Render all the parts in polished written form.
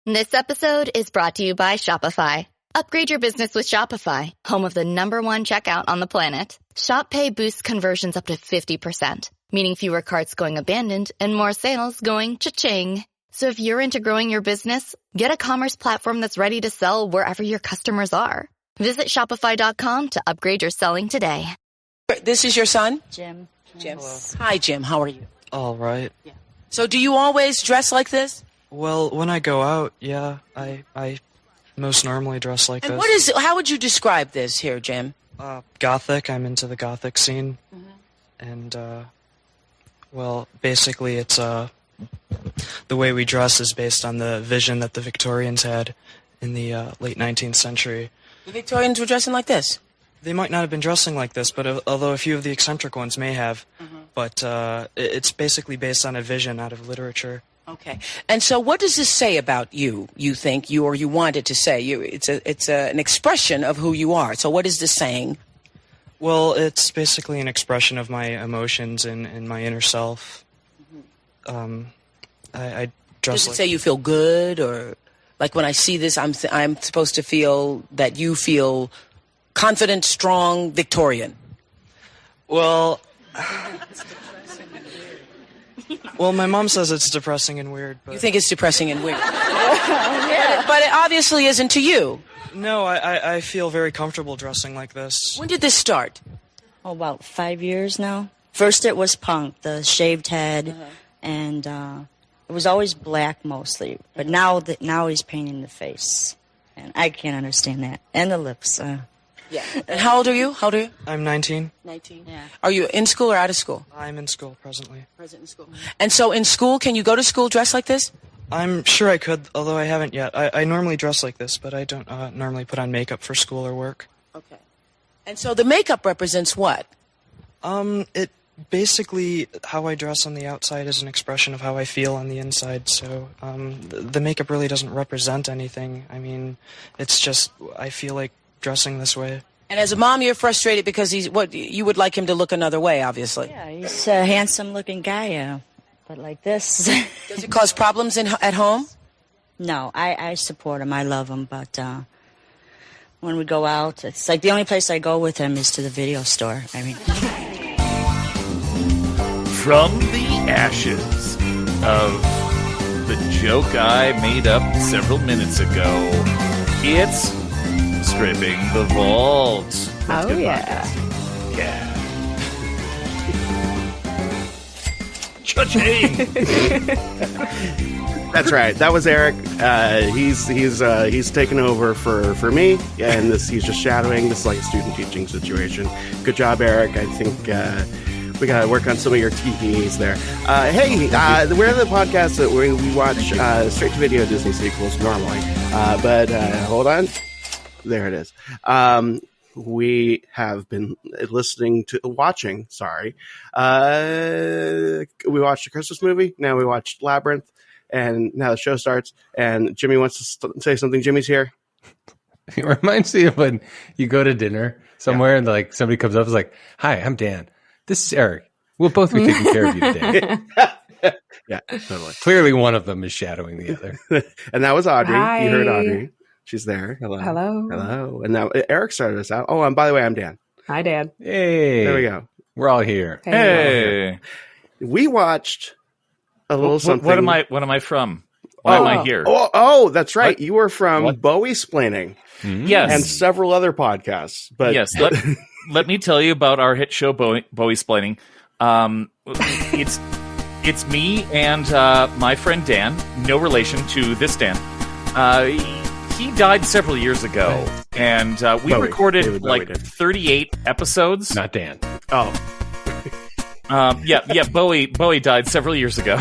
This episode is brought to you by Shopify. Upgrade your business with Shopify, home of the #1 checkout on the planet. Shop Pay boosts conversions up to 50%, meaning fewer carts going abandoned and more sales going cha-ching. So if you're into growing your business, get a commerce platform that's ready to sell wherever your customers are. Visit Shopify.com to upgrade your selling today. This is your son? Jim. Hello. Hi, Jim. How are you? All right. Yeah. So do you always dress like this? Well, when I go out, yeah, I most normally dress like and this. How would you describe this here, Jim? Gothic. I'm into the Gothic scene. And, well, basically it's, the way we dress is based on the vision that the Victorians had in the late 19th century. The Victorians were dressing like this? They might not have been dressing like this, but although a few of the eccentric ones may have. But it's basically based on a vision out of literature. Okay. And so what does this say about you think, you want it to say? It's an expression of who you are. So what is this saying? Well, it's basically an expression of my emotions and my inner self. I dress Does it like... say you feel good, or like when I see this, I'm supposed to feel that you feel confident, strong, Victorian? Well... Well, my mom says it's depressing and weird, but... You think it's depressing and weird. But it obviously isn't to you. No, I feel very comfortable dressing like this. When did this start? Oh, about 5 years now. First it was punk, the shaved head, and it was always black mostly. But now he's painting the face, and I can't understand that. And the lips. Yeah. And how old are you? I'm 19. 19. Yeah. Are you in school or out of school? I'm in school presently. Present in school. And so in school, can you go to school dressed like this? I'm sure I could, although I haven't yet. I normally dress like this, but I don't normally put on makeup for school or work. Okay. And so the makeup represents what? It basically, how I dress on the outside is an expression of how I feel on the inside, so the makeup really doesn't represent anything. I mean, it's just, I feel like dressing this way. And as a mom, you're frustrated because you would like him to look another way, obviously. Yeah, he's a handsome-looking guy, but like this. Does it cause problems at home? No, I support him. I love him, but when we go out, it's like the only place I go with him is to the video store. I mean... From the ashes of the joke I made up several minutes ago, it's Stripping the Vault. Oh, yeah. Yeah. Cha-ching! That's right. That was Eric. He's taken over for me, and he's just shadowing. This is like a student teaching situation. Good job, Eric. I think we got to work on some of your TVs there. Hey, we're the podcast that we watch straight to video Disney sequels normally, but hold on. There it is. We have been watching. We watched a Christmas movie. Now we watched Labyrinth, and now the show starts. And Jimmy wants to say something. Jimmy's here. It reminds me of when you go to dinner somewhere and like somebody comes up and is like, "Hi, I'm Dan. This is Eric. We'll both be taking care of you today." Yeah, totally. Clearly, one of them is shadowing the other. And that was Audrey. Hi. You heard Audrey. She's there. Hello. Hello. And now Eric started us out. Oh, and by the way, I'm Dan. Hi, Dad. Hey, There we go. We're all here. Hey. We watched a little something. What am I from? Why am I here? Oh, that's right. What? You were from What? Bowie Splaining. Yes. And several other podcasts. But Yes. Let me tell you about our hit show, Bowie Splaining. It's me and my friend Dan, no relation to this Dan. He died several years ago, and we Bowie. recorded David Bowie like did. 38 episodes. Not Dan. Oh. Bowie died several years ago.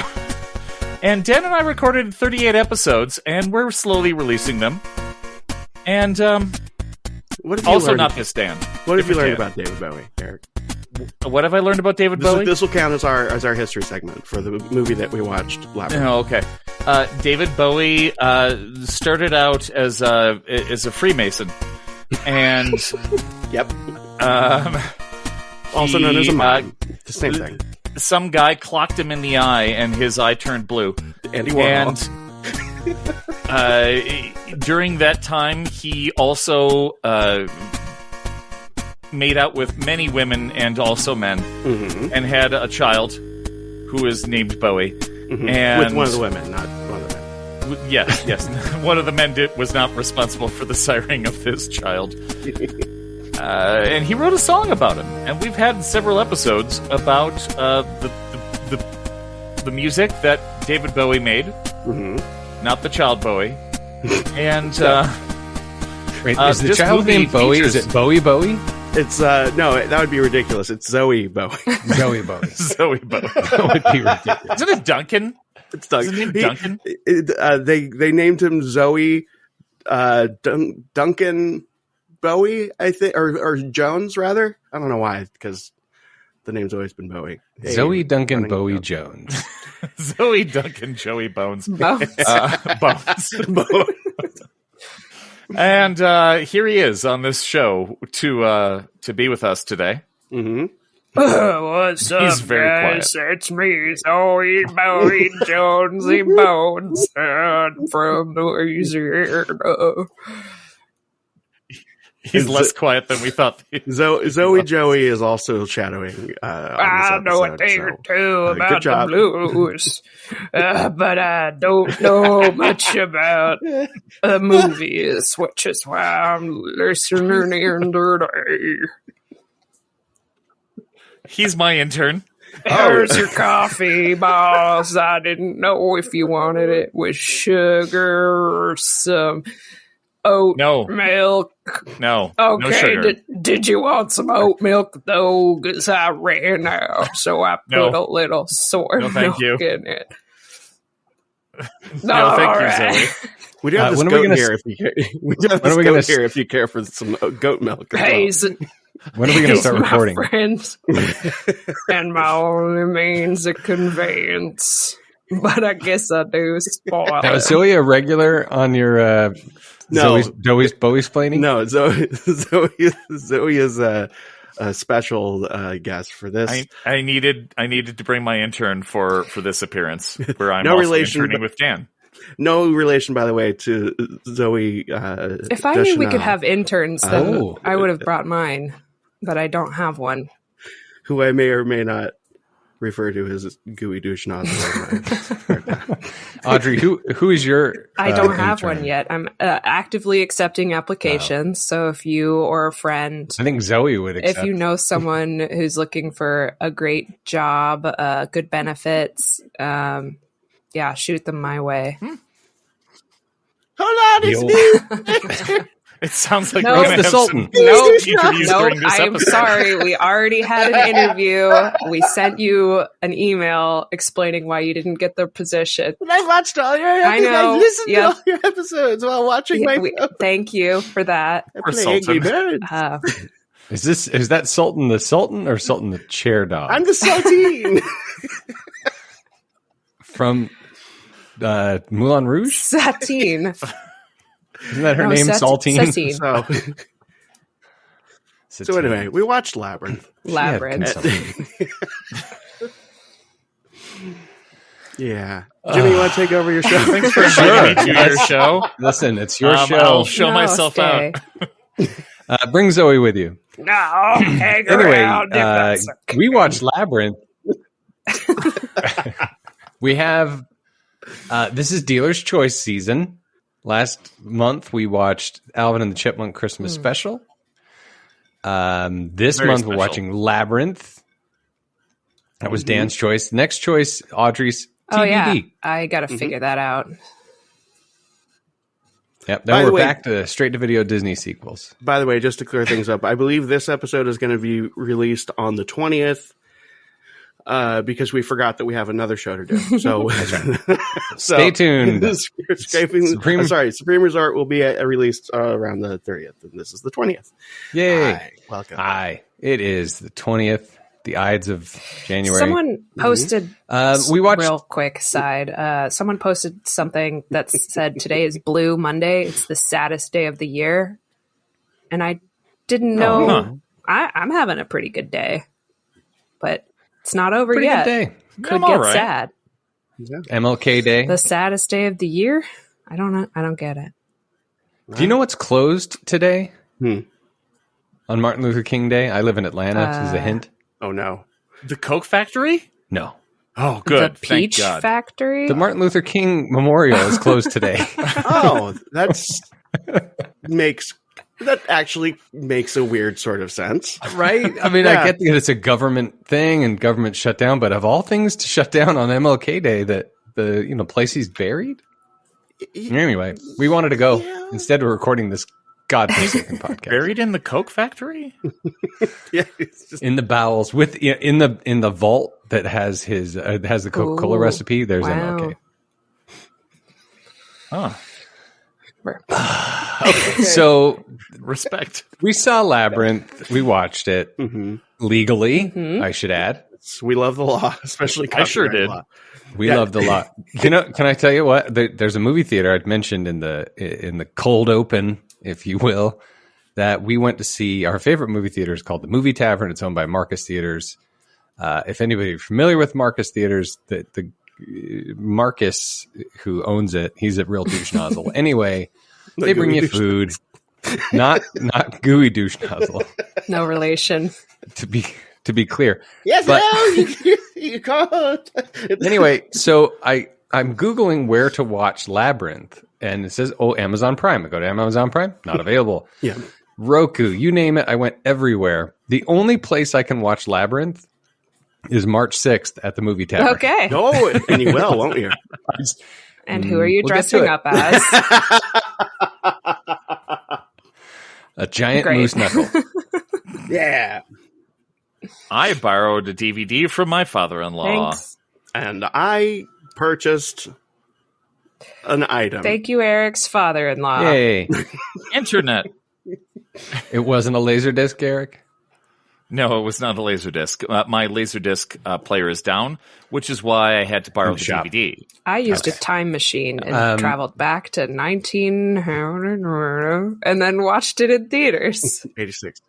And Dan and I recorded 38 episodes, and we're slowly releasing them. And What have you also learned? not this Dan. What have you learned Different about David Bowie, Eric? What have I learned about David Bowie? This will count as our history segment for the movie that we watched. Labyrinth. Oh, okay. David Bowie started out as a Freemason, and Yep. Also known as a mime. The same thing. Some guy clocked him in the eye, and his eye turned blue. Andy Warhol. During that time, he also made out with many women and also men, and had a child who is named Bowie. And with one of the women, not one of the men. Yes. One of the men was not responsible for the siring of this child. And he wrote a song about him. And we've had several episodes about the music that David Bowie made, not the child Bowie. And wait, is the child named Bowie? Is it Bowie? It's no, that would be ridiculous. It's Zoe Bowie. Zoe Bowie. Zoe Bowie. That would be ridiculous. Isn't it Duncan? It's Duncan. Is his name Duncan? They named him Zoe Duncan Bowie, I think, or Jones rather. I don't know why, because the name's always been Bowie. Zoe Duncan Bowie Jones. Zoe Duncan Joey Bones. Bones. Bones. And here he is on this show to be with us today. What's up, He's very guys? It's me, Zoe Bowie Jonesy Bones from Louisiana. He's less quiet than we thought. Zoe Joey is also shadowing. I know a thing or two about good job. the blues, but I don't know much about the movies, which is why I'm listening in today. He's my intern. Here's your coffee, boss. I didn't know if you wanted it with sugar or some oat milk. No. Okay, no sugar. Did you want some oat milk, though? Because I ran out, so I put a little soy milk in it. No, thank you, Zoe. We do have this goat here if you care. We do have this goat here if you care for some goat milk. Hey, when are we going to start recording? Friends, and my only means of conveyance. But I guess I do spoil Now, it. is Zoe a regular on your Bowie's planning? No, Zoe is a special guest for this. I needed to bring my intern for this appearance, where I'm No also relation, interning with Dan. No relation, by the way, to Zoe. If I knew we could have interns, then I would have brought mine, but I don't have one. Who I may or may not refer to as Gooey Douche Audrey, who is your I don't have intern? one yet. I'm actively accepting applications. So if you or a friend, I think Zoe would accept. if you know someone who's looking for a great job, good benefits, shoot them my way. Hold on, it's me. It sounds like No, we're going to the have Sultan. some interviews No, during this I'm episode. sorry. We already had an interview. We sent you an email explaining why you didn't get the position. But I watched all your I episodes. know. I listened Yep. to all your episodes while watching my Thank you for that. Poor play Angry Sultan. Birds. Is that Sultan the Sultan or Sultan the chair dog? I'm the Saltine. From Moulin Rouge? Satine. Isn't that her name, Saltine? Satine. So anyway, we watched Labyrinth. Labyrinth. Yeah. Jimmy, you want to take over your show? Thanks for inviting me to your show. Listen, it's your show. I'll show No, myself stay. out. Bring Zoe with you. No, hang Anyway, around. If that's okay. we watched Labyrinth. We have this is Dealer's Choice season. Last month we watched Alvin and the Chipmunk Christmas special. This Very month special. we're watching Labyrinth. That was Dan's choice. Next choice, Audrey's TBD. Oh, yeah. I got to figure that out. Yep. By Then the we're way- back to straight to video Disney sequels. By the way, just to clear things up, I believe this episode is going to be released on the 20th because we forgot that we have another show to do. So, Stay tuned. Supreme Resort will be released around the 30th, and this is the 20th. Yay. Hi, welcome. Hi. It is the 20th, the Ides of January. Someone posted, we watched real quick side, someone posted something that said today is Blue Monday. It's the saddest day of the year. And I didn't know. I'm having a pretty good day. But it's not over pretty yet. good day. Could I'm all get right. sad. MLK Day. The saddest day of the year? I don't know. I don't get it. Do you know what's closed today? Hmm. On Martin Luther King Day? I live in Atlanta. This is a hint. Oh, no. The Coke factory? No. Oh, good. The Peach Thank God. Factory? The Martin Luther King Memorial is closed today. Oh, that actually makes a weird sort of sense. Right? I mean, I get that it's a government thing and government shut down, but of all things to shut down on MLK Day, that the place he's buried? Anyway, we wanted to go. Yeah. Instead, we're recording this godforsaken podcast. Buried in the Coke factory? Yeah, it's just in the bowels in the vault that has his has the Coca-Cola recipe. There's MLK. Oh. Okay. So respect. We saw Labyrinth. We watched it legally. I should add. We love the law, especially I sure did. Law. We love the law. Can I tell you what? There's a movie theater I'd mentioned in the cold open, if you will, that we went to see. Our favorite movie theater is called the Movie Tavern. It's owned by Marcus Theaters. If anybody is familiar with Marcus Theaters, the Marcus who owns it, he's a real douche nozzle. Anyway, they bring you food, not gooey douche nozzle. No relation. To be clear. Yes, but, no, you can't. Anyway, so I'm Googling where to watch Labyrinth, and it says, Amazon Prime. I go to Amazon Prime, not available. Yeah. Roku, you name it, I went everywhere. The only place I can watch Labyrinth is March 6th at the Movie Tavern. Okay. Oh, and you will, won't you? And who are you dressing up as? A giant moose knuckle. Yeah. I borrowed a DVD from my father-in-law. Thanks. And I purchased an item. Thank you, Eric's father-in-law. Yay. Internet. It wasn't a Laserdisc, Eric? No, it was not a Laserdisc. My Laserdisc player is down, which is why I had to borrow the DVD. I used a time machine and traveled back to 1900 and then watched it in theaters. 86.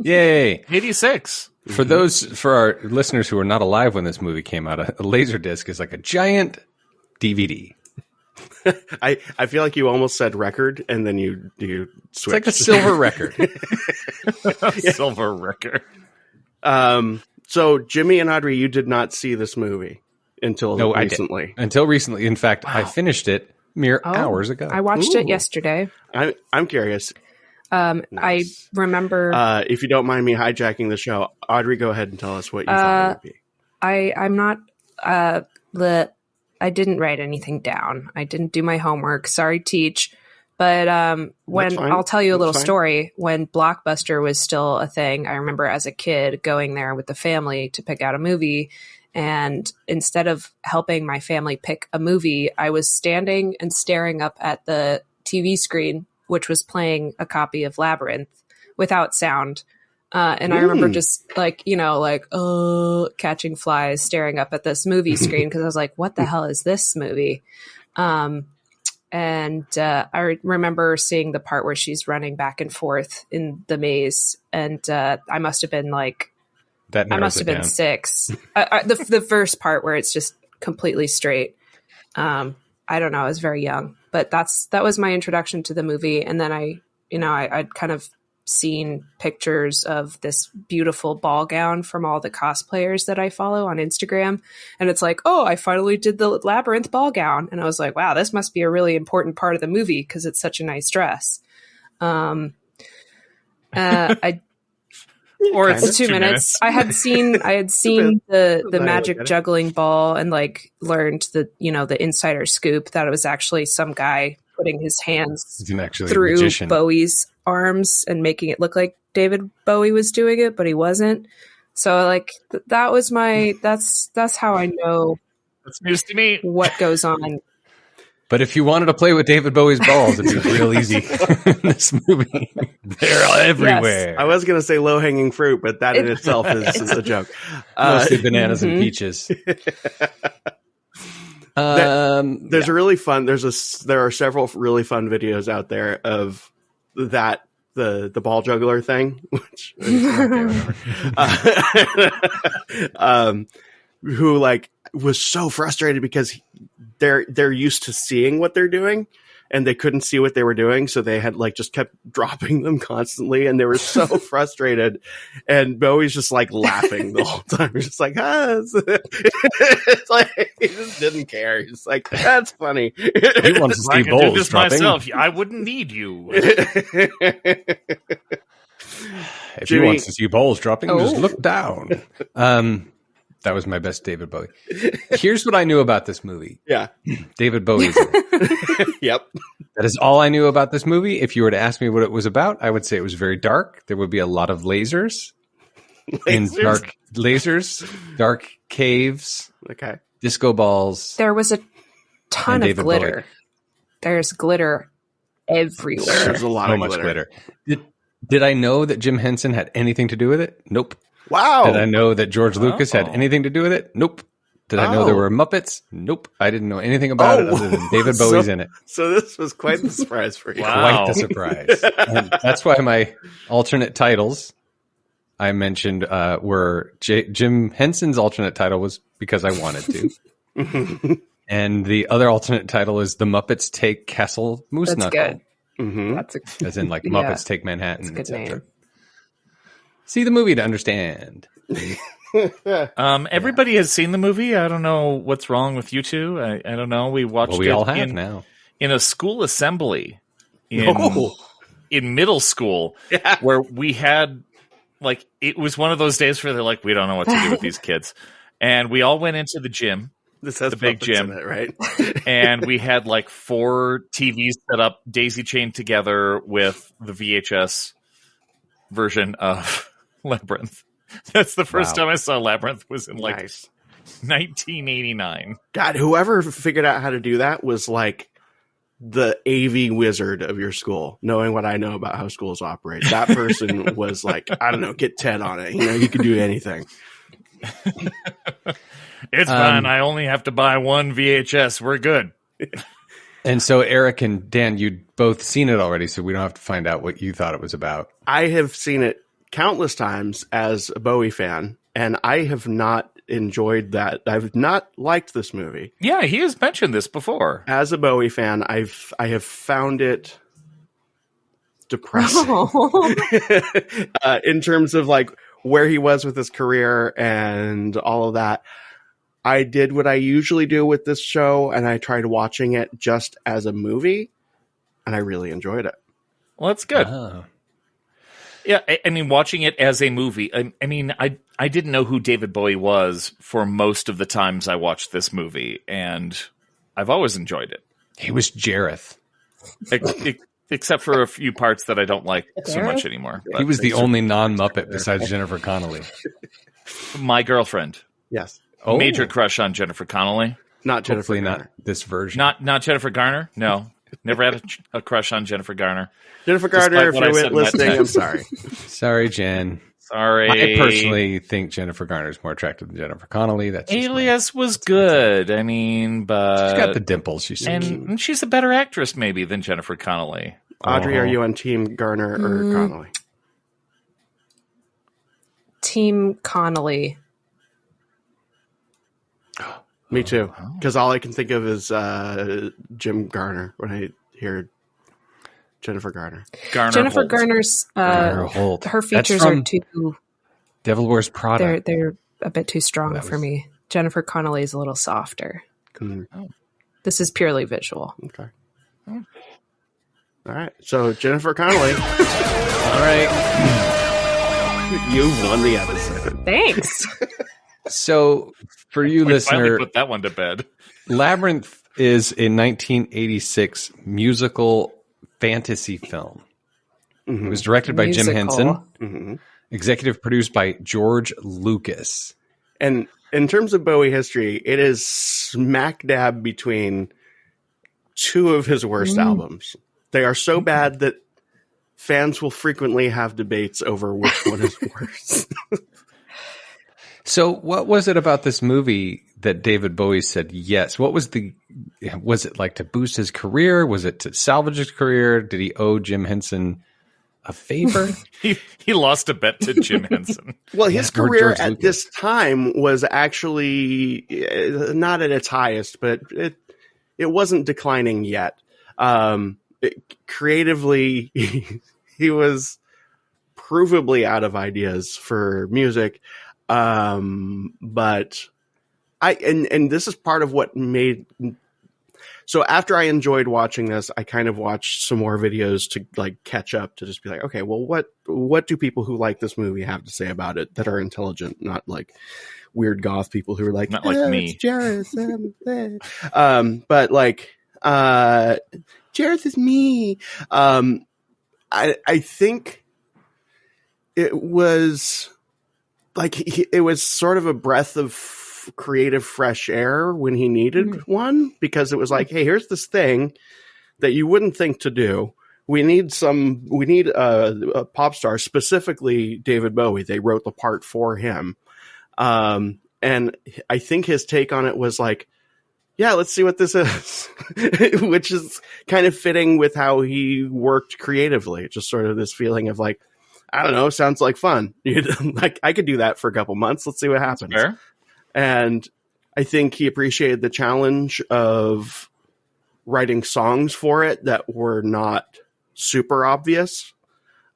Yay. 86. For our listeners who are not alive when this movie came out, a Laserdisc is like a giant DVD. I feel like you almost said record, and then you switched. It's like a silver record. Silver record. So Jimmy and Audrey, you did not see this movie until recently. Until recently. In fact, I finished it mere hours ago. I watched it yesterday. I'm curious. Nice. I remember. If you don't mind me hijacking the show, Audrey, go ahead and tell us what you thought it would be. I'm not. I didn't write anything down. I didn't do my homework. Sorry, teach. But I'll tell you a little story. When Blockbuster was still a thing, I remember as a kid going there with the family to pick out a movie. And instead of helping my family pick a movie, I was standing and staring up at the TV screen, which was playing a copy of Labyrinth without sound. And I remember just catching flies, staring up at this movie screen because I was like, what the hell is this movie? And I remember seeing the part where she's running back and forth in the maze. And I must have been I must have been 6. The first part where it's just completely straight. I don't know. I was very young, but that was my introduction to the movie. And then I'd kind of seen pictures of this beautiful ball gown from all the cosplayers that I follow on Instagram. And it's like, I finally did the Labyrinth ball gown. And I was like, wow, this must be a really important part of the movie because it's such a nice dress. Or it's 2 minutes. I had seen the magic juggling ball and learned the insider scoop that it was actually some guy putting his hands through Bowie's arms and making it look like David Bowie was doing it, but he wasn't. So that was that's how I know that's news to me what goes on. But if you wanted to play with David Bowie's balls, it'd be real easy in this movie. They're everywhere. Yes. I was going to say low-hanging fruit, but that in itself is a joke. Mostly bananas and peaches. There's a really fun. There are several really fun videos out there of that the ball juggler thing, which who was so frustrated because they're used to seeing what they're doing. And they couldn't see what they were doing, so they had like just kept dropping them constantly, and they were so frustrated. And Bowie's just like laughing the whole time. He's just like, it's like he just didn't care. He's like, that's funny. He wants to see bowls this dropping. myself. I wouldn't need you. If Jimmy- he wants to see balls dropping, just look down. That was my best David Bowie. Here's what I knew about this movie. Yeah. David Bowie's in it. Yep. That is all I knew about this movie. If you were to ask me what it was about, I would say it was very dark. There would be a lot of lasers. In dark lasers, dark caves, Okay. disco balls. There was a ton And of David glitter. Bowie. There's glitter everywhere. There's a lot So of much glitter. Did I know that Jim Henson had anything to do with it? Nope. Wow. Did I know that George Lucas had anything to do with it? Nope. Did I know there were Muppets? Nope. I didn't know anything about it other than David Bowie's in it. So this was quite the surprise for you. Wow. Quite the surprise. And that's why my alternate titles I mentioned were Jim Henson's alternate title was Because I Wanted to. And the other alternate title is The Muppets Take Castle Moose That's Knuckle. good. Mm-hmm. That's a As in like Yeah. Muppets Take Manhattan, good etc. name. See the movie to understand. Everybody has seen the movie. I don't know what's wrong with you two. I don't know. We watched Well, we it all have now. in a school assembly in middle school where we had like it was one of those days where they're like, we don't know what to do with these kids. And we all went into the gym. This has The big Muppets gym. in it, right? And we had like 4 TVs set up, daisy chained together with the VHS version of Labyrinth. That's the first Wow. time I saw Labyrinth was in like Nice. 1989. God, whoever figured out how to do that was like the AV wizard of your school, knowing what I know about how schools operate. That person was like, I don't know, get Ted on it. You know, you can do anything. It's fine. I only have to buy 1 VHS. We're good. And so Eric and Dan, you'd both seen it already, so we don't have to find out what you thought it was about. I have seen it countless times as a Bowie fan, and I have not enjoyed that. I've not liked this movie. Yeah, he has mentioned this before. As a Bowie fan, I have found it depressing in terms of like where he was with his career and all of that. I did what I usually do with this show, and I tried watching it just as a movie, and I really enjoyed it. Well, that's good. Oh. Yeah, I mean, watching it as a movie, I mean, I didn't know who David Bowie was for most of the times I watched this movie, and I've always enjoyed it. He was Jareth. Except for a few parts that I don't like so much anymore. He was the only non-Muppet besides Jennifer Connelly. My girlfriend. Yes, Oh, Major crush on Jennifer Connelly. not Jennifer. hopefully not Garner. this version. Not Jennifer Garner. No, never had a crush on Jennifer Garner. Jennifer Despite Garner. If what I you're said in that listening, I'm text. sorry. Sorry, Jen. Sorry. I personally think Jennifer Garner is more attractive than Jennifer Connelly. That's just Alias was good. I mean, but she's got the dimples. She's so cute. and she's a better actress maybe than Jennifer Connelly. Audrey, are you on Team Garner or Connolly? Team Connolly. Me too, because all I can think of is Jim Garner when I hear Jennifer Garner. Garner Jennifer Holt. Garner's Garner Holt. her That's features from are too Devil Wears Prada. they're a bit too strong That for was- me. Jennifer Connelly is a little softer. Mm, This is purely visual. okay. All right. So Jennifer Connelly, All right. you won the episode. Thanks. So for you, We finally listener, put that one to bed. Labyrinth is a 1986 musical fantasy film. It was directed by Jim Henson, hmm executive produced by George Lucas. And in terms of Bowie history, it is smack dab between 2 of his worst albums. They are so bad that fans will frequently have debates over which one is worse. So what was it about this movie that David Bowie said yes? Was it like to boost his career? Was it to salvage his career? Did he owe Jim Henson a favor. he lost a bet to Jim Henson. Well, his Yeah, or career George at Lucas. this time was actually not at its highest, but it wasn't declining yet. Creatively, he was provably out of ideas for music. But and this is part of what made. So after I enjoyed watching this, I kind of watched some more videos to like catch up, to just be like, okay, well, what do people who like this movie have to say about it that are intelligent, not like weird goth people who are like, Not like me. It's Jareth. But like, Jareth is me. I think it was like it was sort of a breath of creative fresh air when he needed one, because it was like, hey, here's this thing that you wouldn't think to do. We need a pop star, specifically David Bowie. They wrote the part for him. And I think his take on it was like, yeah, let's see what this is, which is kind of fitting with how he worked creatively. Just sort of this feeling of like, I don't know, sounds like fun. Like I could do that for a couple months. Let's see what happens. Fair. And I think he appreciated the challenge of writing songs for it that were not super obvious.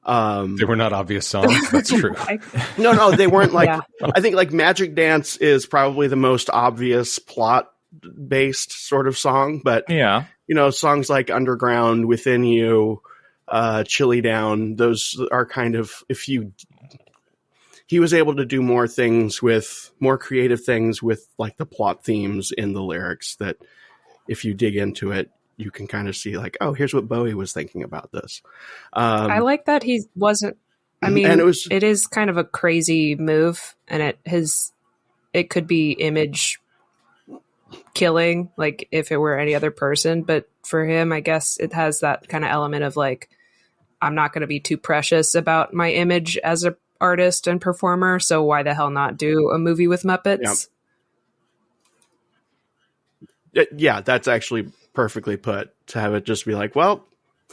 They were not obvious songs. That's true. No, they weren't like, Yeah. I think like Magic Dance is probably the most obvious plot based sort of song, but Yeah. you know, songs like Underground, Within You, Chilly Down, those are kind of, he was able to do more creative things with like the plot themes in the lyrics that if you dig into it, you can kind of see like, oh, here's what Bowie was thinking about this. I like that he wasn't. I mean, and it is kind of a crazy move, and it could be image killing, like if it were any other person. But for him, I guess it has that kind of element of like, I'm not going to be too precious about my image as a artist and performer, so why the hell not do a movie with Muppets? Yeah, that's actually perfectly put, to have it just be like, well,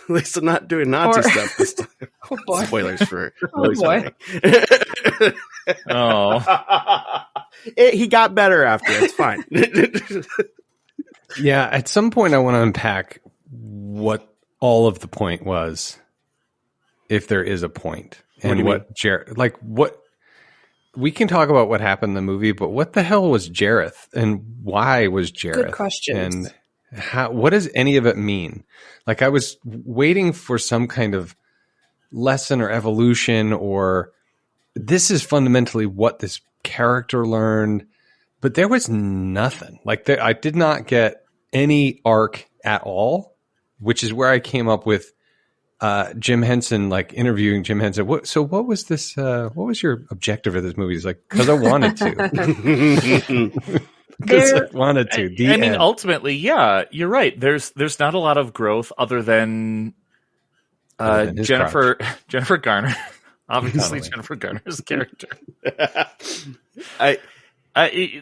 at least I'm not doing Nazi stuff this time. Oh boy. Spoilers for Oh boy. Oh. He got better after. It's fine. Yeah, at some point I want to unpack what all of the point was, if there is a point. And what we can talk about what happened in the movie, but what the hell was Jareth, and why was Jareth? Good questions. And what does any of it mean? Like, I was waiting for some kind of lesson or evolution, or this is fundamentally what this character learned, but there was nothing. Like, I did not get any arc at all, which is where I came up with Jim Henson, like interviewing Jim Henson. What was this? What was your objective of this movie? He's like, because I wanted to. Because I wanted to. I mean, ultimately, yeah, you're right. There's not a lot of growth other than Jennifer Garner. Obviously, Jennifer Garner's character.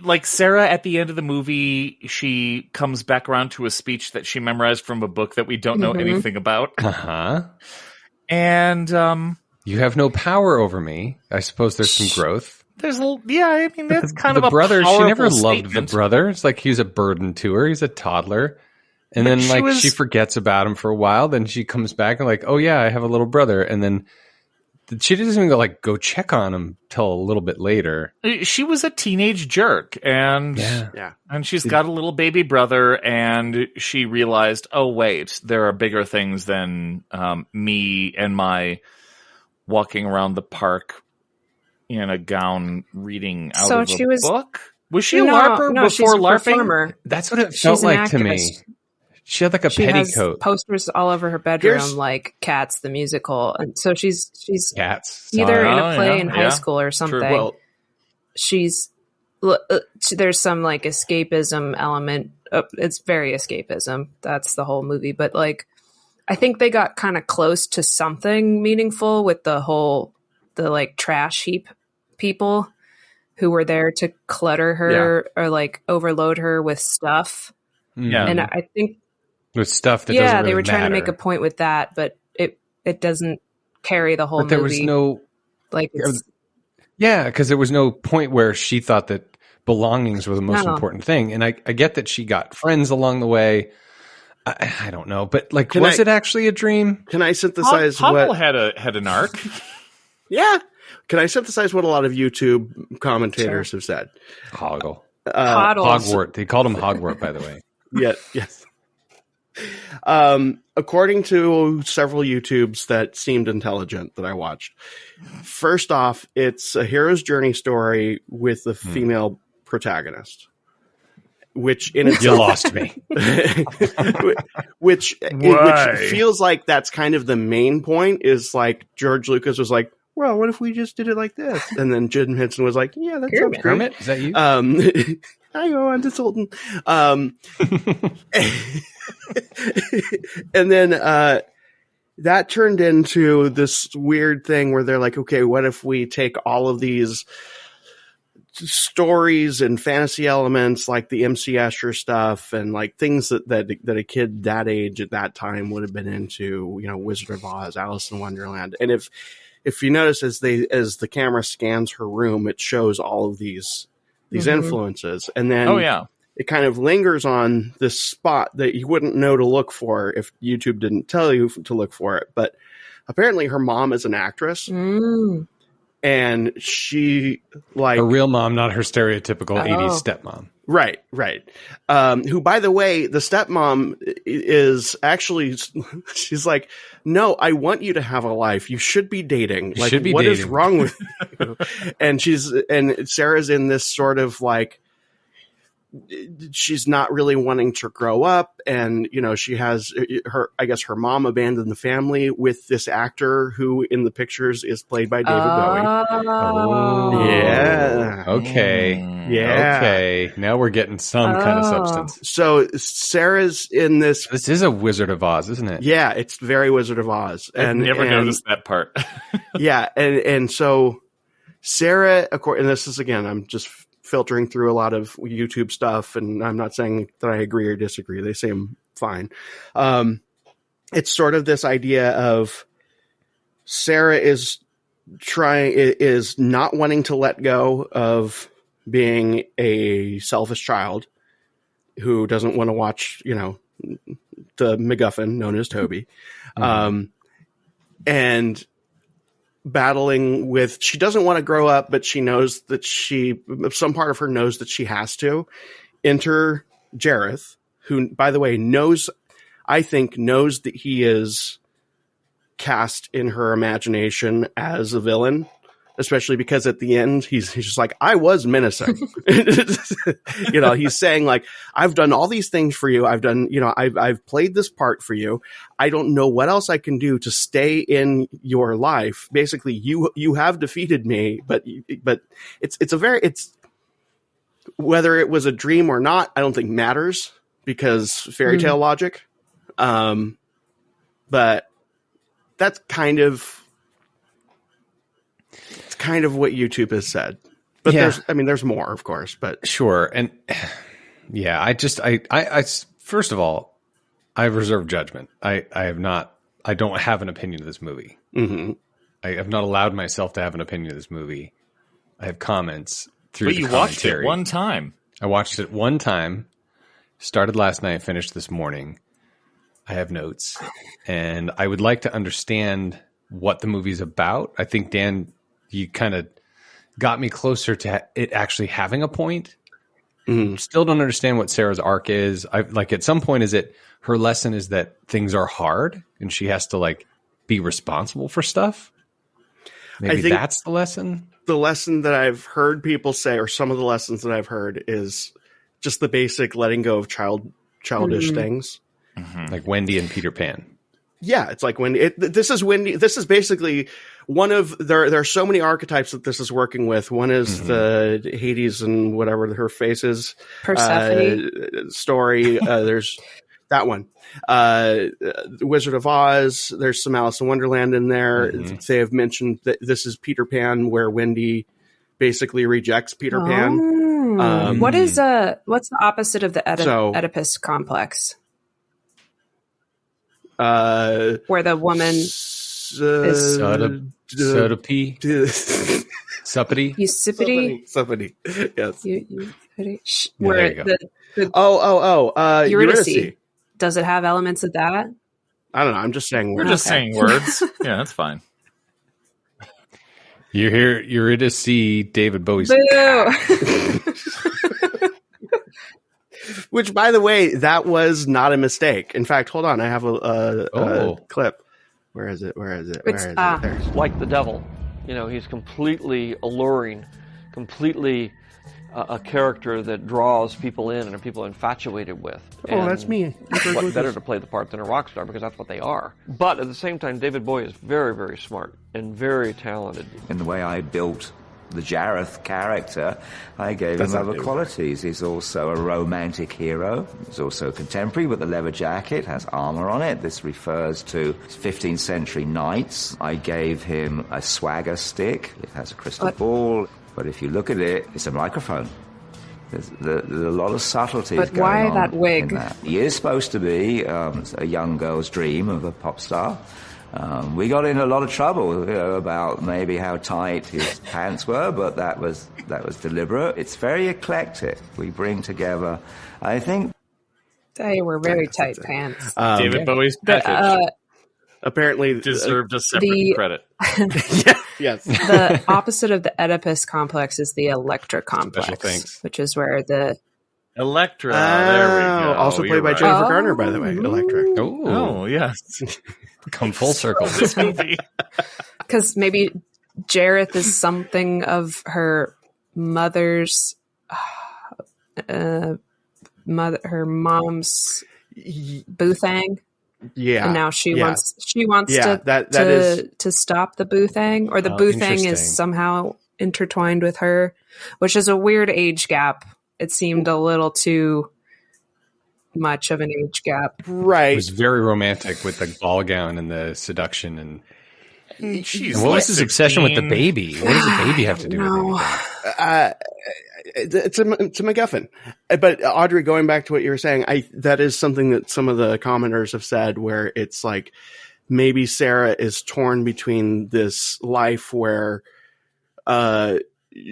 Like Sarah at the end of the movie, she comes back around to a speech that she memorized from a book that we don't know anything about. And you have no power over me. I suppose there's some growth. I mean, that's kind of a brother. She never powerful loved statement. the brother. It's like he was a burden to her. He's a toddler. And then she forgets about him for a while. Then she comes back and like, oh yeah, I have a little brother. And then she doesn't even go check on him till a little bit later. She was a teenage jerk, and and she's got a little baby brother, and she realized, oh wait, there are bigger things than me and my walking around the park in a gown reading out of a book. Was she a LARPer before she's a LARPing? Performer. That's what it felt like to me. She had like a petticoat. Has posters all over her bedroom, like Cats the musical, and so she's Cats. either in a play in high school or something. Well, There's some like escapism element. It's very escapism. That's the whole movie. But like, I think they got kind of close to something meaningful with the like trash heap people who were there to clutter her or like overload her with stuff. Yeah, and I think with stuff that doesn't really they were trying to matter. make a point with that, but it doesn't carry the whole But there movie. was no, like, it's, yeah, because there was no point where she thought that belongings were the most important thing. And I get that she got friends along the way. I don't know, but like, was it actually a dream? Can I synthesize Hoggle what had an arc? Yeah. Can I synthesize what a lot of YouTube commentators have said? Hoggle. Hoddles. Hogwarts. They called him Hogwarts, by the way. Yes. According to several YouTubes that seemed intelligent that I watched, first off, it's a hero's journey story with a female protagonist, which in itself, You lost me. which feels like that's kind of the main point. Is like George Lucas was like, well, what if we just did it like this? And then Jim Henson was like, yeah, that sounds great. Kermit, is that you? I go on to Sultan. And then that turned into this weird thing where they're like, okay, what if we take all of these stories and fantasy elements like the MC Escher stuff and like things that a kid that age at that time would have been into, you know, Wizard of Oz, Alice in Wonderland. And if you notice as the camera scans her room, it shows all of these influences. And then it kind of lingers on this spot that you wouldn't know to look for if YouTube didn't tell you to look for it. But apparently her mom is an actress. And she like her real mom, not her stereotypical 80s stepmom. Right. Who, by the way, the stepmom is actually, she's like, no, I want you to have a life. You should be dating. Like, what is wrong with you? And Sarah's in this sort of like, she's not really wanting to grow up. And, you know, she has I guess her mom abandoned the family with this actor who in the pictures is played by David Bowie. Oh. Yeah. Okay. Yeah. Okay. Now we're getting some kind of substance. So Sarah's in this. This is a Wizard of Oz, isn't it? Yeah, it's very Wizard of Oz. I've never noticed that part. Yeah. And so Sarah, and this is, again, I'm just filtering through a lot of YouTube stuff, and I'm not saying that I agree or disagree. They seem fine. It's sort of this idea of Sarah is not wanting to let go of being a selfish child who doesn't want to watch, you know, the MacGuffin known as Toby. And battling with, she doesn't want to grow up, but she knows that some part of her knows that she has to. Enter Jareth, who, by the way, knows that he is cast in her imagination as a villain, especially because at the end he's just like, I was menacing. You know, he's saying like, I've done all these things for you. I've done, you know, I've played this part for you. I don't know what else I can do to stay in your life. Basically, you have defeated me, but it's whether it was a dream or not, I don't think matters because fairy tale logic. But that's kind of what YouTube has said. But there's more, of course, but sure. And yeah, I first of all, I reserve judgment. I don't have an opinion of this movie. Mm-hmm. I have not allowed myself to have an opinion of this movie. I have comments through the commentary. Watched it one time. I watched it one time, started last night, finished this morning. I have notes, and I would like to understand what the movie's about. I think, Dan, you kind of got me closer to it actually having a point. Still don't understand what Sarah's arc is. At some point, is it her lesson is that things are hard and she has to like be responsible for stuff? Maybe that's the lesson. The lesson that I've heard people say, or some of the lessons that I've heard, is just the basic letting go of childish things. Mm-hmm. Like Wendy and Peter Pan. Yeah, it's like Wendy. This is Wendy. This is basically one of there are so many archetypes that this is working with. One is the Hades and whatever her face is. Persephone story. There's that one. Wizard of Oz. There's some Alice in Wonderland in there. They have mentioned that this is Peter Pan, where Wendy basically rejects Peter Pan. What's the opposite of the Oedipus complex? Where the woman Sudapy. Suppity. Suppity. Yes. Where there you the Eurydice. Does it have elements of that? I don't know. I'm just saying We're words. just saying words. Yeah, that's fine. You hear Eurydice, David Bowie's. Boo! Which, by the way, that was not a mistake. In fact, hold on. I have a clip. Where is it? There. Like the devil. He's completely alluring, completely a character that draws people in and are people infatuated with. Oh, that's me. What better to play the part than a rock star, because that's what they are. But at the same time, David Bowie is very, very smart and very talented. In the way I built the Jareth character, I gave him other qualities. He's also a romantic hero. He's also contemporary with the leather jacket, has armor on it. This refers to 15th century knights. I gave him a swagger stick. It has a crystal ball. But if you look at it, it's a microphone. There's a lot of subtleties going on. But why that wig? He is supposed to be a young girl's dream of a pop star. We got in a lot of trouble about maybe how tight his pants were, but that was deliberate. It's very eclectic. We bring together, I think. They were very tight pants. David Bowie's package apparently deserved a separate credit. Yes. The opposite of the Oedipus complex is the Electra complex, which is where the Electra. There we go. Also played by Jennifer Garner, by the way. Electra. Oh, yes. Come full circle. This movie. Because maybe Jareth is something of her mother's, her mom's Boothang. Yeah, and now she wants to stop the Boothang, or the Boothang is somehow intertwined with her, which is a weird age gap. It seemed a little too much of an age gap. Right. It was very romantic with the ball gown and the seduction and what was his obsession with the baby? What does the baby have to do with anything? It's a MacGuffin. But Audrey, going back to what you were saying, that is something that some of the commenters have said, where it's like maybe Sarah is torn between this life where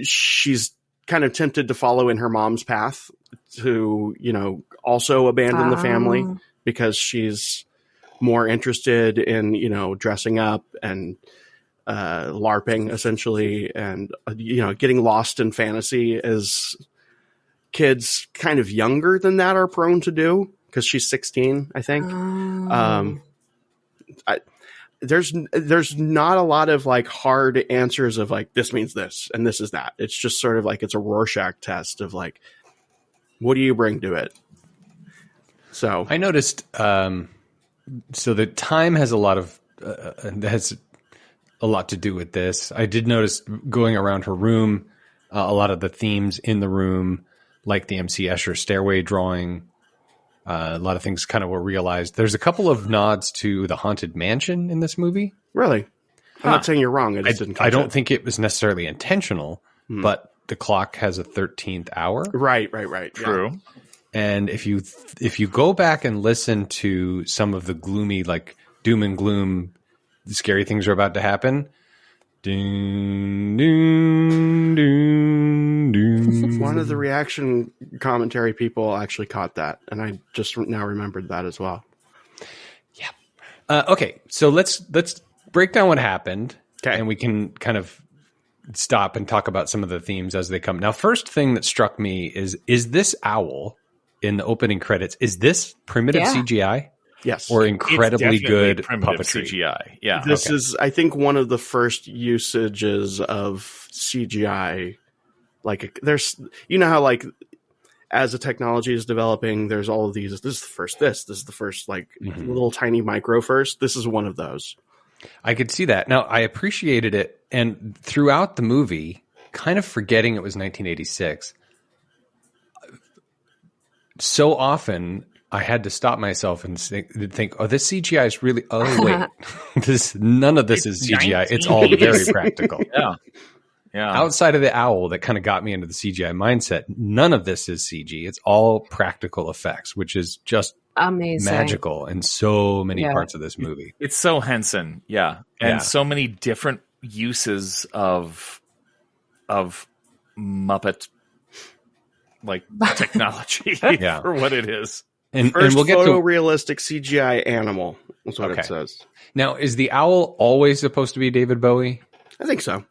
she's kind of tempted to follow in her mom's path to, also abandon the family because she's more interested in, dressing up and LARPing essentially, and getting lost in fantasy, as kids kind of younger than that are prone to do, because she's 16, I think. There's not a lot of like hard answers of like, this means this and this is that. It's just sort of like, it's a Rorschach test of like, what do you bring to it? So I noticed, so the time has a lot of, has a lot to do with this. I did notice going around her room, a lot of the themes in the room, like the MC Escher stairway drawing, a lot of things kind of were realized. There's a couple of nods to the Haunted Mansion in this movie. Really? I'm not saying you're wrong. I don't think it was necessarily intentional, but the clock has a 13th hour. Right. True. Yeah. And if you go back and listen to some of the gloomy, like doom and gloom, scary things are about to happen. Ding, ding, ding, ding. One of the reaction commentary people actually caught that, and I just now remembered that as well. Yeah. Okay, so let's break down what happened, and we can kind of stop and talk about some of the themes as they come. Now, first thing that struck me is this owl in the opening credits, is this primitive CGI? Yes. Or incredibly good puppetry. CGI. Yeah. This is, I think, one of the first usages of CGI. Like, there's, how, like, as the technology is developing, there's all of these. This is the first this is the first, like, little tiny micro first. This is one of those. I could see that. Now, I appreciated it. And throughout the movie, kind of forgetting it was 1986, so often I had to stop myself and think, oh, this CGI is really, oh, wait, none of this is CGI. It's all very practical. outside of the owl that kind of got me into the CGI mindset, none of this is CG. It's all practical effects, which is just amazing, magical in so many parts of this movie. It's so Henson, and so many different uses of Muppet technology for what it is. And First we'll get photorealistic CGI animal. That's what it says. Now, is the owl always supposed to be David Bowie? I think so.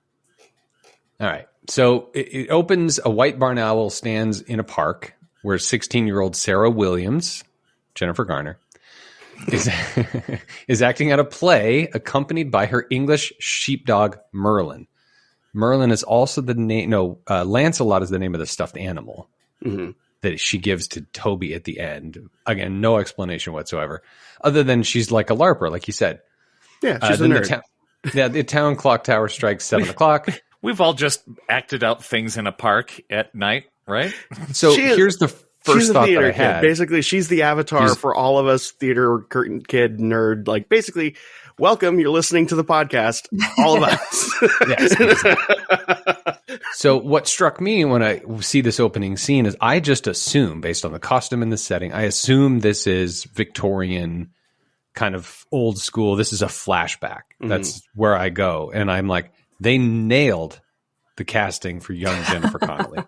All right. So it opens, a white barn owl stands in a park where 16-year-old Sarah Williams, Jennifer Garner, is acting out a play accompanied by her English sheepdog, Merlin. Merlin is also the name, Lancelot is the name of the stuffed animal that she gives to Toby at the end. Again, no explanation whatsoever, other than she's like a LARPer, like you said. Yeah, she's a nerd. The town clock tower strikes 7 o'clock. We've all just acted out things in a park at night, right? So here's the first thought that I had. Basically, she's the avatar for all of us theater curtain kid nerd. Like, basically, welcome, you're listening to the podcast, all of us. Yes. So what struck me when I see this opening scene is I just assume, based on the costume and the setting, I assume this is Victorian, kind of old school. This is a flashback. That's where I go. And I'm like, they nailed the casting for young Jennifer Connelly.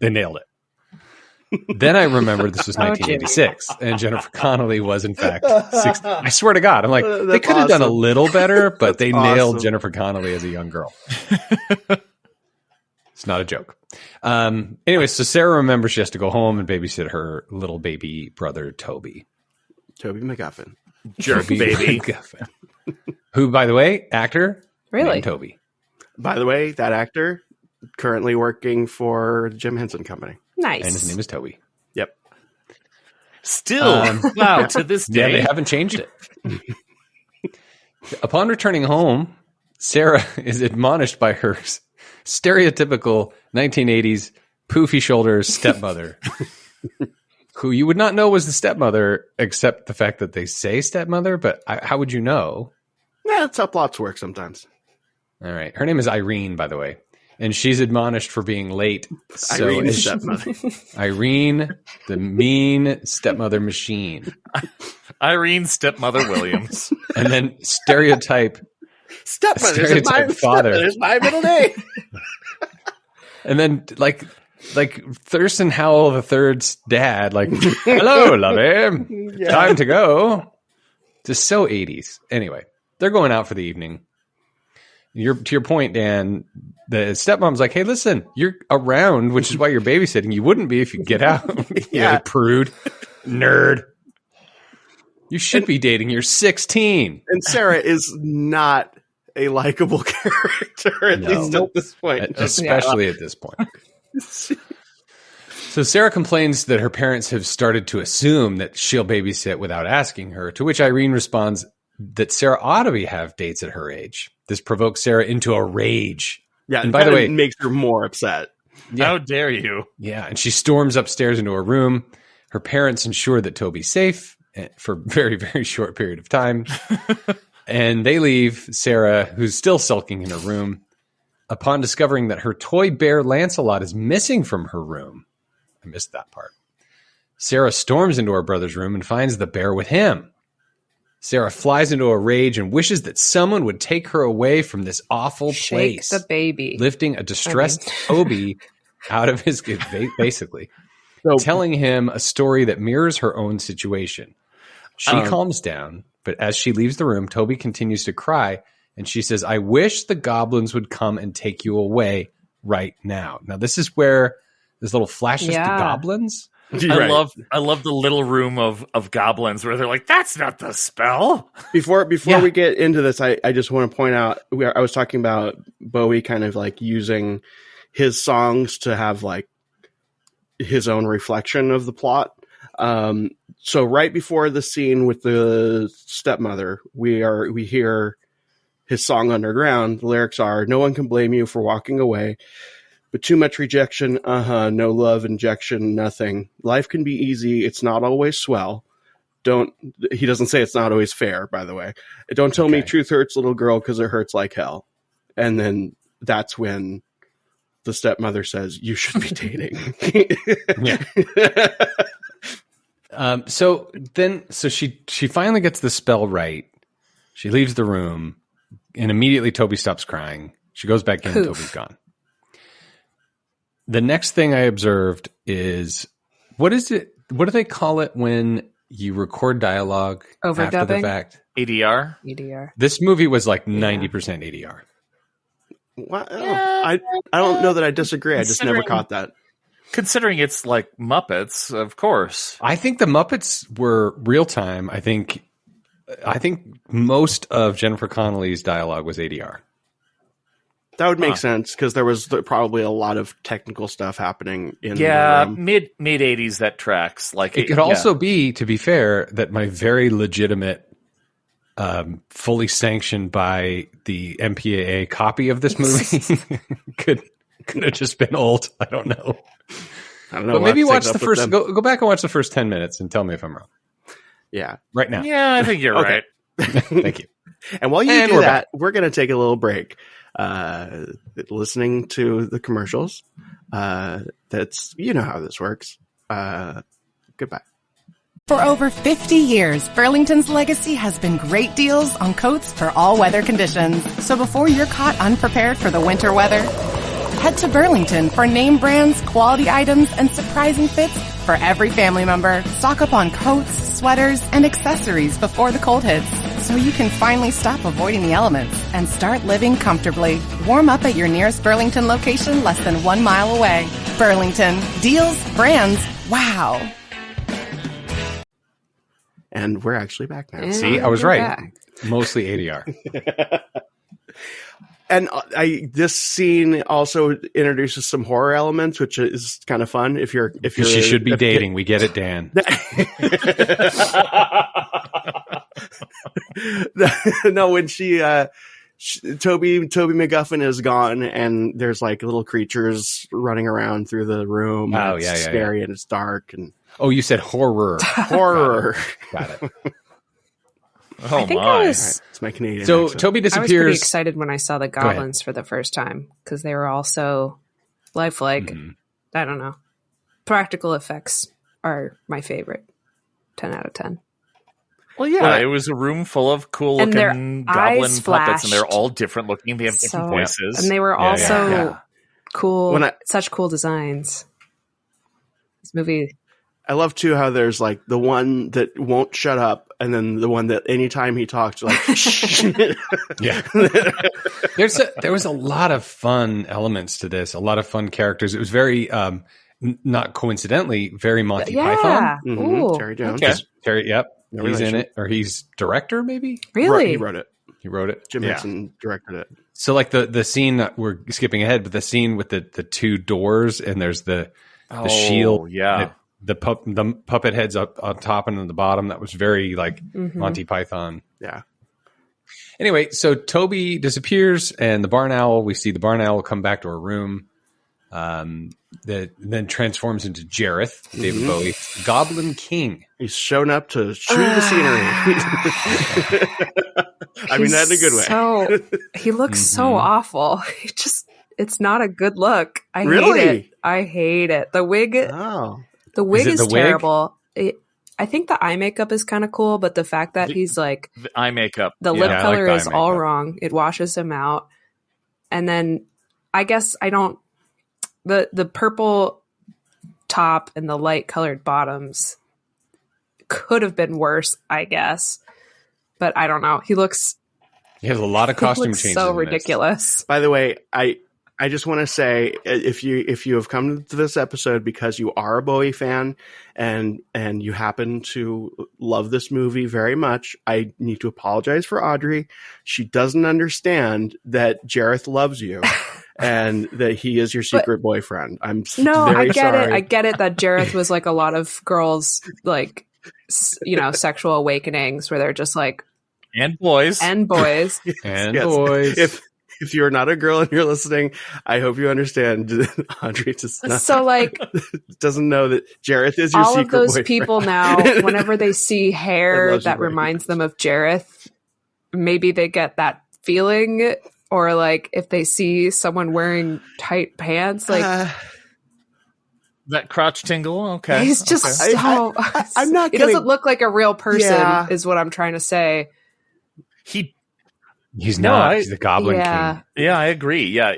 They nailed it. Then I remembered this was 1986, and Jennifer Connelly was, in fact, 60. I swear to God, I'm like, they could have done a little better, but they nailed Jennifer Connelly as a young girl. It's not a joke. Anyway, so Sarah remembers she has to go home and babysit her little baby brother, Toby. Toby McGuffin. Jerk baby. McGuffin. Who, by the way, actor, really? named Toby. By the way, that actor currently working for the Jim Henson Company. Nice. And his name is Toby. Yep. Still, wow, to this day. Yeah, they haven't changed it. Upon returning home, Sarah is admonished by her stereotypical 1980s poofy shoulders stepmother, who you would not know was the stepmother, except the fact that they say stepmother, but how would you know? Yeah, that's how plots work sometimes. All right. Her name is Irene, by the way. And she's admonished for being late. So Irene, the stepmother. Irene, the mean stepmother machine. Irene, stepmother Williams. And then stereotype father. There's my middle name. And then like Thurston Howell III's dad, like, hello, lovey. Yeah. Time to go. Just so 80s. Anyway, they're going out for the evening. To your point, Dan, the stepmom's like, hey, listen, you're around, which is why you're babysitting. You wouldn't be if you get out. Yeah, prude. Nerd. You should be dating. You're 16. And Sarah is not a likable character, at least at this point. Especially at this point. So Sarah complains that her parents have started to assume that she'll babysit without asking her, to which Irene responds that Sarah ought to have dates at her age. This provokes Sarah into a rage. Yeah, and by the way, it makes her more upset. Yeah. How dare you? Yeah, and she storms upstairs into her room. Her parents ensure that Toby's safe for a very, very short period of time. And they leave Sarah, who's still sulking in her room, upon discovering that her toy bear Lancelot is missing from her room. I missed that part. Sarah storms into her brother's room and finds the bear with him. Sarah flies into a rage and wishes that someone would take her away from this awful place. Shake the baby. Lifting a distressed Toby out of his, basically, telling him a story that mirrors her own situation. She calms down, but as she leaves the room, Toby continues to cry, and she says, I wish the goblins would come and take you away right now. Now, this is where there's little flashes to goblins. I love the little room of goblins where they're like, that's not the spell. Before we get into this, I just want to point out, I was talking about Bowie kind of like using his songs to have like his own reflection of the plot. So right before the scene with the stepmother, we hear his song Underground. The lyrics are, no one can blame you for walking away. But too much rejection, no love, injection, nothing. Life can be easy. It's not always swell. He doesn't say it's not always fair, by the way. Don't tell me truth hurts, little girl, because it hurts like hell. And then that's when the stepmother says, "You should be dating." So she finally gets the spell right. She leaves the room, and immediately Toby stops crying. She goes back in, and Toby's gone. The next thing I observed is, what is it? What do they call it when you record dialogue after the fact? ADR. This movie was like 90% ADR. Well, I don't know that I disagree. I just never caught that. Considering it's like Muppets, of course. I think the Muppets were real time. I think most of Jennifer Connelly's dialogue was ADR. That would make sense because there was probably a lot of technical stuff happening in the room. mid 80s that tracks. Like it could also be, to be fair, that my very legitimate, fully sanctioned by the MPAA copy of this movie could have just been old. I don't know. But maybe watch the first. Go back and watch the first 10 minutes and tell me if I'm wrong. Yeah, right now. Yeah, I think you're right. Thank you. And while you do that, we're going to take a little break. Listening to the commercials. That's, you know how this works. Goodbye. For over 50 years, Burlington's legacy has been great deals on coats for all weather conditions. So before you're caught unprepared for the winter weather, head to Burlington for name brands, quality items, and surprising fits for every family member. Stock up on coats, sweaters, and accessories before the cold hits, so you can finally stop avoiding the elements and start living comfortably. Warm up at your nearest Burlington location less than 1 mile away. Burlington. Deals, brands, wow. And we're actually back now. See, I was right. Back. Mostly ADR. And this scene also introduces some horror elements, which is kind of fun. If you're, she should be dating. We get it, Dan. No, when Toby McGuffin is gone, and there's like little creatures running around through the room. Oh, it's scary and it's dark. And you said horror. Horror. Got it. I think I was. It's my Canadian. So accent. Toby disappears. I was pretty excited when I saw the goblins for the first time because they were all so lifelike. Mm-hmm. I don't know. Practical effects are my favorite. 10 out of 10. Well, yeah, it was a room full of cool looking goblin puppets, and they're all different looking. They have different voices, and they were also cool. Such cool designs. This movie. I love too how there's like the one that won't shut up, and then the one that anytime he talks, like, yeah. There was a lot of fun elements to this, a lot of fun characters. It was very, not coincidentally, very Monty Python. Mm-hmm. Terry Jones. Okay. Terry, he's in it, or he's director, maybe. Really, he wrote it. He wrote it. Jim Henson directed it. So, like the scene, we're skipping ahead, but the scene with the two doors, and there's the shield. Yeah. The puppet heads up on top and on the bottom. That was very like Monty Python. Yeah. Anyway, so Toby disappears, and the barn owl. We see the barn owl come back to her room. That then transforms into Jareth, David Bowie, Goblin King. He's shown up to chew the scenery. I mean that in a good way. He looks so awful. It's not a good look. I hate it. The wig. The wig is terrible. I think the eye makeup is kind of cool, but the fact that he's like the eye makeup, the lip color is all wrong. It washes him out, and then I guess I don't. The purple top and the light colored bottoms could have been worse, I guess, but I don't know. He has a lot of costume changes. So ridiculous. By the way, I just want to say, if you have come to this episode because you are a Bowie fan and you happen to love this movie very much, I need to apologize for Audrey. She doesn't understand that Jareth loves you and that he is your secret boyfriend. I'm I get sorry. it. I get it that Jareth was like a lot of girls, like, sexual awakenings where they're just like, and boys. Boys. If you're not a girl and you're listening, I hope you understand. Audrey doesn't know that Jareth is your secret boyfriend. All of those people now, whenever they see hair that reminds them of Jareth, maybe they get that feeling, or like if they see someone wearing tight pants, like that crotch tingle. Okay, he's just so. I'm not. He doesn't look like a real person. Is what I'm trying to say. He's not. He's the Goblin King. Yeah, I agree. Yeah,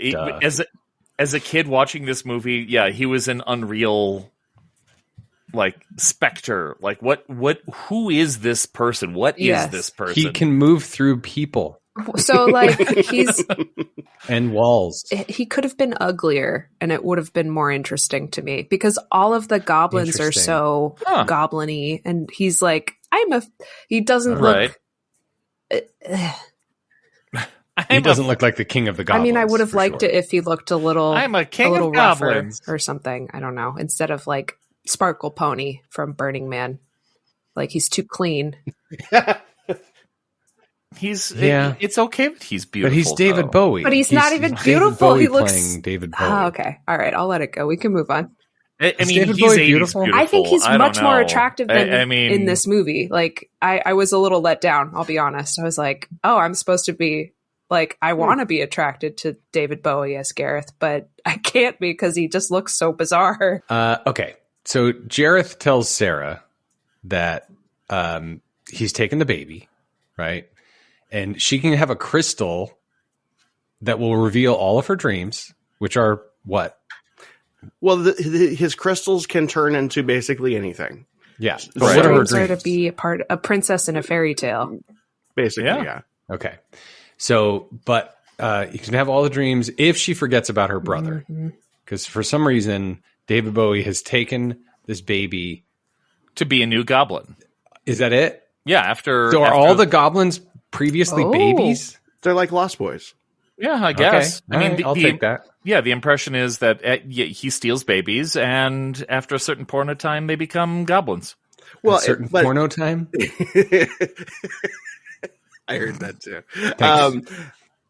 as a kid watching this movie, yeah, he was an unreal, like, specter. Like, who is this person? What is this person? He can move through people. So, like, he's and walls. He could have been uglier, and it would have been more interesting to me because all of the goblins are so goblin-y, and he's like, he doesn't look. He doesn't look like the king of the goblins. I mean, I would have liked it if he looked a little. I'm a king of goblins or something. I don't know. Instead of like Sparkle Pony from Burning Man, like he's too clean. It's okay that he's beautiful, but he's David Bowie. But he's not even beautiful. He looks playing David Bowie. Oh, okay, all right, I'll let it go. We can move on. I mean, he's 80s beautiful. I think he's much more attractive than in this movie. Like, I was a little let down. I'll be honest. I was like, oh, I'm supposed to be. Like, I want to be attracted to David Bowie as Gareth, but I can't be because he just looks so bizarre. Okay. So Jareth tells Sarah that he's taken the baby, right? And she can have a crystal that will reveal all of her dreams, which are what? Well, his crystals can turn into basically anything. Yeah. But what are her dreams? To be a princess in a fairy tale. Basically, yeah. Okay. So, but you can have all the dreams if she forgets about her brother. Because for some reason, David Bowie has taken this baby to be a new goblin. Is that it? Yeah. So are all the goblins previously babies? They're like Lost Boys. Yeah, I guess. Okay. I mean, I'll take that. Yeah, the impression is that he steals babies, and after a certain point of time, they become goblins. Well, porno time? I heard that too.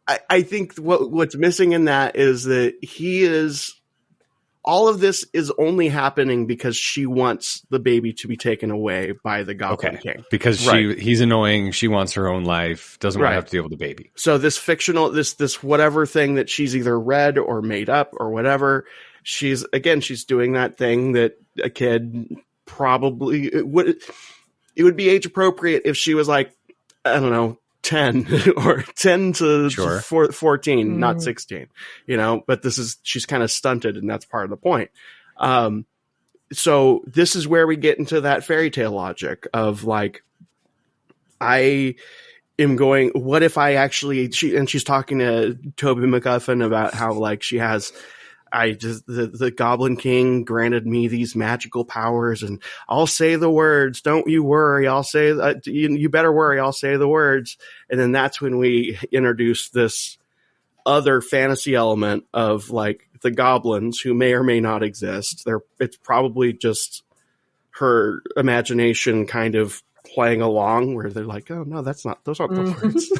I think what's missing in that is that all of this is only happening because she wants the baby to be taken away by the Goblin King. Because he's annoying. She wants her own life. Doesn't want to have to deal with the baby. So this fictional, this whatever thing that she's either read or made up or whatever, she's doing that thing that a kid probably it would be age appropriate if she was like, I don't know, 10 or 10 to 14, not 16, but she's kind of stunted, and that's part of the point. So this is where we get into that fairy tale logic of like, I am going, what if I actually, she's talking to Toby McGuffin about how like she has, the Goblin King granted me these magical powers, and I'll say the words. Don't you worry. I'll say you better worry. I'll say the words. And then that's when we introduce this other fantasy element of like the goblins who may or may not exist. It's probably just her imagination kind of playing along where they're like, oh no, those aren't the words.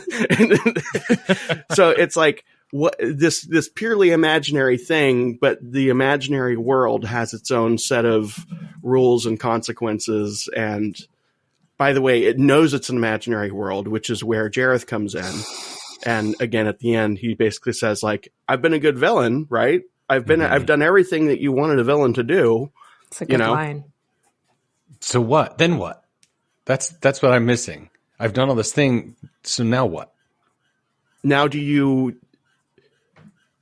So it's like, what this purely imaginary thing, but the imaginary world has its own set of rules and consequences. And by the way, it knows it's an imaginary world, which is where Jareth comes in. And again, at the end, he basically says like, I've been a good villain, right? I've done everything that you wanted a villain to do. It's a good line. So what? Then what? That's what I'm missing. I've done all this thing. So now what? Now do you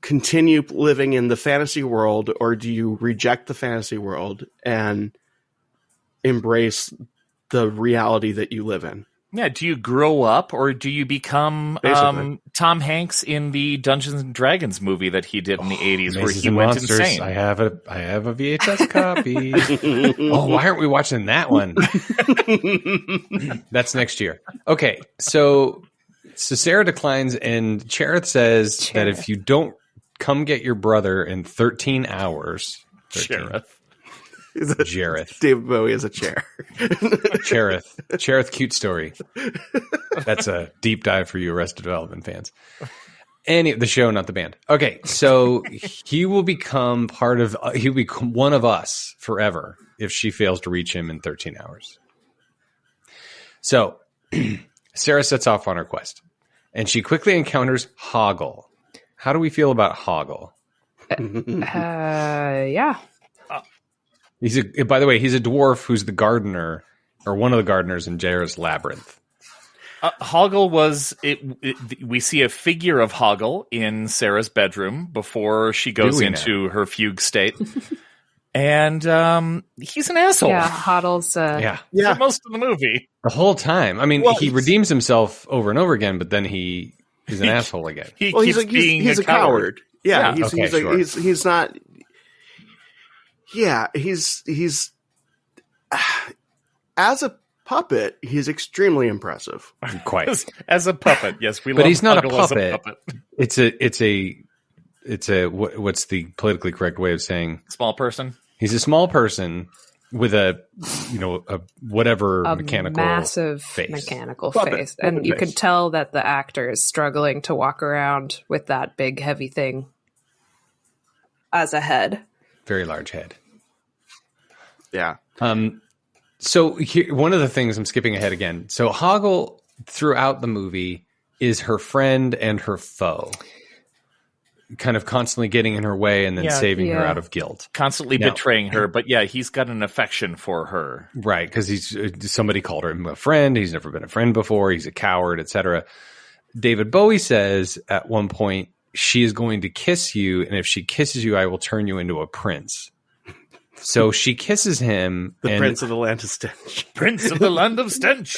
continue living in the fantasy world, or do you reject the fantasy world and embrace the reality that you live in? Yeah. Do you grow up, or do you become Tom Hanks in the Dungeons and Dragons movie that he did in the 80s, where he went insane? I have a VHS copy. Oh, why aren't we watching that one? That's next year. Okay, so Sarah declines, and Jareth says that if you don't come get your brother in 13 hours. Jareth. David Bowie is a chair. Jareth, cute story. That's a deep dive for you Arrested Development fans. The show, not the band. Okay, so he will become he'll be one of us forever if she fails to reach him in 13 hours. So Sarah sets off on her quest, and she quickly encounters Hoggle. How do we feel about Hoggle? Yeah. By the way, he's a dwarf who's the gardener, or one of the gardeners in Jareth's Labyrinth. Hoggle was we see a figure of Hoggle in Sarah's bedroom before she goes into her fugue state. And he's an asshole. Yeah, Hoggle's for most of the movie. The whole time. I mean, he redeems himself over and over again, but then he's an asshole again. He's a coward. Yeah, he's not. Yeah, he's as a puppet, he's extremely impressive. Quite as a puppet, yes, we. But love he's not Hoggle a puppet. It's a what's the politically correct way of saying small person? He's a small person with a whatever mechanical massive face. Mechanical face, and you could tell that the actor is struggling to walk around with that big heavy thing as a head. Very large head. Yeah. So here, one of the things, I'm skipping ahead again. So Hoggle throughout the movie is her friend and her foe, kind of constantly getting in her way and then saving her out of guilt, constantly betraying her. But he's got an affection for her, right? Because somebody called him a friend. He's never been a friend before. He's a coward, etc. David Bowie says at one point, she is going to kiss you, and if she kisses you, I will turn you into a prince. So she kisses him. The Prince of the Land of Stench. Prince of the Land of Stench.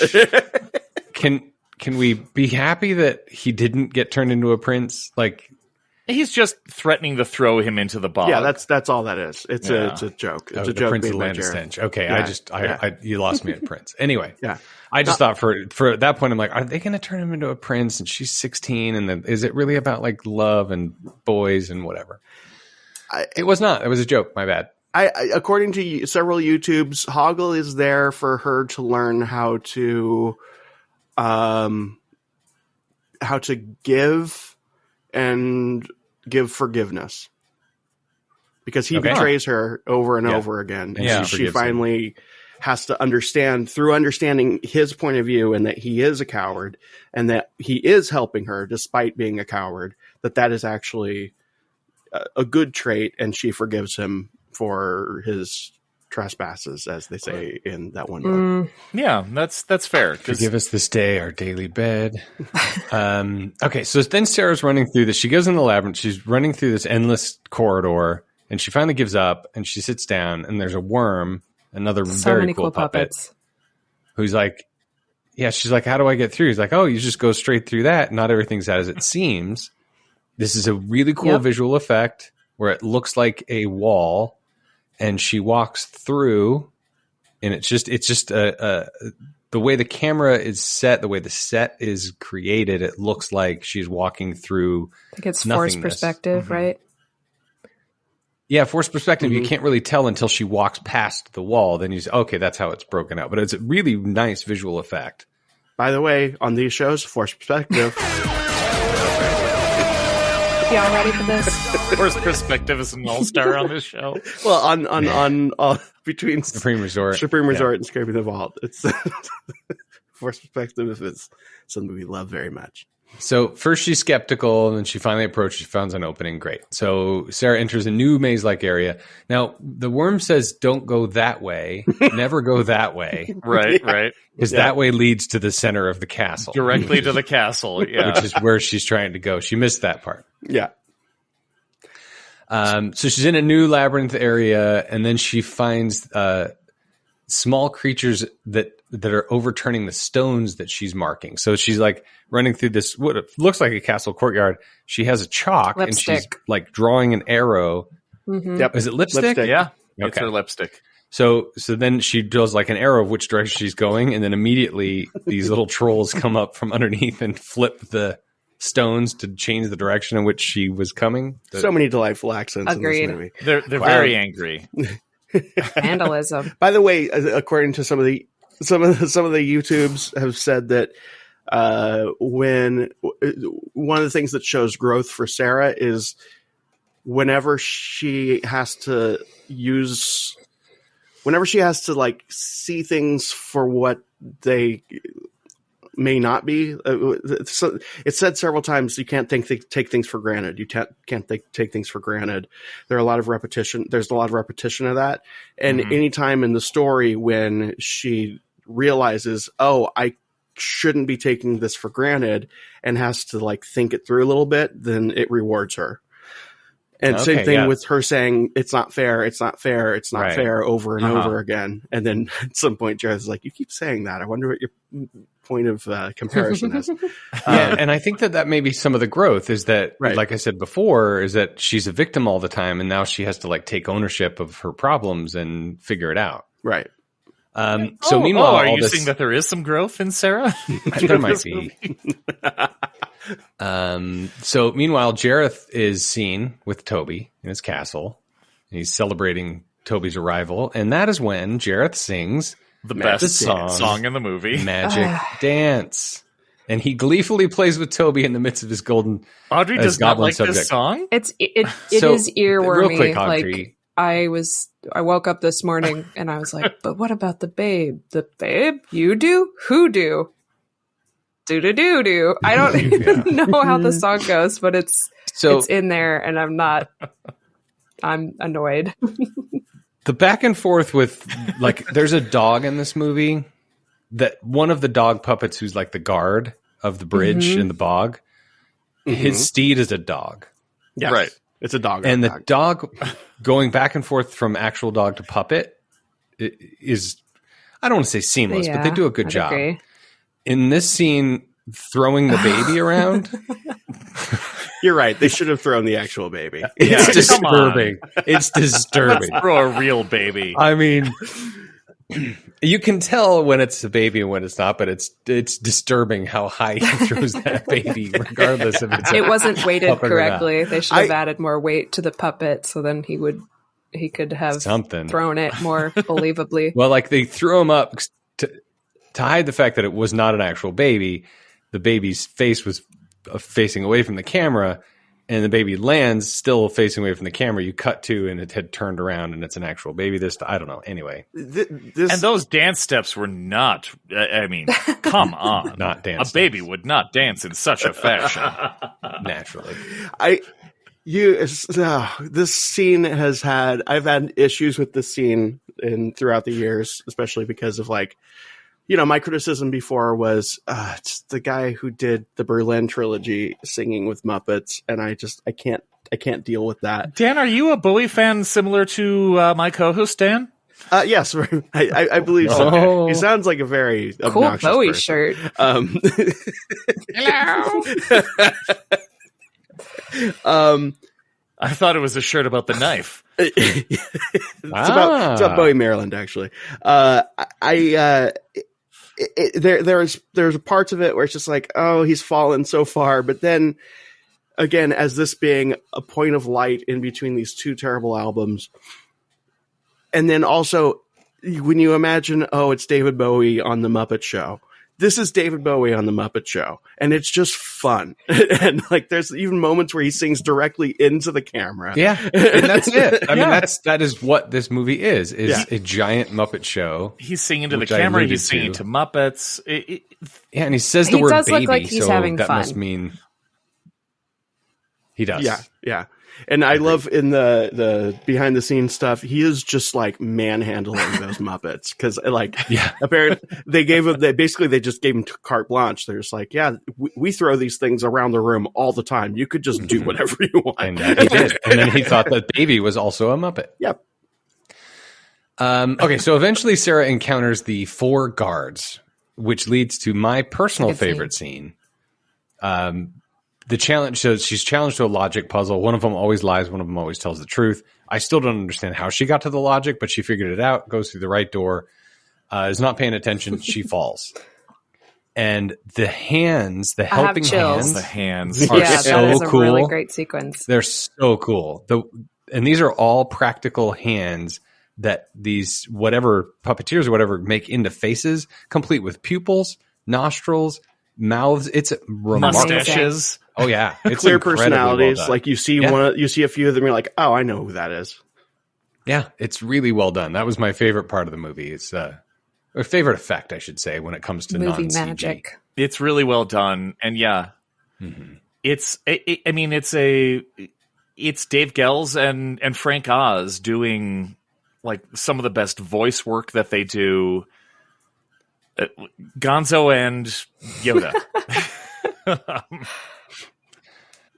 Can we be happy that he didn't get turned into a prince? Like, he's just threatening to throw him into the bog. Yeah, that's all that is. It's a joke. It's a joke. Prince of the Land of Stench. Okay, yeah. You lost me at Prince. Anyway, yeah. I just thought for at that point, I'm like, are they going to turn him into a prince? And she's 16, and then is it really about like love and boys and whatever? It was not. It was a joke. My bad. According to several YouTubes, Hoggle is there for her to learn how to give and give forgiveness, because he betrays her over and over again. And she finally has to understand, through understanding his point of view, and that he is a coward and that he is helping her despite being a coward, that is actually a good trait, and she forgives him for his trespasses, as they say in that one book. Yeah, that's fair. Forgive us this day our daily bed. Okay, so then Sarah's running through this. She goes in the labyrinth. She's running through this endless corridor, and she finally gives up, and she sits down, and there's a worm, another very cool puppet, who's like, she's like, how do I get through? He's like, oh, you just go straight through that. Not everything's as it seems. This is a really cool visual effect where it looks like a wall, and she walks through, and it's just the way the camera is set, the way the set is created, it looks like she's walking through. I think it's forced perspective, right? Yeah, forced perspective. You can't really tell until she walks past the wall. Then you say, okay, that's how it's broken out. But it's a really nice visual effect. By the way, on these shows, forced perspective. Y'all ready for this? Forced perspective is an all-star on this show. Well, on between Supreme Resort and Scraping the Vault, it's forced perspective is something we love very much. So first she's skeptical, and then she finally approaches. She finds an opening. Great. So Sarah enters a new maze-like area. Now the worm says, "Don't go that way. Never go that way." Right. Because that way leads to the center of the castle, directly to the castle. Yeah, which is where she's trying to go. She missed that part. Yeah. So she's in a new labyrinth area, and then she finds small creatures that are overturning the stones that she's marking. So she's like running through this, what looks like a castle courtyard. She has a chalk and she's like drawing an arrow. Mm-hmm. Yep. Is it lipstick? Yeah. Okay. It's her lipstick. So then she draws like an arrow of which direction she's going. And then immediately these little trolls come up from underneath and flip the stones to change the direction in which she was coming. So many delightful accents Agreed. in this movie. They're very angry. Vandalism. By the way, according to some of the YouTubes have said that when one of the things that shows growth for Sarah is whenever she has to like see things for what they may not be. So it's said several times you can't take things for granted. You can't take things for granted. There's a lot of repetition of that. And anytime in the story when she realizes, oh, I shouldn't be taking this for granted, and has to like think it through a little bit, then it rewards her. And same thing with her saying, it's not fair, it's not fair, it's not fair over and over again. And then at some point, Jareth's like, you keep saying that. I wonder what your point of comparison is. And I think that may be some of the growth is that, like I said before, is that she's a victim all the time. And now she has to like take ownership of her problems and figure it out. Right. So meanwhile, are you saying that there is some growth in Sarah? There might be. So meanwhile, Jareth is seen with Toby in his castle. He's celebrating Toby's arrival, and that is when Jareth sings the best song in the movie, Magic Dance. And he gleefully plays with Toby in the midst of his golden. Audrey does not like this song. It is earwormy. Real quick, Audrey. Like I woke up this morning and I was like, but what about the babe? The babe? You do? Who do? Do. I don't even know how the song goes, but it's in there and I'm annoyed. The back and forth with like, there's a dog in this movie that one of the dog puppets who's like the guard of the bridge in the bog, his steed is a dog. Yes. Right. It's a dog. And the dog going back and forth from actual dog to puppet is, I don't want to say seamless, but they do a good job. Agree. In this scene, throwing the baby around. You're right. They should have thrown the actual baby. It's disturbing. It's disturbing. Let's throw a real baby. I mean, you can tell when it's a baby and when it's not, but it's disturbing how high he throws that baby, regardless if it's. It wasn't weighted correctly. They should have added more weight to the puppet, so then he could have thrown it more believably. Well, like they threw him up to hide the fact that it was not an actual baby. The baby's face was facing away from the camera, and the baby lands still facing away from the camera. You cut to, and it had turned around, and it's an actual baby. I don't know. Anyway. And those dance steps were not, I mean, come on. Not dance A baby would not dance in such a fashion. Naturally. This scene I've had issues with this scene throughout the years, especially because of like, my criticism before was it's the guy who did the Berlin trilogy singing with Muppets, and I can't deal with that. Dan, are you a Bowie fan similar to my co-host Dan? Yes, I believe so. Oh. He sounds like a very cool obnoxious Bowie person. shirt. Hello. I thought it was a shirt about the knife. It's about Bowie, Maryland, actually. There's parts of it where it's just like, oh, he's fallen so far. But then again, as this being a point of light in between these two terrible albums. And then also when you imagine, oh, it's David Bowie on the Muppet Show. This is David Bowie on the Muppet Show, and it's just fun. And like, there's even moments where he sings directly into the camera. Yeah, and that's it. I mean, that is what this movie is a giant Muppet Show. He's singing to the camera. He's singing to Muppets. And he says the word does baby, look like he's so having that fun. must mean he does. Yeah. And I love in the behind the scenes stuff, he is just like manhandling those Muppets because apparently they just gave him carte blanche. They're just like, we throw these things around the room all the time. You could just do whatever you want. And he did. And then he thought that baby was also a Muppet. Yep. Okay, so eventually Sarah encounters the 4 guards, which leads to my personal favorite scene. The challenge, so she's challenged to a logic puzzle. One of them always lies. One of them always tells the truth. I still don't understand how she got to the logic, but she figured it out, goes through the right door, is not paying attention. She falls. And the hands, the helping hands. The hands are so that is a cool. really great sequence. They're so cool. And these are all practical hands that these whatever puppeteers or whatever make into faces, complete with pupils, nostrils, mouths. It's remarkable. Mustaches. Oh yeah, it's clear personalities. Well, like you see you see a few of them, you're like, oh, I know who that is. Yeah, it's really well done. That was my favorite part of the movie. It's a favorite effect, I should say, when it comes to movie non-CG. magic. It's really well done, and yeah, it's Dave Gells and Frank Oz doing like some of the best voice work that they do. Gonzo and Yoda.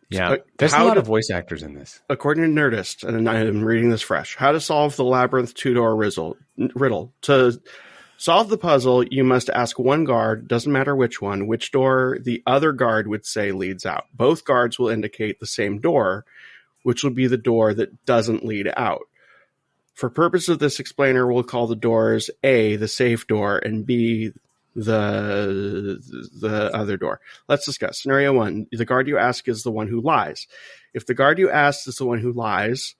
Yeah, there's a lot of voice actors in this. According to Nerdist, and I'm reading this fresh, how to solve the Labyrinth two-door riddle. To solve the puzzle, you must ask one guard, doesn't matter which one, which door the other guard would say leads out. Both guards will indicate the same door, which will be the door that doesn't lead out. For purpose of this explainer, we'll call the doors A, the safe door, and B, the other door. Let's discuss. Scenario 1, the guard you ask is the one who lies. If the guard you ask is the one who lies,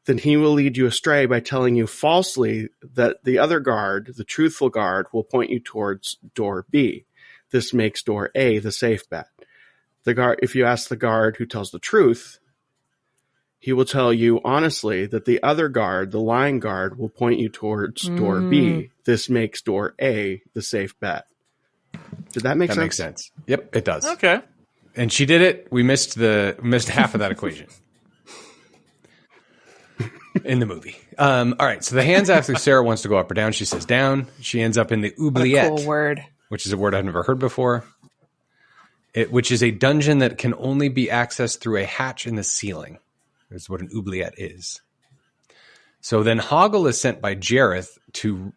then he will lead you astray by telling you falsely that the other guard, the truthful guard, will point you towards door B. This makes door A the safe bet. If you ask the guard who tells the truth, he will tell you honestly that the other guard, the lying guard, will point you towards door B. This makes door A the safe bet. Did that make sense? That makes sense. Yep, it does. Okay. And she did it. We missed half of that equation in the movie. All right. So the hands after Sarah wants to go up or down. She says down. She ends up in the oubliette. What a cool word. Which is a word I've never heard before. Which is a dungeon that can only be accessed through a hatch in the ceiling. That's what an oubliette is. So then Hoggle is sent by Jareth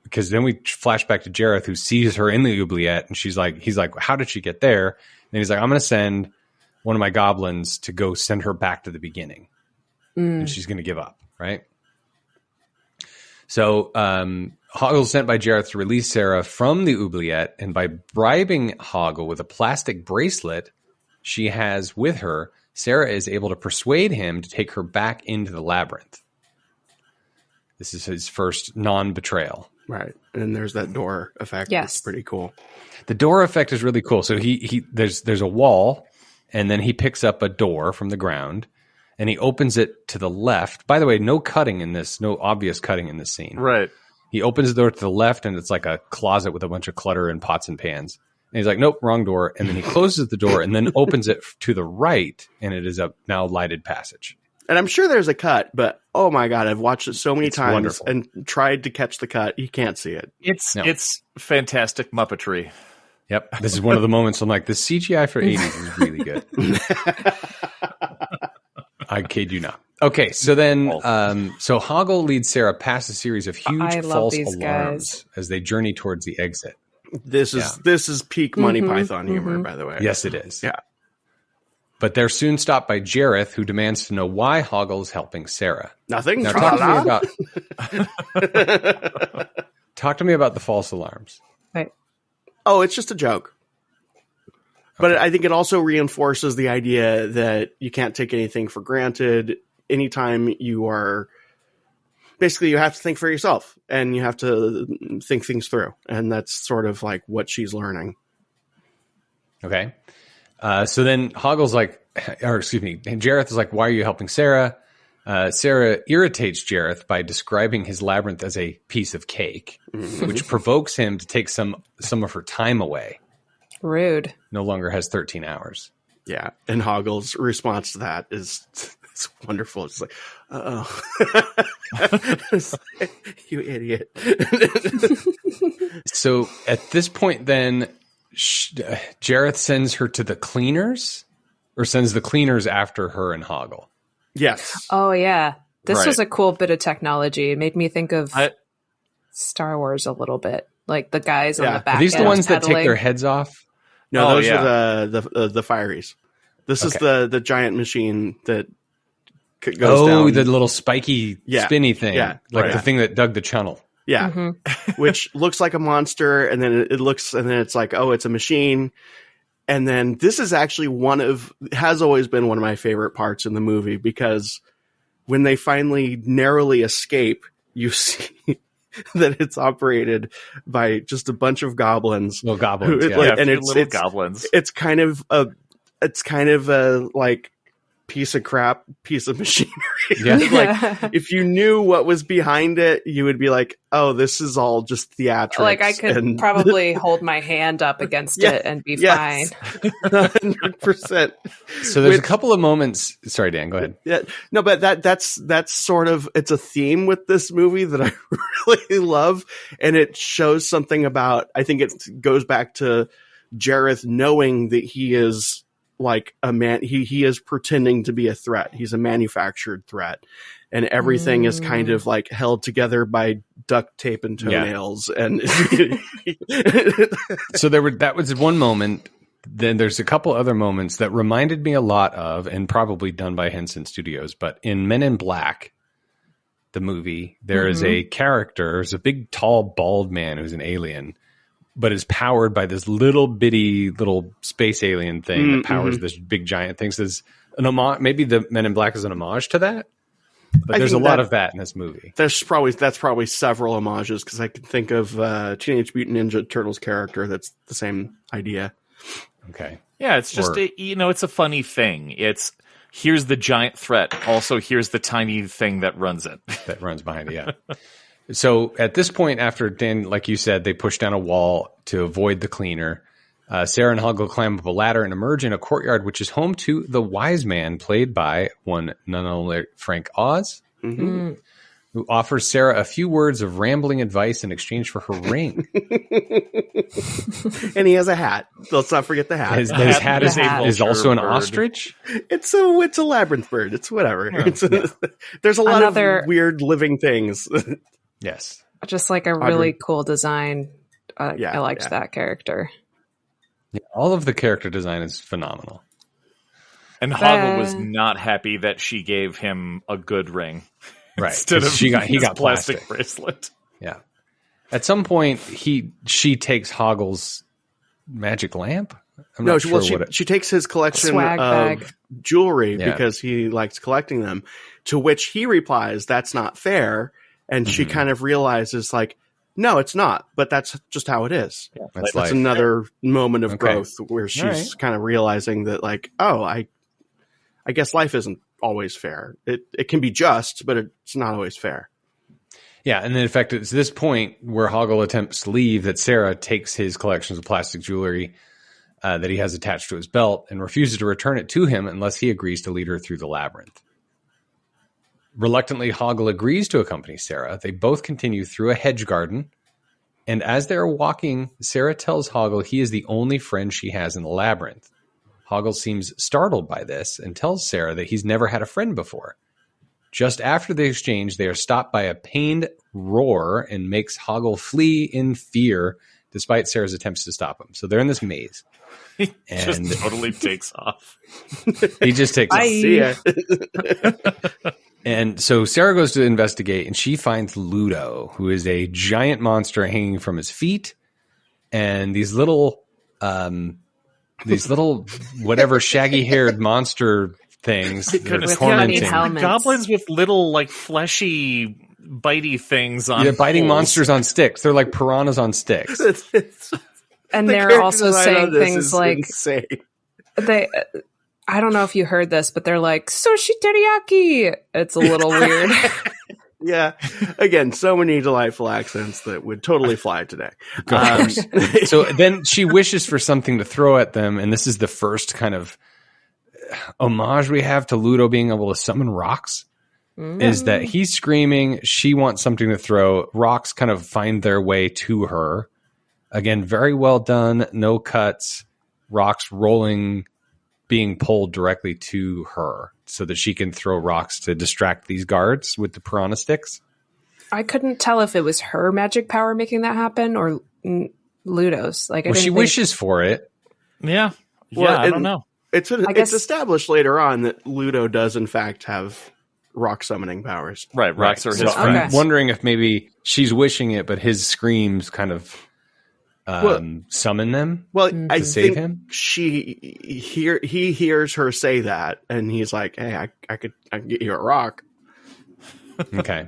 because then we flash back to Jareth, who sees her in the oubliette, and he's like, how did she get there? And he's like, I'm going to send one of my goblins to go send her back to the beginning. And she's going to give up, right? So Hoggle is sent by Jareth to release Sarah from the oubliette, and by bribing Hoggle with a plastic bracelet she has with her, Sarah is able to persuade him to take her back into the labyrinth. This is his first non-betrayal. Right. And there's that door effect. Yes. It's pretty cool. The door effect is really cool. So there's a wall, and then he picks up a door from the ground, and he opens it to the left. By the way, no cutting in this, no obvious cutting in this scene. Right. He opens the door to the left, and it's like a closet with a bunch of clutter and pots and pans. And he's like, nope, wrong door. And then he closes the door and then opens it to the right, and it is a now lighted passage. And I'm sure there's a cut, but oh my God, I've watched it so many times wonderful. and tried to catch the cut. You can't see it. It's fantastic Muppetry. Yep. This is one of the moments I'm like, the CGI for 80s is really good. I kid you not. Okay, so then, so Hoggle leads Sarah past a series of huge false alarms as they journey towards the exit. This is peak Monty Python humor, by the way. Yes, it is. Yeah. But they're soon stopped by Jareth, who demands to know why Hoggle is helping Sarah. Nothing. Now, talk to me about the false alarms. Right. Oh, it's just a joke. But I think it also reinforces the idea that you can't take anything for granted. Anytime you are... Basically, you have to think for yourself, and you have to think things through. And that's sort of like what she's learning. Okay. So then Hoggle's like, Jareth is like, why are you helping Sarah? Sarah irritates Jareth by describing his labyrinth as a piece of cake, which provokes him to take some of her time away. Rude. No longer has 13 hours. Yeah. And Hoggle's response to that is it's wonderful. It's like, uh-oh. You idiot. So at this point, then, Jareth sends her to the cleaners, or sends the cleaners after her and Hoggle. Yes. Oh, yeah. This was a cool bit of technology. It made me think of Star Wars a little bit. Like the guys on the back. Are these the ones that take their heads off? No, those are the Fireys. This is the giant machine that goes down. Oh, the little spiky, spinny thing. Yeah, like the thing that dug the channel. Yeah, which looks like a monster, and then it's like, oh, it's a machine. And then this is actually has always been one of my favorite parts in the movie, because when they finally narrowly escape, you see that it's operated by just a bunch of goblins. Little goblins, and it's goblins. It's kind of like piece of crap piece of machinery. Yeah. Like, if you knew what was behind it, you would be like, oh, this is all just theatrics. Like, I could probably hold my hand up against it and be fine. 100%. So there's a couple of moments. Sorry, Dan, go ahead. Yeah, no, but that's sort of, it's a theme with this movie that I really love, and it shows something about, I think it goes back to Jareth knowing that he is like a man, he is pretending to be a threat. He's a manufactured threat, and everything is kind of like held together by duct tape and toenails. Yeah. And so that was one moment. Then there's a couple other moments that reminded me a lot of, and probably done by Henson Studios, but in Men in Black, the movie, there is a character, there's a big, tall, bald man who's an alien, but is powered by this little bitty little space alien thing that powers this big giant thing. So there's an homage, maybe the Men in Black is an homage to that, but there's a lot of that in this movie. That's probably several homages, because I can think of Teenage Mutant Ninja Turtles character that's the same idea. Okay. Yeah, it's just, it's a funny thing. It's, here's the giant threat. Also, here's the tiny thing that runs it. That runs behind it, yeah. So at this point, after Dan, like you said, they push down a wall to avoid the cleaner. Sarah and Hoggle climb up a ladder and emerge in a courtyard, which is home to the wise man, played by none other Frank Oz, who offers Sarah a few words of rambling advice in exchange for her ring. And he has a hat. Let's not forget the hat. His hat is also an ostrich. It's a labyrinth bird. It's whatever. There's a lot of weird living things. Yes. Just like a really cool design. I liked that character. Yeah, all of the character design is phenomenal. And Hoggle was not happy that she gave him a good ring. Right. Instead of he got plastic bracelet. Yeah. At some point, she takes Hoggle's magic lamp. She takes his collection of jewelry because he likes collecting them, to which he replies, "That's not fair." And she kind of realizes, like, no, it's not, but that's just how it is. Yeah, that's another moment of growth where she's kind of realizing that, like, oh, I guess life isn't always fair. It can be just, but it's not always fair. Yeah, and then in fact, it's this point where Hoggle attempts to leave that Sarah takes his collections of plastic jewelry that he has attached to his belt and refuses to return it to him unless he agrees to lead her through the labyrinth. Reluctantly, Hoggle agrees to accompany Sarah. They both continue through a hedge garden, and as they are walking, Sarah tells Hoggle he is the only friend she has in the labyrinth. Hoggle seems startled by this and tells Sarah that he's never had a friend before. Just after the exchange, they are stopped by a pained roar and makes Hoggle flee in fear, despite Sarah's attempts to stop him. So they're in this maze. He just totally takes off. He just takes off. See ya. And so Sarah goes to investigate, and she finds Ludo, who is a giant monster hanging from his feet, and these little whatever shaggy-haired monster things that are tormenting. Goblins with little, like, fleshy, bitey things on biting monsters on sticks. They're like piranhas on sticks. And they're also saying things like I don't know if you heard this, but they're like, sushi teriyaki. It's a little weird. Yeah. Again, so many delightful accents that would totally fly today. So then she wishes for something to throw at them, and this is the first kind of homage we have to Ludo being able to summon rocks. Is that he's screaming, she wants something to throw. Rocks kind of find their way to her. Again, very well done. No cuts. Rocks rolling, being pulled directly to her so that she can throw rocks to distract these guards with the piranha sticks. I couldn't tell if it was her magic power making that happen or Ludo's. Like, she wishes for it. Yeah. Well, I don't know. It's established later on that Ludo does in fact have rock summoning powers. Right. Rocks are his friends. I'm wondering if maybe she's wishing it, but his screams kind of summon them. Well, I save think him. He hears her say that, and he's like, "Hey, I can get you a rock." Okay.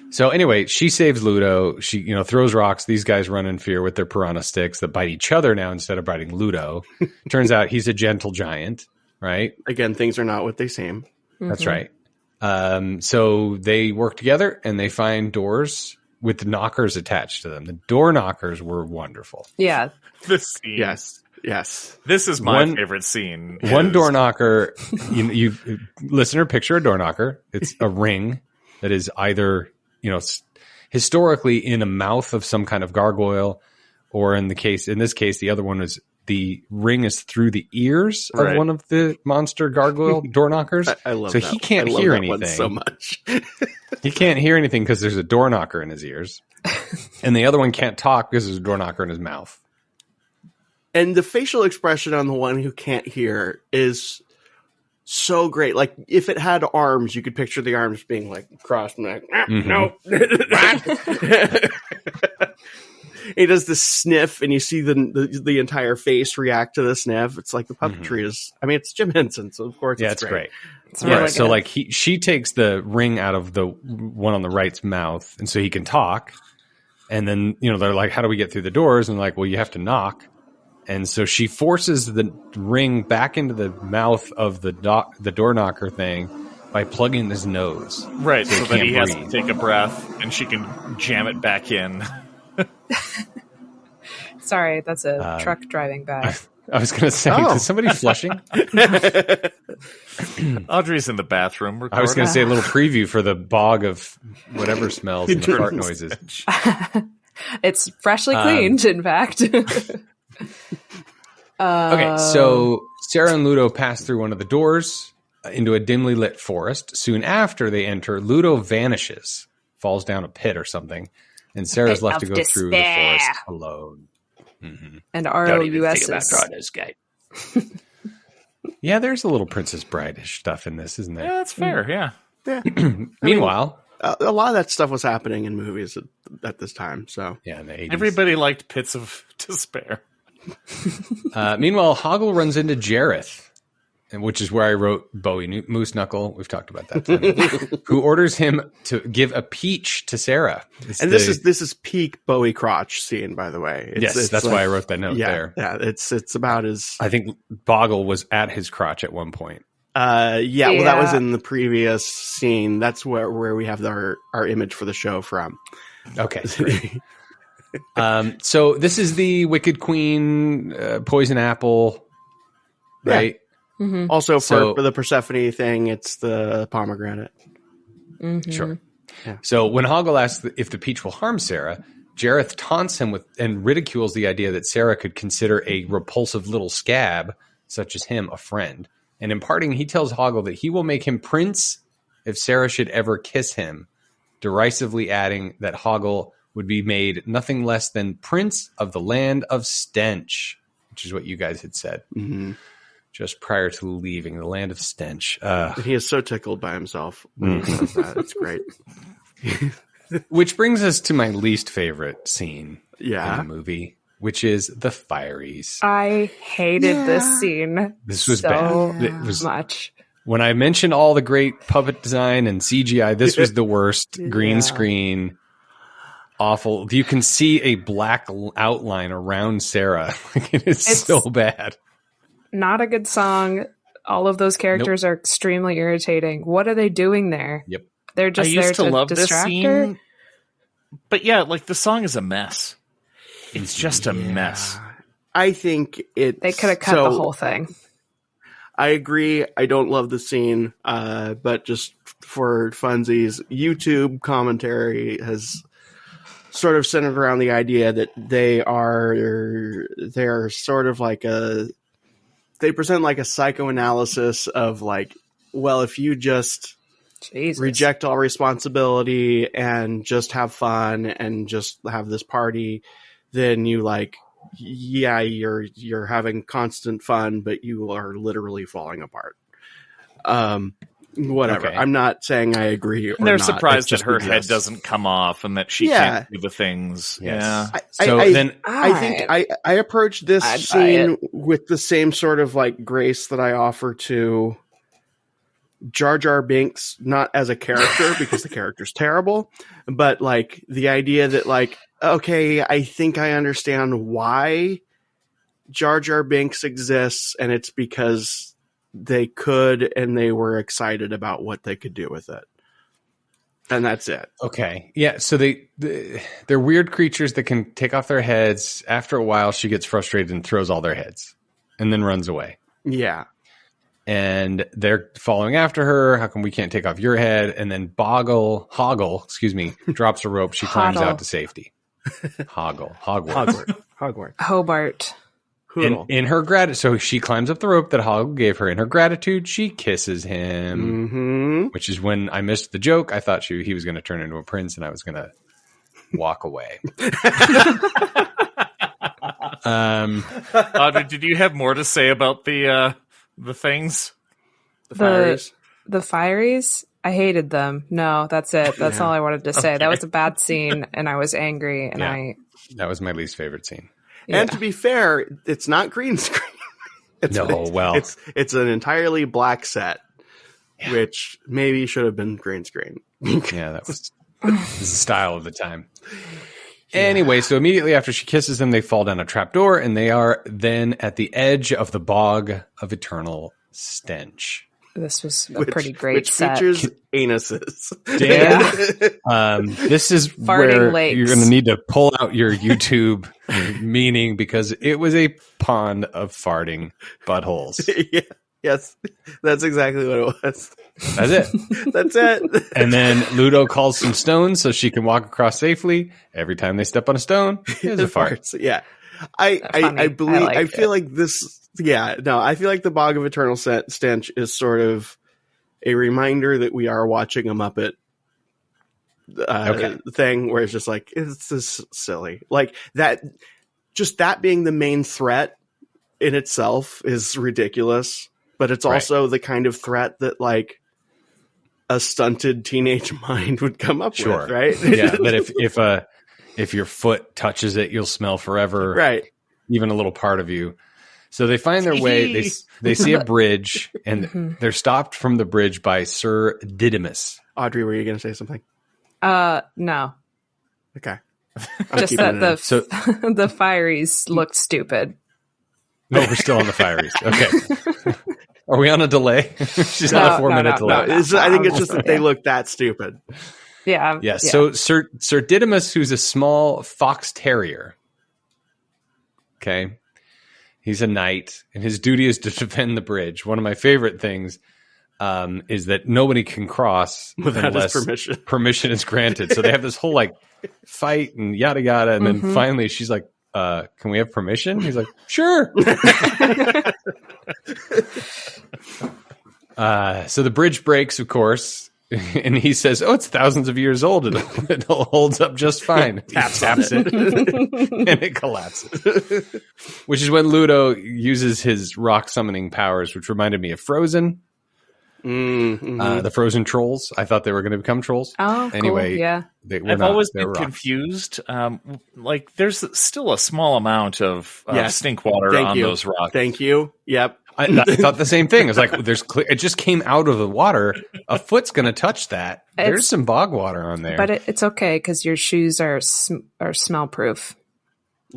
So anyway, she saves Ludo. She throws rocks. These guys run in fear with their piranha sticks that bite each other now instead of biting Ludo. Turns out he's a gentle giant. right? Again, things are not what they seem. That's right. So they work together and they find doors with the knockers attached to them. The door knockers were wonderful. Yeah. This scene. Yes. This is my favorite scene. One door knocker, you listener, picture a door knocker. It's a ring that is either, historically in a mouth of some kind of gargoyle, or in this case, the other one is the ring is through the ears of one of the monster gargoyle door knockers. I love so that. he can't I love hear that anything one so much. He can't hear anything because there's a door knocker in his ears, and the other one can't talk because there's a door knocker in his mouth. And the facial expression on the one who can't hear is so great. Like, if it had arms, you could picture the arms being like crossed and like, no. He does this sniff, and you see the entire face react to the sniff. It's like the puppetry is. I mean, it's Jim Henson, so of course, it's great. It's really So good. like she takes the ring out of the one on the right's mouth, and so he can talk. And then they're like, "How do we get through the doors?" And like, "Well, you have to knock." And so she forces the ring back into the mouth of the door knocker thing by plugging his nose. Right, so that he has to breathe. take a breath, and she can jam it back in. Sorry, that's a truck driving by. I was going to say, is somebody flushing? Audrey's in the bathroom recording. I was going to say a little preview for the bog of whatever smells and the fart noises. It's freshly cleaned, in fact. Okay, so Sarah and Ludo pass through one of the doors into a dimly lit forest. Soon after they enter, Ludo vanishes, falls down a pit or something, and Sarah's left to go through the forest alone. Mm-hmm. And ROUS is... Yeah, there's a little Princess Bride-ish stuff in this, isn't there? Yeah, that's fair, yeah. Meanwhile... a lot of that stuff was happening in movies at this time. So yeah, in the 80s. Everybody liked Pits of Despair. Meanwhile, Hoggle runs into Jareth, which is where I wrote Bowie Moose Knuckle. We've talked about that plenty. Who orders him to give a peach to Sarah. This is peak Bowie crotch scene, by the way. That's why I wrote that note there. Yeah, it's about his. I think Boggle was at his crotch at one point. Well, that was in the previous scene. That's where we have our image for the show from. Okay. So this is the Wicked Queen poison apple, right? Yeah. Mm-hmm. Also for the Persephone thing, it's the pomegranate. Mm-hmm. Sure. Yeah. So when Hoggle asks if the peach will harm Sarah, Jareth taunts him and ridicules the idea that Sarah could consider a repulsive little scab such as him a friend. And in parting, he tells Hoggle that he will make him prince if Sarah should ever kiss him, derisively adding that Hoggle would be made nothing less than Prince of the Land of Stench, which is what you guys had said just prior to leaving the Land of Stench. He is so tickled by himself when he says that. It's great. Which brings us to my least favorite scene in Yeah. the movie, which is the Fireys. I hated this scene. This was so bad. It was much. When I mentioned all the great puppet design and CGI, this was the worst. Green screen. Awful. You can see a black outline around Sarah. It is so bad. Not a good song. All of those characters are extremely irritating. What are they doing there? Yep. They're just I used there to love this distract scene, her? but yeah, like the song is a mess. It's just a mess. I think They could have cut the whole thing. I agree. I don't love the scene, but just for funsies, YouTube commentary has sort of centered around the idea that they're sort of like they present like a psychoanalysis of like, well, if you just reject all responsibility and just have fun and just have this party, then you like, yeah, you're having constant fun, but you are literally falling apart. Whatever. Okay. I'm not saying I agree. Or They're not. surprised It's that her just head doesn't come off and that she can't do the things. Yes. Yeah. I think I approach this scene with the same sort of like grace that I offer to Jar Jar Binks, not as a character because the character's terrible, but like the idea that like, okay, I think I understand why Jar Jar Binks exists, and it's because they could, and they were excited about what they could do with it. And that's it. Okay. Yeah. So they're weird creatures that can take off their heads. After a while, she gets frustrated and throws all their heads and then runs away. Yeah. And they're following after her. How come we can't take off your head? And then Hoggle, drops a rope. She climbs out to safety. Hogwarts. Hobart. In her gratitude, so she climbs up the rope that Hoggle gave her. In her gratitude, she kisses him, which is when I missed the joke. I thought he was going to turn into a prince, and I was going to walk away. Audrey, did you have more to say about the things? The Fireys? I hated them. No, that's it. That's all I wanted to say. Okay. That was a bad scene, and I was angry, and that was my least favorite scene. And to be fair, it's not green screen. It's an entirely black set, which maybe should have been green screen. Yeah, that was the style of the time. Yeah. Anyway, so immediately after she kisses them, they fall down a trapdoor, and they are then at the edge of the bog of eternal stench. This was a pretty great set. Which features anuses. Dan, this is farting where lakes. You're going to need to pull out your YouTube meaning, because it was a pond of farting buttholes. Yeah. Yes, that's exactly what it was. That's it. That's it. And then Ludo calls some stones so she can walk across safely. Every time they step on a stone, there's a fart. Yeah. I believe, I feel like this. Yeah, no, I feel like the Bog of Eternal Stench is sort of a reminder that we are watching a Muppet thing where it's just like, it's just silly. Like that, just that being the main threat in itself is ridiculous, but it's also the kind of threat that like a stunted teenage mind would come up with, right? Yeah, that if your foot touches it, you'll smell forever. Right. Even a little part of you. So they find their way. They see a bridge, and they're stopped from the bridge by Sir Didymus. Audrey, were you going to say something? No. Okay. Just that the Fireys looked stupid. No, we're still on the Fireys. Okay. Are we on a delay? She's on a 4-minute delay. No, I think it's just that they look that stupid. Yeah. Yeah. So Sir Didymus, who's a small fox terrier. Okay. He's a knight, and his duty is to defend the bridge. One of my favorite things is that nobody can cross without his permission. Permission is granted. So they have this whole like fight and yada yada, and then finally she's like, "Can we have permission?" He's like, "Sure." So the bridge breaks, of course, and he says, "Oh, it's thousands of years old. It holds up just fine." He taps it, and it collapses. Which is when Ludo uses his rock summoning powers, which reminded me of Frozen. The Frozen trolls. I thought they were going to become trolls. Oh, anyway, cool. Yeah. I've always been confused. Like, there's still a small amount of stink water on those rocks. Thank you. Yep. I thought the same thing. It's like it just came out of the water. A foot's going to touch that. There's some bog water on there, but it's okay because your shoes are smell proof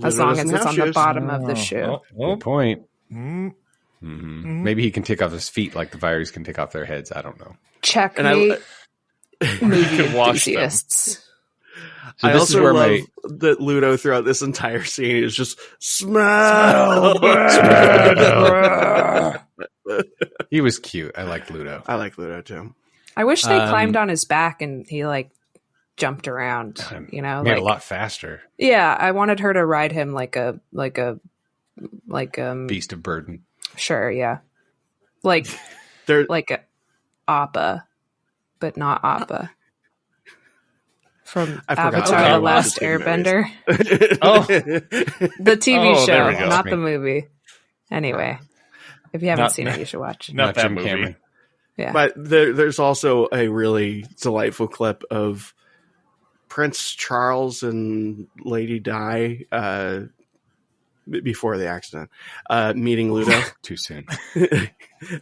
as long as it's on the bottom of the shoe. Good point. Maybe he can take off his feet like the Fireys can take off their heads. I don't know. Checkmate. Movie enthusiasts. So I also love that Ludo throughout this entire scene is just smell. He was cute. I like Ludo. I like Ludo too. I wish they climbed on his back and he like jumped around. Made a lot faster. Yeah, I wanted her to ride him like a beast of burden. Sure, yeah, like a Appa, but not Appa. From Avatar: The Last Airbender. The TV show, not the movie. Anyway, if you haven't seen it, you should watch. Not that movie. Cameron. Yeah, but there's also a really delightful clip of Prince Charles and Lady Di before the accident meeting Ludo. Too soon.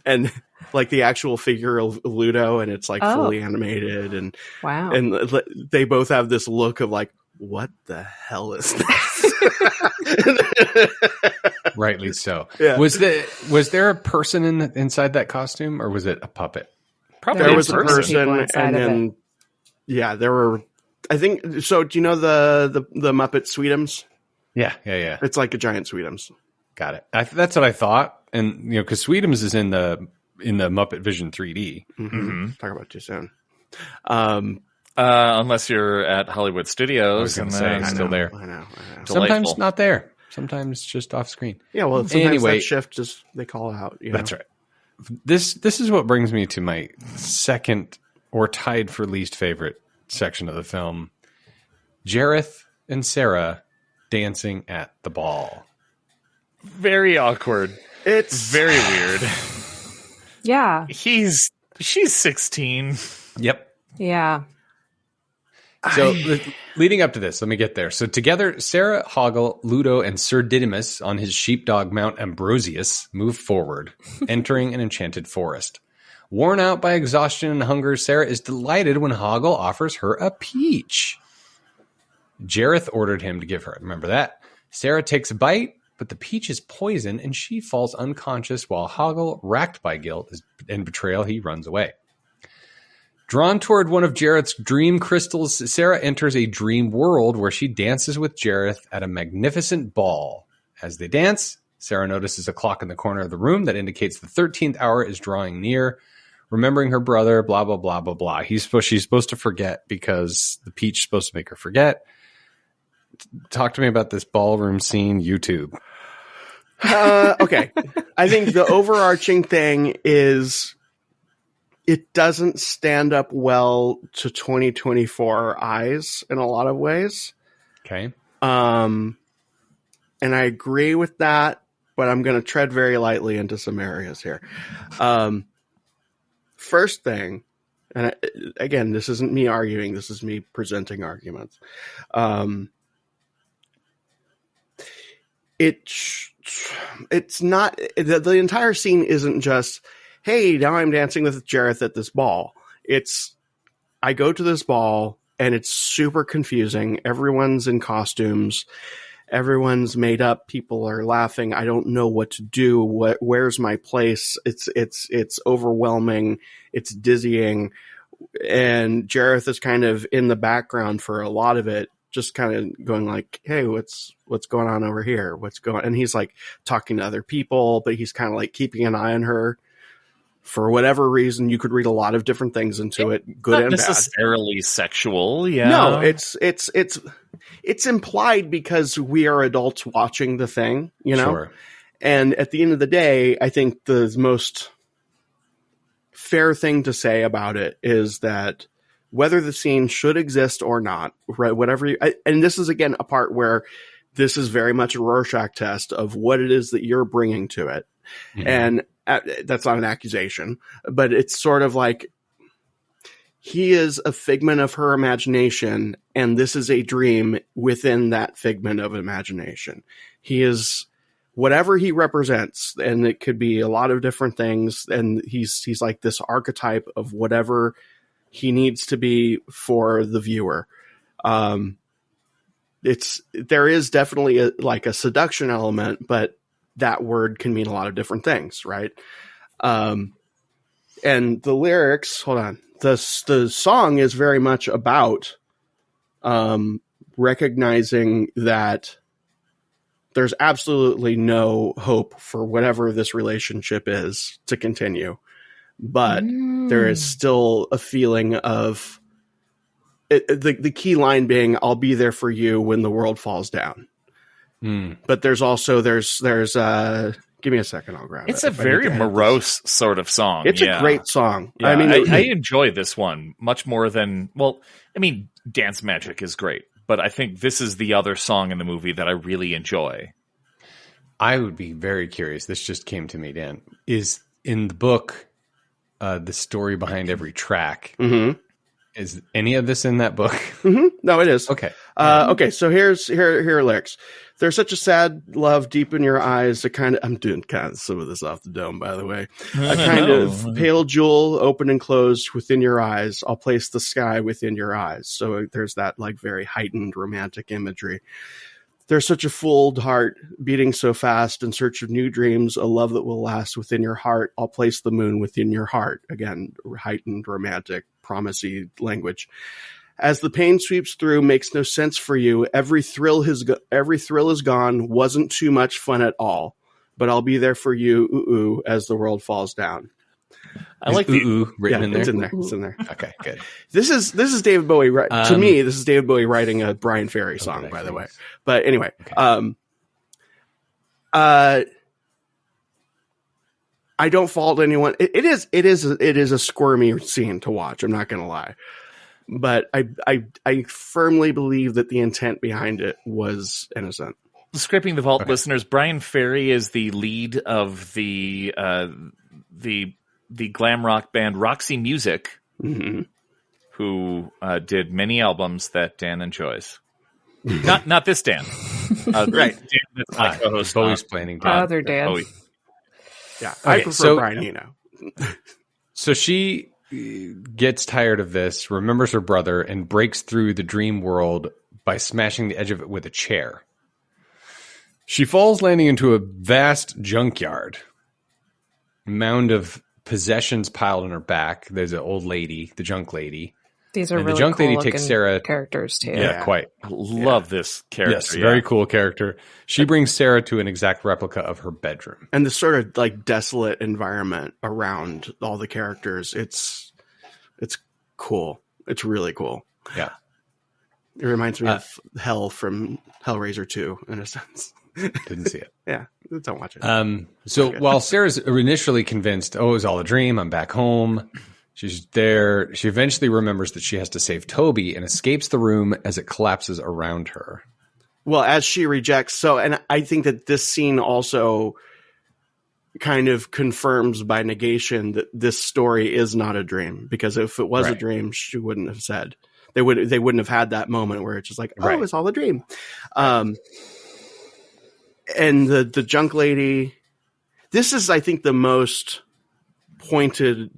And like the actual figure of Ludo, and it's like fully animated, and wow, and they both have this look of like, what the hell is this? Rightly so. Yeah. Was there a person inside that costume, or was it a puppet? Probably There was a people person, inside and of then there were. I think so. Do you know the Muppet Sweetums? Yeah. It's like a giant Sweetums. Got it. That's what I thought, and because Sweetums is in the Muppet Vision 3D. Mm-hmm. Talk about too soon. Unless you're at Hollywood Studios, I was going to say it's still there. I know. Sometimes not there. Sometimes just off screen. Yeah, well, sometimes anyway, that shift just they call out. That's right. This is what brings me to my second or tied for least favorite section of the film: Jareth and Sarah dancing at the ball. Very awkward. It's very weird. Yeah. She's 16. Yep. Yeah. So leading up to this, let me get there. So together, Sarah, Hoggle, Ludo, and Sir Didymus on his sheepdog Mount Ambrosius move forward, entering an enchanted forest. Worn out by exhaustion and hunger, Sarah is delighted when Hoggle offers her a peach. Jareth ordered him to give her it. Remember that? Sarah takes a bite, but the peach is poison and she falls unconscious while Hoggle, racked by guilt and betrayal, he runs away. Drawn toward one of Jareth's dream crystals, Sarah enters a dream world where she dances with Jareth at a magnificent ball. As they dance, Sarah notices a clock in the corner of the room that indicates the 13th hour is drawing near. Remembering her brother, blah, blah, blah, blah, blah. She's supposed to forget because the peach is supposed to make her forget. Talk to me about this ballroom scene, YouTube. Okay. I think the overarching thing is it doesn't stand up well to 2024 eyes in a lot of ways. Okay. And I agree with that, but I'm going to tread very lightly into some areas here. First thing, and again, this isn't me arguing, this is me presenting arguments. It's not, the entire scene isn't just, hey, now I'm dancing with Jareth at this ball. It's, I go to this ball and it's super confusing. Everyone's in costumes. Everyone's made up. People are laughing. I don't know what to do. Where's my place? It's overwhelming. It's dizzying. And Jareth is kind of in the background for a lot of it, just kind of going like, hey, what's going on over here? And he's like talking to other people, but he's kind of like keeping an eye on her. For whatever reason, you could read a lot of different things into it, good and bad. Not necessarily sexual, yeah. No, it's implied because we are adults watching the thing, you know? Sure. And at the end of the day, I think the most fair thing to say about it is that whether the scene should exist or not, right? And this is again a part where this is very much a Rorschach test of what it is that you're bringing to it. Mm-hmm. And that's not an accusation, but it's sort of like he is a figment of her imagination, and this is a dream within that figment of imagination. He is whatever he represents, and it could be a lot of different things, and he's like this archetype of whatever he needs to be for the viewer. There is definitely a seduction element, but that word can mean a lot of different things, right? And the lyrics, hold on. The song is very much about recognizing that there's absolutely no hope for whatever this relationship is to continue. But there is still a feeling of the key line being, I'll be there for you when the world falls down. But there's also, there's give me a second, I'll grab it. It's a very morose sort of song. It's a great song. Yeah, I mean, I enjoy this one much more than, Dance Magic is great, but I think this is the other song in the movie that I really enjoy. I would be very curious. This just came to me, Dan. Is in the book, the story behind every track. Mm-hmm. Is any of this in that book? Mm-hmm. No, it is. Okay. Okay. So here are lyrics. There's such a sad love deep in your eyes. I'm doing kind of some of this off the dome, by the way. A kind of pale jewel open and closed within your eyes. I'll place the sky within your eyes. So there's that like very heightened romantic imagery. There's such a full heart beating so fast in search of new dreams, a love that will last within your heart. I'll place the moon within your heart. Again, heightened, romantic, promisey language. As the pain sweeps through, makes no sense for you. Every thrill is gone. Wasn't too much fun at all. But I'll be there for you, ooh, as the world falls down. I like the ooh written in there. It's in there. It's in there. Okay, good. This is David Bowie. To me, this is David Bowie writing a Brian Ferry song, by the way. But anyway, okay. I don't fault anyone. It is a squirmy scene to watch. I'm not going to lie, but I firmly believe that the intent behind it was innocent. Scraping the Vault listeners, Brian Ferry is the lead of the glam rock band Roxy Music, who did many albums that Dan enjoys. Not this Dan. Right. Dan, that's my co-host. Bowie's planning Dan. Other Dan. Bowie. Yeah, I prefer Brian Eno. So she gets tired of this, remembers her brother, and breaks through the dream world by smashing the edge of it with a chair. She falls, landing into a vast junkyard. Mound of possessions piled on her back. There's an old lady, the junk lady. These are and really the junk cool lady takes Sarah characters too. Yeah, quite. I love this character. Yes, very cool character. She brings Sarah to an exact replica of her bedroom. And the sort of like desolate environment around all the characters. It's cool. It's really cool. Yeah. It reminds me of Hell from Hellraiser 2 in a sense. Didn't see it. Yeah, don't watch it. So while Sarah's initially convinced, it was all a dream, I'm back home, she's there. She eventually remembers that she has to save Toby and escapes the room as it collapses around her. Well, as she rejects, and I think that this scene also kind of confirms by negation that this story is not a dream, because if it was a dream, she wouldn't have said. They wouldn't have had that moment where it's just like, it's all a dream. And the junk lady, this is, I think, the most pointed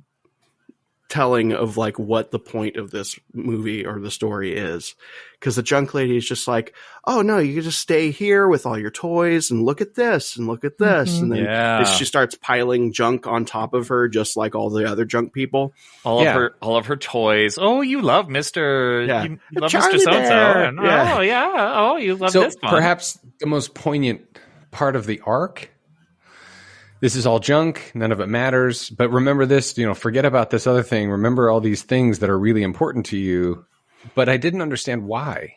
telling of like what the point of this movie or the story is. Because the junk lady is just like, oh no, you can just stay here with all your toys and look at this and look at this. And then she starts piling junk on top of her, just like all the other junk people. All of her toys. Oh, you love Mr. Yeah. You love Charlie Mr. So-and-so. Bear. Oh, you love so this one. Perhaps the most poignant part of the arc. This is all junk. None of it matters. But remember this, forget about this other thing. Remember all these things that are really important to you. But I didn't understand why.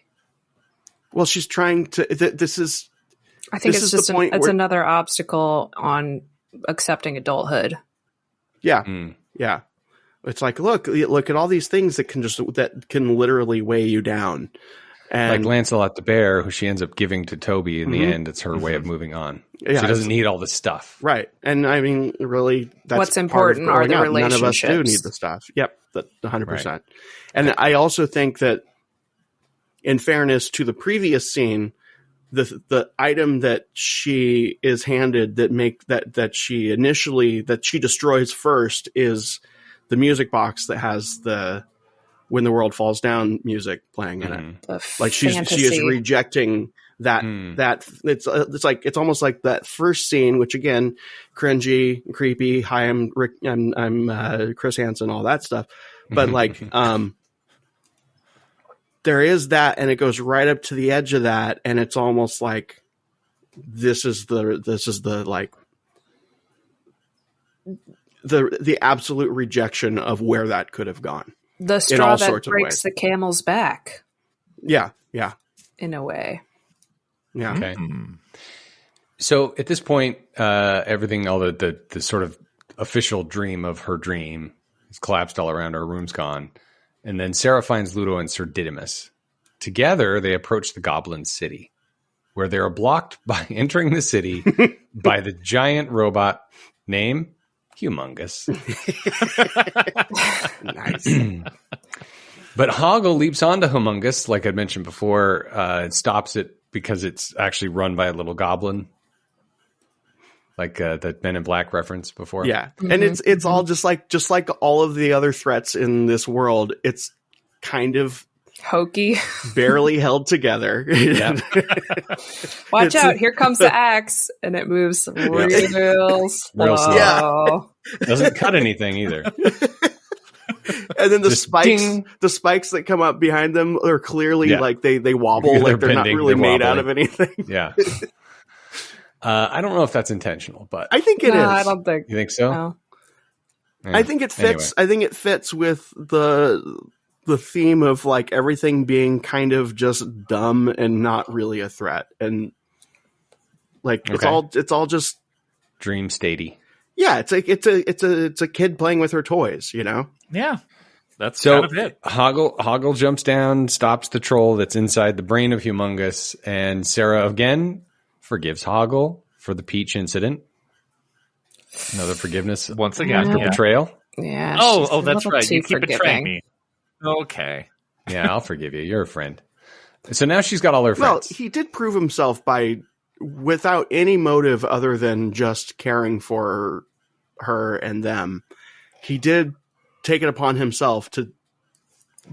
Well, she's trying to, I think it's just it's another obstacle on accepting adulthood. Yeah. Yeah. It's like, look at all these things that can literally weigh you down. And like Lancelot the bear, who she ends up giving to Toby in the end, it's her way of moving on. Yeah, she doesn't need all this stuff. Right. And I mean, really, that's what's important are the relationships. None of us do need the stuff. Yep. 100%. Right. And I also think that, in fairness to the previous scene, the item that she is handed that she destroys first is the music box that has the When the World Falls Down music playing in it. Like she is rejecting that it's almost like that first scene, which again, cringy, creepy. Hi, I'm Rick. I'm Chris Hansen, all that stuff. But like, there is that, and it goes right up to the edge of that, and it's almost like this is the like the absolute rejection of where that could have gone. The straw that breaks the camel's back. Yeah, yeah. In a way. Yeah. Okay. So at this point, everything, all the sort of official dream of her dream is collapsed all around her. Her room's gone. And then Sarah finds Ludo and Sir Didymus. Together, they approach the Goblin City, where they are blocked by entering the city by the giant robot named Humongous. Nice. But Hoggle leaps onto Humongous, like I'd mentioned before, and stops it because it's actually run by a little goblin, like the Men in Black reference before. Yeah, and it's all just like all of the other threats in this world. It's kind of Hokey. barely held together. Watch out, here comes the axe, and it moves real slow. Real slow. Yeah. Doesn't cut anything either. And then the Just spikes, ding. the spikes that come up behind them are clearly like they wobble, They're like they're not bending, really they're made out wobbling. of anything. Yeah. I don't know if that's intentional, but I think it is. I don't think. you think so? No. Yeah. I think it fits. I think it fits with the theme of like everything being kind of just dumb and not really a threat, and like it's all just dream statey. Yeah, it's a kid playing with her toys, you know. Yeah, that's So kind of it. Hoggle jumps down, stops the troll that's inside the brain of Humongous, and Sarah again forgives Hoggle for the Peach incident. Another forgiveness once again. after betrayal. Yeah. Oh, that's right. You keep betraying me. Okay. Yeah, I'll forgive you. You're a friend. So now she's got all her Well, friends. he did prove himself without any motive other than just caring for her and them. He did take it upon himself to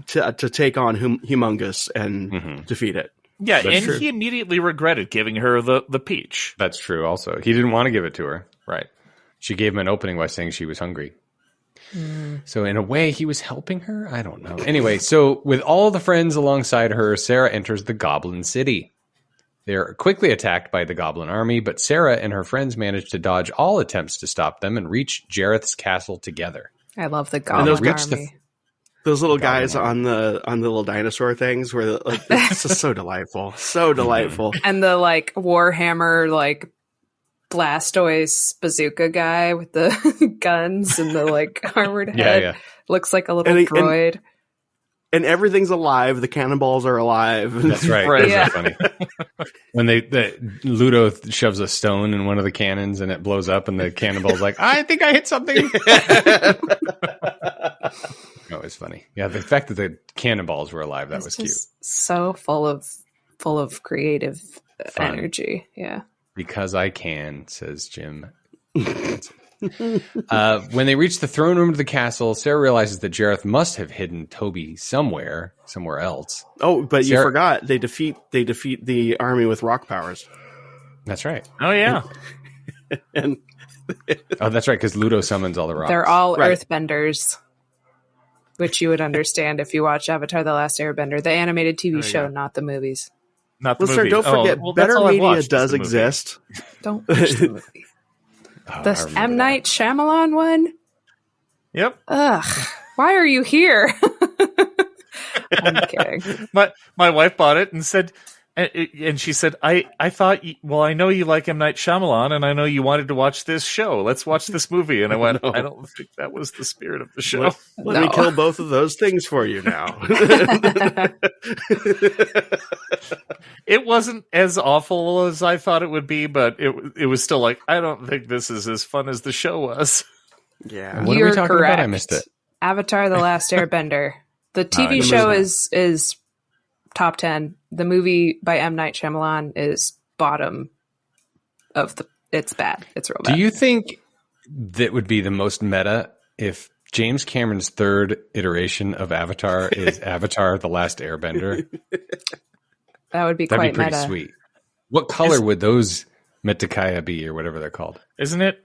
take on Humongous and defeat it. Yeah, That's and true. he immediately regretted giving her the peach. That's true also. He didn't want to give it to her. Right. She gave him an opening by saying she was hungry. So in a way, he was helping her? I don't know. Anyway, so with all the friends alongside her, Sarah enters the Goblin City. They're quickly attacked by the Goblin army, but Sarah and her friends manage to dodge all attempts to stop them and reach Jareth's castle together. I love the Goblin army. Those little guys on the little dinosaur things were like, it's just so delightful. So delightful. And the like Warhammer like Blastoise bazooka guy with the guns and the like armored head. Yeah. Looks like a little droid. And everything's alive. The cannonballs are alive. That's right. Right. Those are funny. When Ludo shoves a stone in one of the cannons and it blows up and the cannonball's like, I think I hit something. That was funny. Yeah, the fact that the cannonballs were alive, that was cute. So full of creative energy. Yeah. Because I can, says Jim. When they reach the throne room of the castle, Sarah realizes that Jareth must have hidden Toby somewhere else. Oh, but you forgot they defeat the army with rock powers. That's right. Oh yeah. And that's right, because Ludo summons all the rocks. They're all earthbenders, which you would understand if you watch Avatar: The Last Airbender, the animated TV show, not the movies. Not the Listener, movie. don't forget, better media does the movie. exist. Don't watch the movie. The M. Night Shyamalan one? Yep. Ugh. Why are you here? I'm kidding. My wife bought it and said, and she said, I thought, I know you like M. Night Shyamalan, and I know you wanted to watch this show. Let's watch this movie. And I went, I don't think that was the spirit of the show. Let me kill both of those things for you now. It wasn't as awful as I thought it would be, but it was still like, I don't think this is as fun as the show was. Yeah. What are we talking about? I missed it. Avatar: The Last Airbender. The TV show is top 10. The movie by M. Night Shyamalan is bottom of the. It's bad. It's real bad. Do you think that would be the most meta if James Cameron's third iteration of Avatar is Avatar: The Last Airbender? That would be That'd quite be pretty meta. sweet. What color would those Metakaya be, or whatever they're called? Isn't it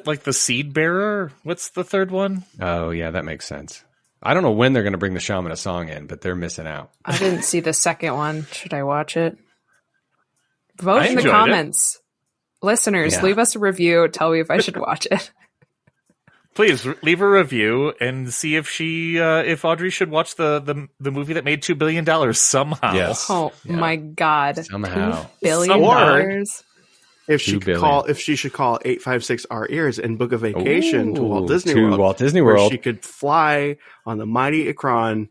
like the Seed Bearer? What's the third one? Oh, yeah, that makes sense. I don't know when they're going to bring the Shaman of Song in, but they're missing out. I didn't see the second one. Should I watch it? Vote in the enjoyed comments. Listeners, Yeah. leave us a review. Tell me if I should watch it. Please leave a review and see if Audrey should watch the movie that made $2 billion somehow. Yes. Oh my God. Somehow. $2 billion. If she $2 could billion. if she should call 856 Our Ears and book a vacation to Walt Disney to World, Walt Disney where World. she could fly on the mighty Ikran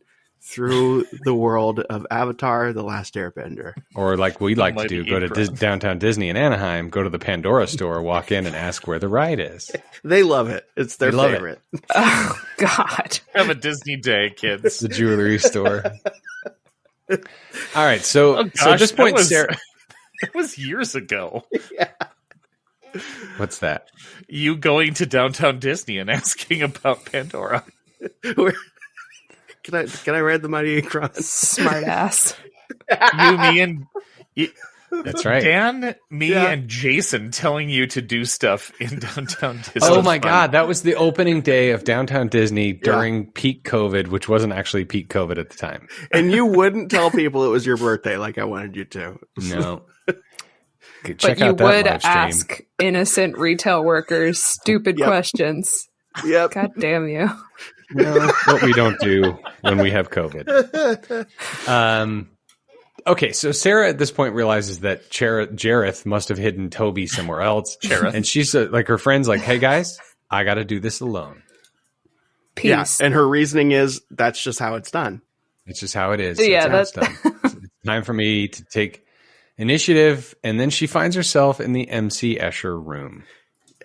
through the world of Avatar: The Last Airbender. Or like we like to Mighty do, go to Ikran. downtown Disney in Anaheim, go to the Pandora store, walk in and ask where the ride is. They love it. It's their They love it. favorite. Oh God. Have a Disney day, kids. The jewelry store. All right, so Oh, so at this gosh, point, that was- Sarah, That was years ago. what's that? You going to downtown Disney and asking about Pandora. Can I ride the Mighty Ikron? Smart ass. You, me, and That's right. Dan, me, and Jason telling you to do stuff in downtown Disney. Oh my God, that was the opening day of Downtown Disney during peak COVID, which wasn't actually peak COVID at the time. And you wouldn't tell people it was your birthday like I wanted you to. No. But you would ask innocent retail workers stupid questions. Yep. God damn you. No, what we don't do when we have COVID. Okay, so Sarah at this point realizes that Jareth must have hidden Toby somewhere else. And she's like, her friend's like, hey guys, I got to do this alone. Peace. Yeah, and her reasoning is that's just how it's done. It's just how it is. Yeah, that's done. It's time for me to take initiative. And then she finds herself in the MC Escher room,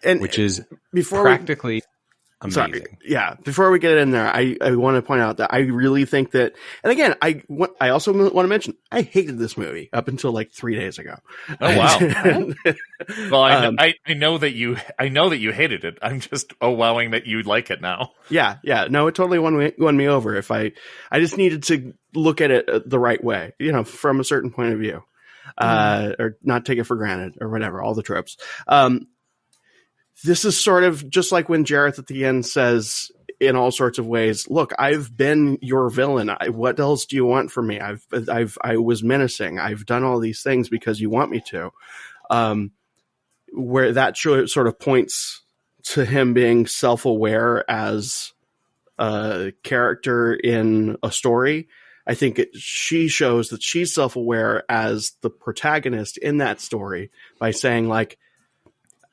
which is practically amazing. Sorry. Yeah. Before we get in there, I want to point out that I really think that, and again, I also want to mention, I hated this movie up until like 3 days ago. Oh, wow. Well, I know that you hated it. I'm just wowing that you like it now. Yeah. No, it totally won me over. If I just needed to look at it the right way, from a certain point of view, or not take it for granted or whatever, all the tropes. This is sort of just like when Jareth at the end says in all sorts of ways, look, I've been your villain. What else do you want from me? I was menacing. I've done all these things because you want me to. Where that sort of points to him being self-aware as a character in a story. I think she shows that she's self-aware as the protagonist in that story by saying, like,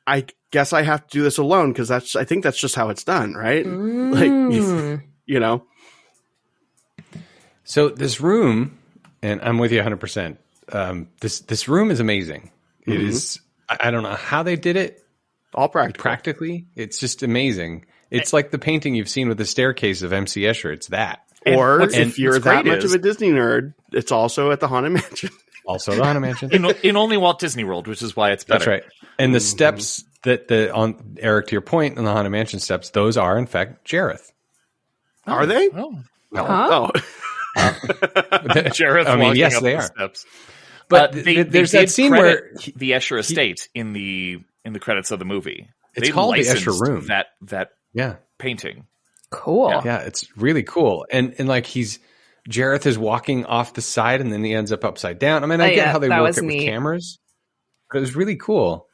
I guess I have to do this alone because I think that's just how it's done, right? Like, So this room, and I'm with you 100%. This room is amazing. It is. I don't know how they did it. All practical. Practically, it's just amazing. It's like the painting you've seen with the staircase of MC Escher. It's that. Or if you're that much of a Disney nerd, it's also at the Haunted Mansion. Also the Haunted Mansion. in only Walt Disney World, which is why it's better. That's right. And the steps on Eric, to your point, on the Haunted Mansion steps, those are in fact Jareth. Are they? Oh. No. Oh. Jareth walking yes, up they the are. Steps. But there's that scene where the Escher estate in the credits of the movie. It's called the Escher room. That painting. Cool. Yeah, it's really cool. And like Jareth is walking off the side and then he ends up upside down. I mean, I get how they work it with cameras, but it was really cool.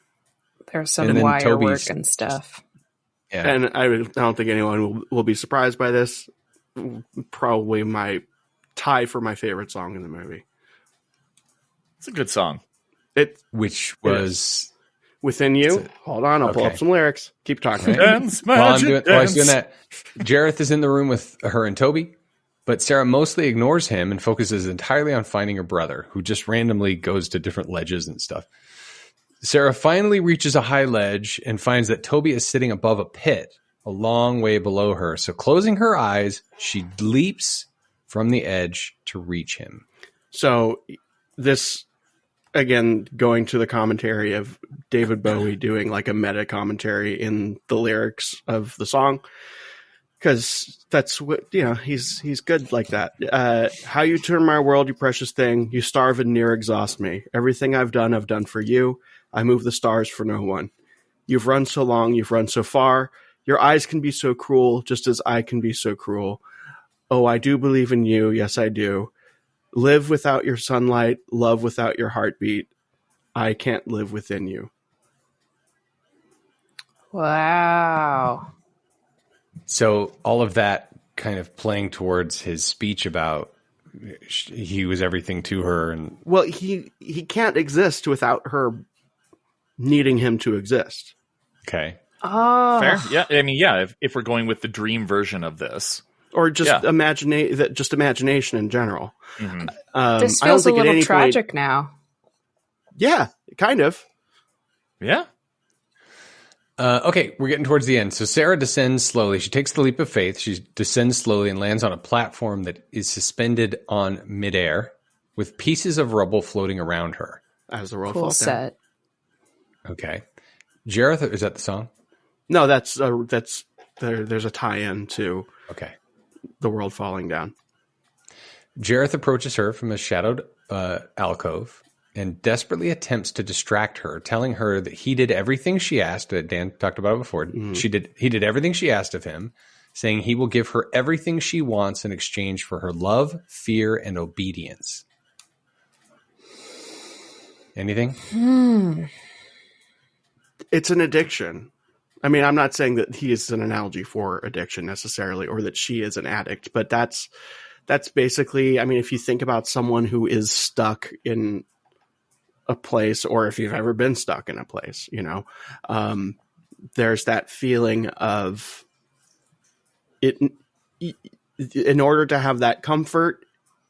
There's some wire work and stuff. Yeah. And I don't think anyone will be surprised by this. Probably my tie for my favorite song in the movie. It's a good song. Which was Within You. Hold on, I'll pull up some lyrics. Keep talking. Dance, while I magic, was doing that, Jareth is in the room with her and Toby, but Sarah mostly ignores him and focuses entirely on finding her brother, who just randomly goes to different ledges and stuff. Sarah finally reaches a high ledge and finds that Toby is sitting above a pit a long way below her. So closing her eyes, she leaps from the edge to reach him. So this, again, going to the commentary of David Bowie doing like a meta commentary in the lyrics of the song. Because that's what, he's good like that. How you turn my world, you precious thing. You starve and near exhaust me. Everything I've done for you. I move the stars for no one. You've run so long, you've run so far. Your eyes can be so cruel, just as I can be so cruel. Oh, I do believe in you. Yes, I do. Live without your sunlight, love without your heartbeat. I can't live within you. Wow. So all of that kind of playing towards his speech about he was everything to her. And well, he can't exist without her needing him to exist. Okay. Oh. Fair. Yeah. I mean, yeah, if we're going with the dream version of this. Or just imagination in general. Mm-hmm. This feels a little tragic now. Yeah, kind of. Yeah. Okay, we're getting towards the end. So Sarah descends slowly. She takes the leap of faith. She descends slowly and lands on a platform that is suspended on midair with pieces of rubble floating around her. As the world cool falls set. down. Okay. Jareth, is that the song? No, that's there's a tie-in to okay. The world falling down. Jareth approaches her from a shadowed alcove and desperately attempts to distract her, telling her that he did everything she asked. Dan talked about it before. He did everything she asked of him, saying he will give her everything she wants in exchange for her love, fear, and obedience. Anything? It's an addiction. I mean, I'm not saying that he is an analogy for addiction necessarily, or that she is an addict, but that's basically, I mean, if you think about someone who is stuck in a place, or if you've ever been stuck in a place, there's that feeling of it. In order to have that comfort,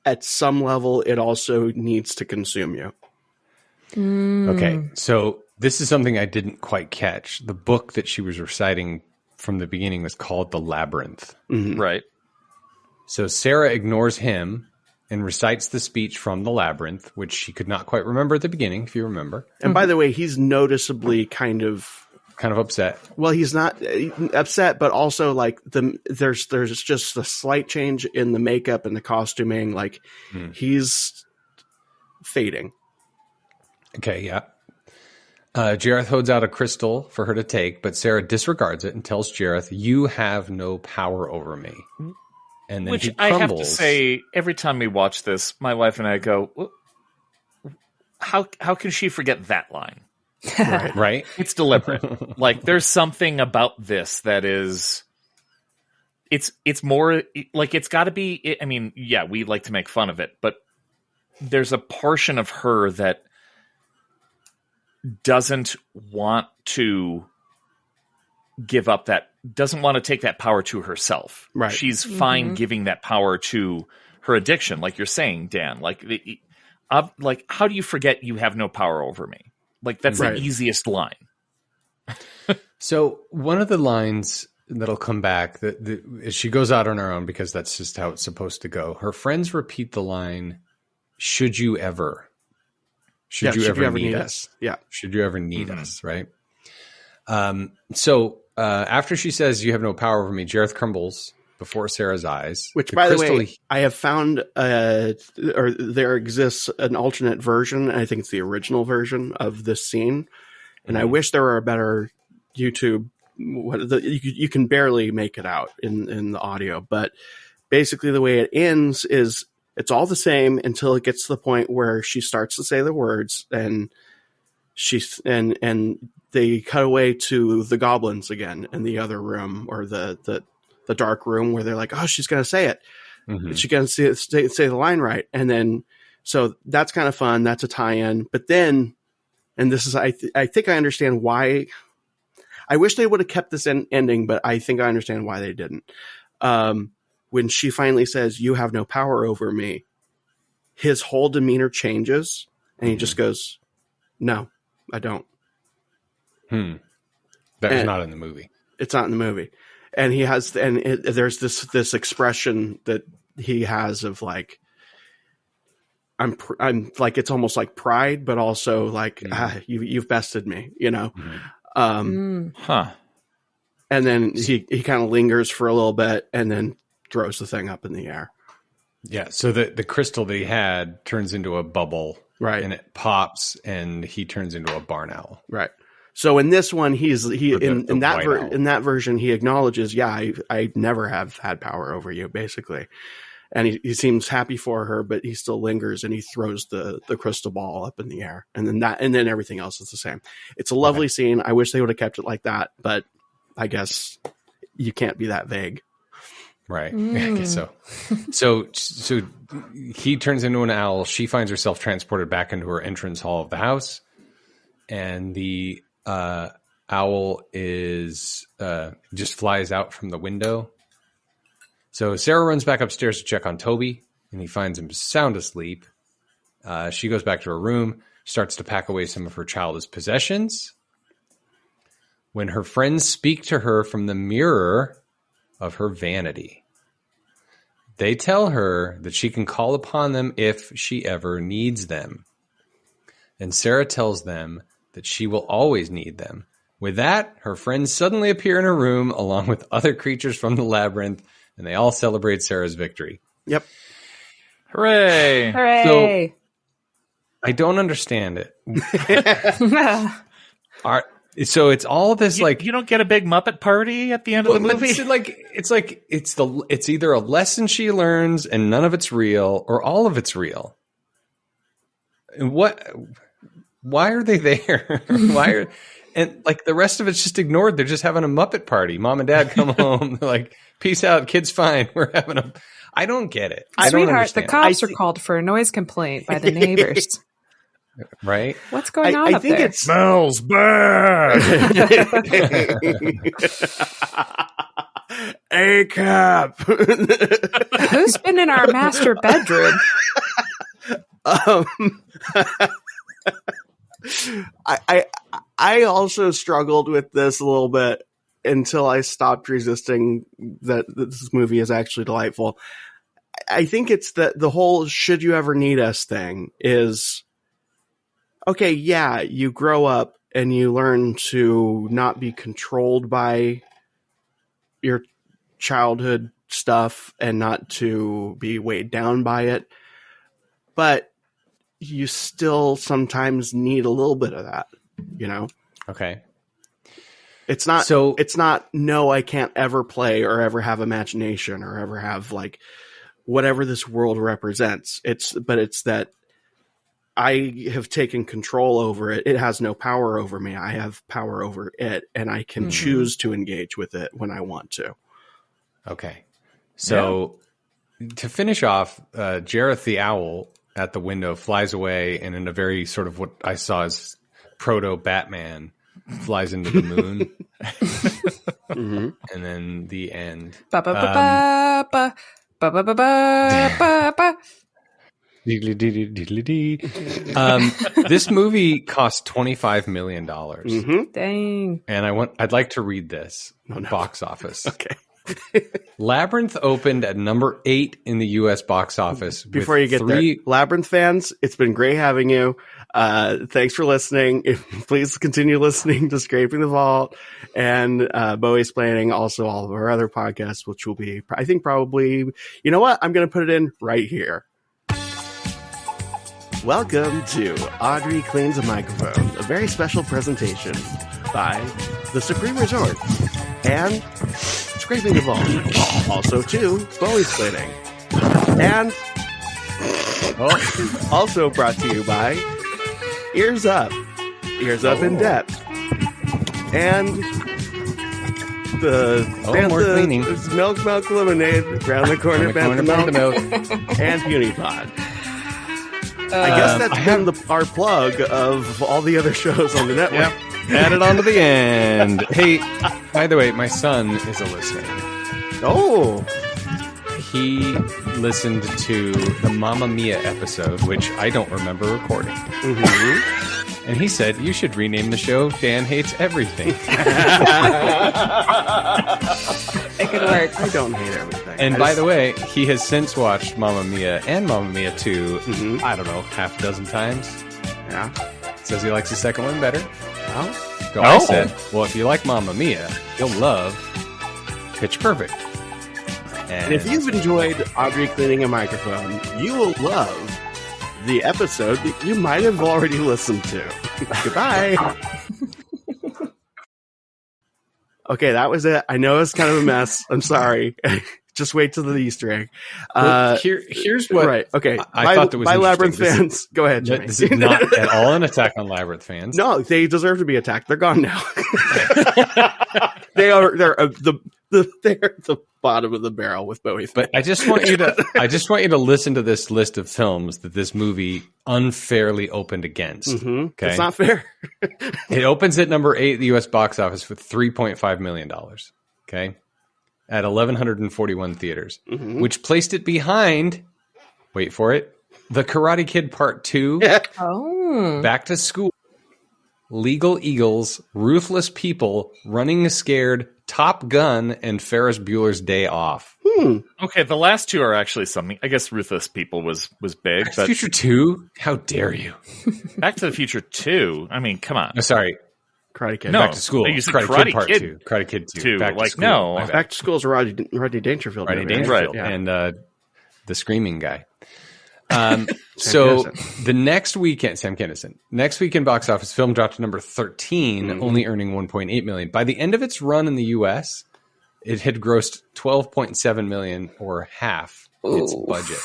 at some level, it also needs to consume you. Okay, so this is something I didn't quite catch. The book that she was reciting from the beginning was called The Labyrinth. Right. So Sarah ignores him and recites the speech from The Labyrinth, which she could not quite remember at the beginning, if you remember. And by the way, he's noticeably kind of upset. Well, he's not upset, but also like there's just a slight change in the makeup and the costuming. Like he's fading. Okay, yeah. Jareth holds out a crystal for her to take, but Sarah disregards it and tells Jareth, "You have no power over me." And then Which he crumbles. I have to say, every time we watch this, my wife and I go, how can she forget that line? Right? It's deliberate. Like, there's something about this that is... It's more... Like, it's got to be... I mean, yeah, we like to make fun of it, but there's a portion of her that doesn't want to give up that, doesn't want to take that power to herself. Right. She's fine giving that power to her addiction, like you're saying, Dan. Like, how do you forget you have no power over me? Like, that's the easiest line. So one of the lines that'll come back as she goes out on her own, because that's just how it's supposed to go. Her friends repeat the line, "Should you ever? Should you ever need us? Yeah. Should you ever need us?" Right. So after she says, "You have no power over me," Jareth crumbles before Sarah's eyes. Which, by the way, I have found, or there exists an alternate version. I think it's the original version of this scene. And I wish there were a better YouTube. You can barely make it out in the audio, but basically the way it ends is it's all the same until it gets to the point where she starts to say the words, and and they cut away to the goblins again in the other room, or the dark room, where they're like, "Oh, she's going to say it. She's going to say the line right." And then, so that's kind of fun. That's a tie-in. But then, and this is, I think I understand why. I wish they would have kept this ending, but I think I understand why they didn't. When she finally says, "You have no power over me," his whole demeanor changes, and he just goes, "No, I don't." That's not in the movie. It's not in the movie. And he has, there's this expression that he has of like, I'm like, it's almost like pride, but also like, you've bested me, And then he kind of lingers for a little bit and then throws the thing up in the air. Yeah. So the crystal that he had turns into a bubble, right? And it pops, and he turns into a barn owl, right? So in this one, in that version, he acknowledges, I never have had power over you, basically. And he seems happy for her, but he still lingers, and he throws the crystal ball up in the air, and then everything else is the same. It's a lovely scene. I wish they would have kept it like that, but I guess you can't be that vague. Right. I guess so. So he turns into an owl. She finds herself transported back into her entrance hall of the house, and the owl is just flies out from the window. So Sarah runs back upstairs to check on Toby, and he finds him sound asleep. She goes back to her room, starts to pack away some of her childish possessions, when her friends speak to her from the mirror of her vanity. They tell her that she can call upon them if she ever needs them. And Sarah tells them that she will always need them. With that, her friends suddenly appear in her room along with other creatures from the labyrinth, and they all celebrate Sarah's victory. Yep. Hooray! Hooray! So, I don't understand it. So it's all this you don't get a big Muppet party at the end of the movie. It's either a lesson she learns and none of it's real, or all of it's real. And why are they there? And like the rest of it's just ignored. They're just having a Muppet party. Mom and Dad come home. They're like, peace out, kid's fine. We're having a. I don't get it. Sweetheart, the cops are called for a noise complaint by the neighbors. Right? What's going on up there? It smells bad. A-cap. Who's been in our master bedroom? I also struggled with this a little bit until I stopped resisting that this movie is actually delightful. I think it's the whole "should you ever need us" thing is okay. Yeah, you grow up and you learn to not be controlled by your childhood stuff and not to be weighed down by it, but you still sometimes need a little bit of that, you know? Okay. It's not, no, I can't ever play or ever have imagination or ever have like whatever this world represents. It's that I have taken control over it. It has no power over me. I have power over it, and I can choose to engage with it when I want to. Okay. So to finish off, Jareth the owl at the window flies away, and in a very sort of what I saw as proto-Batman, flies into the moon. And then the end. This movie cost $25 million. Dang. And I'd like to read this. Box office. Okay. Labyrinth opened at number 8 in the U.S. box office. Before you get there, Labyrinth fans, it's been great having you. Thanks for listening. Please continue listening to Scraping the Vault and Bowie's Planning, also all of our other podcasts, which will be, I think, probably, you know what? I'm going to put it in right here. Welcome to Audrey Cleans a Microphone, a very special presentation by the Supreme Resort and Scraping the Vault. Also, too, Bowie's Planning. And also brought to you by Ears Up. Ears Up in Depth. And the Milk Lemonade, Round the Corner Bantha Milk, and Puny Pod. I guess that's been our plug of all the other shows on the network. Yep. Add it on to the end. Hey, by the way, my son is a listener. Oh. He listened to the Mamma Mia episode, which I don't remember recording. And he said, you should rename the show Dan Hates Everything. It could work. I don't hate everything. And by the way, he has since watched Mamma Mia and Mamma Mia 2, I don't know, half a dozen times. Yeah. Says he likes the second one better. Oh. So I said, well, if you like Mamma Mia, you'll love Pitch Perfect. And if you've enjoyed Audrey Cleaning a Microphone, you will love the episode that you might have already listened to. Goodbye. Okay, that was it. I know it's kind of a mess. I'm sorry. Just wait till the Easter egg. Here's what. Right. Okay. I thought that was Labyrinth fans. Go ahead, Jimmy. This is not at all an attack on Labyrinth fans. No, they deserve to be attacked. They're gone now. They're the bottom of the barrel with Bowie. But I just want you to listen to this list of films that this movie unfairly opened against. Okay, it's not fair. It opens at number 8 at the U.S. box office with $3.5 million. Okay, at 1,141 theaters, which placed it behind. Wait for it. The Karate Kid Part 2. Back to School. Legal Eagles, Ruthless People, Running Scared, Top Gun, and Ferris Bueller's Day Off. Okay, the last two are actually something. I guess Ruthless People was big. Back to the Future 2? How dare you? Back to the Future 2. I mean, come on. Oh, sorry. Karate Kid. No, Back to School. You said Karate Kid Part 2. Karate Kid 2. Back to School. No. Back to School is Rodney Dangerfield. Rodney Dangerfield. And the Screaming guy. So the next weekend, Sam Kinison, next weekend box office, film dropped to number 13, only earning $1.8 million. By the end of its run in the U.S., it had grossed $12.7 million, or half its budget.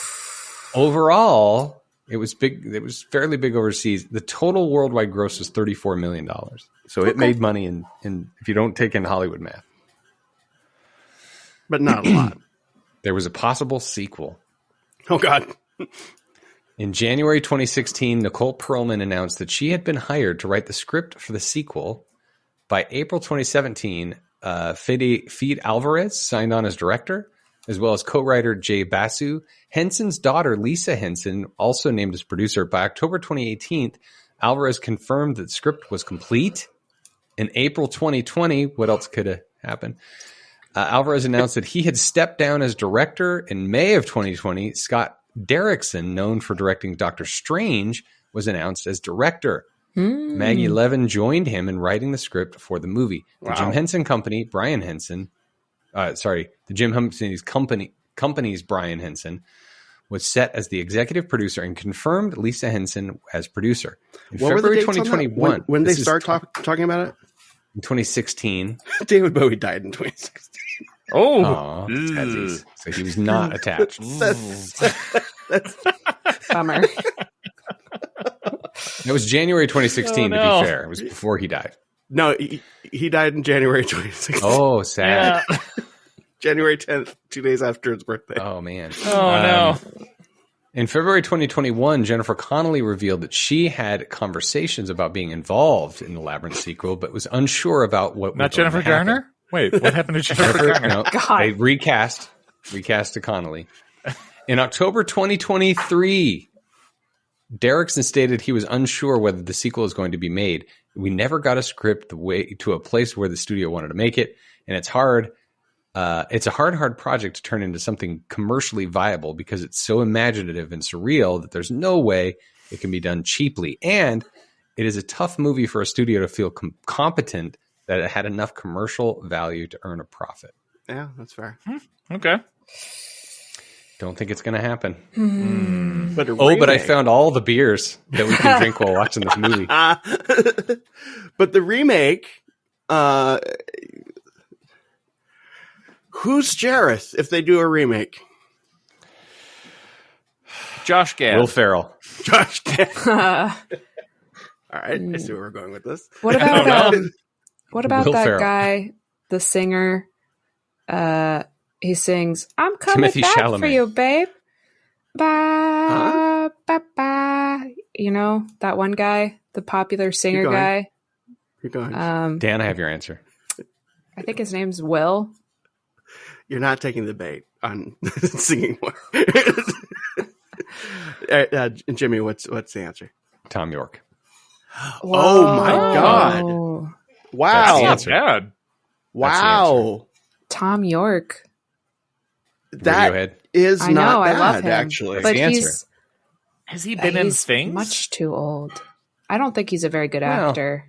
Overall, it was big. It was fairly big overseas. The total worldwide gross was $34 million. So it made money in if you don't take in Hollywood math. But not a lot. There was a possible sequel. Oh, God. In January 2016, Nicole Perlman announced that she had been hired to write the script for the sequel. By April 2017, Fede Alvarez signed on as director, as well as co-writer Jay Basu. Henson's daughter, Lisa Henson, also named as producer. By October 2018, Alvarez confirmed that the script was complete. In April 2020, what else could have happened? Alvarez announced that he had stepped down as director. In May of 2020, Scott Derrickson, known for directing Doctor Strange, was announced as director. Maggie Levin joined him in writing the script for the movie. The Jim Henson Company, Brian Henson, the Jim Henson's company's Brian Henson, was set as the executive producer and confirmed Lisa Henson as producer. In February 2021. When they start talking about it? In 2016. David Bowie died in 2016. Oh, so he was not attached. That's bummer. It was January 2016, to be fair. It was before he died. No, he died in January 2016. Oh, sad. Yeah. January 10th, 2 days after his birthday. Oh, man. Oh, no. In February 2021, Jennifer Connelly revealed that she had conversations about being involved in the Labyrinth sequel, but was unsure about what Not Jennifer Garner? Wait, what happened to Jennifer Garner? No, they recast to Connelly. In October 2023, Derrickson stated he was unsure whether the sequel is going to be made. We never got a script to a place where the studio wanted to make it, and it's hard. It's a hard project to turn into something commercially viable because it's so imaginative and surreal that there's no way it can be done cheaply. And it is a tough movie for a studio to feel competent that it had enough commercial value to earn a profit. Yeah, that's fair. Okay. Don't think it's going to happen. But I found all the beers that we can drink while watching this movie. But the remake, who's Jareth if they do a remake? Josh Gad. Will Ferrell. Josh Gad. All right, I see where we're going with this. What about Will that Ferrell. guy, the singer? He sings, "I'm coming Timothy back Chalamet. for you, babe." Ba, ba, ba. You know, that one guy, the popular singer Keep going. guy. Keep going. Dan, I have your answer. I think his name's Will. You're not taking the bait on singing more. Jimmy, what's the answer? Tom York. Oh my God! Oh, Wow! That's not bad. Wow! Tom York. That Radiohead. is I know, not I bad, love him. actually. But the answer. he's Has he been in he's things? much too old. I don't think he's a very good Well. actor.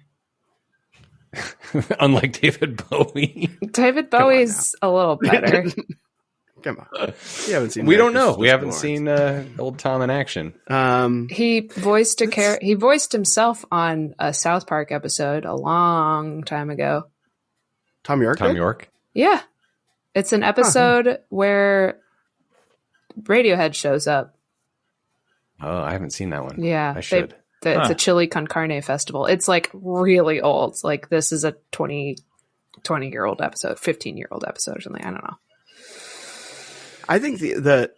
Unlike David Bowie. David Bowie's a little better. Come on, you haven't seen. We don't America's know. We haven't Lawrence. seen old Tom in action. He voiced he voiced himself on a South Park episode a long time ago. Tom York. Tom did? York. Yeah. It's an episode where Radiohead shows up. Oh, I haven't seen that one. Yeah. I should. It's a chili con carne festival. It's like really old. Like this is a 20-year-old episode, 15-year-old episode or something. I don't know. I think the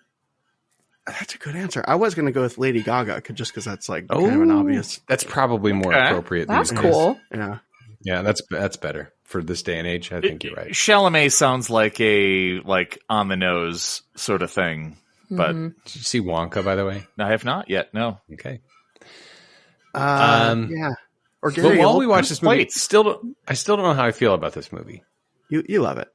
that's a good answer. I was going to go with Lady Gaga just because that's like kind of an obvious. That's probably more appropriate. That's these days. cool. Yeah. Yeah, that's better for this day and age. I think you're right. Chalamet sounds like a on the nose sort of thing, but Did you see Wonka, by the way? I have not yet. No. Okay. Yeah. Or Gary But while Oldman. we watch this movie, Wait. I still don't know how I feel about this movie. You love it.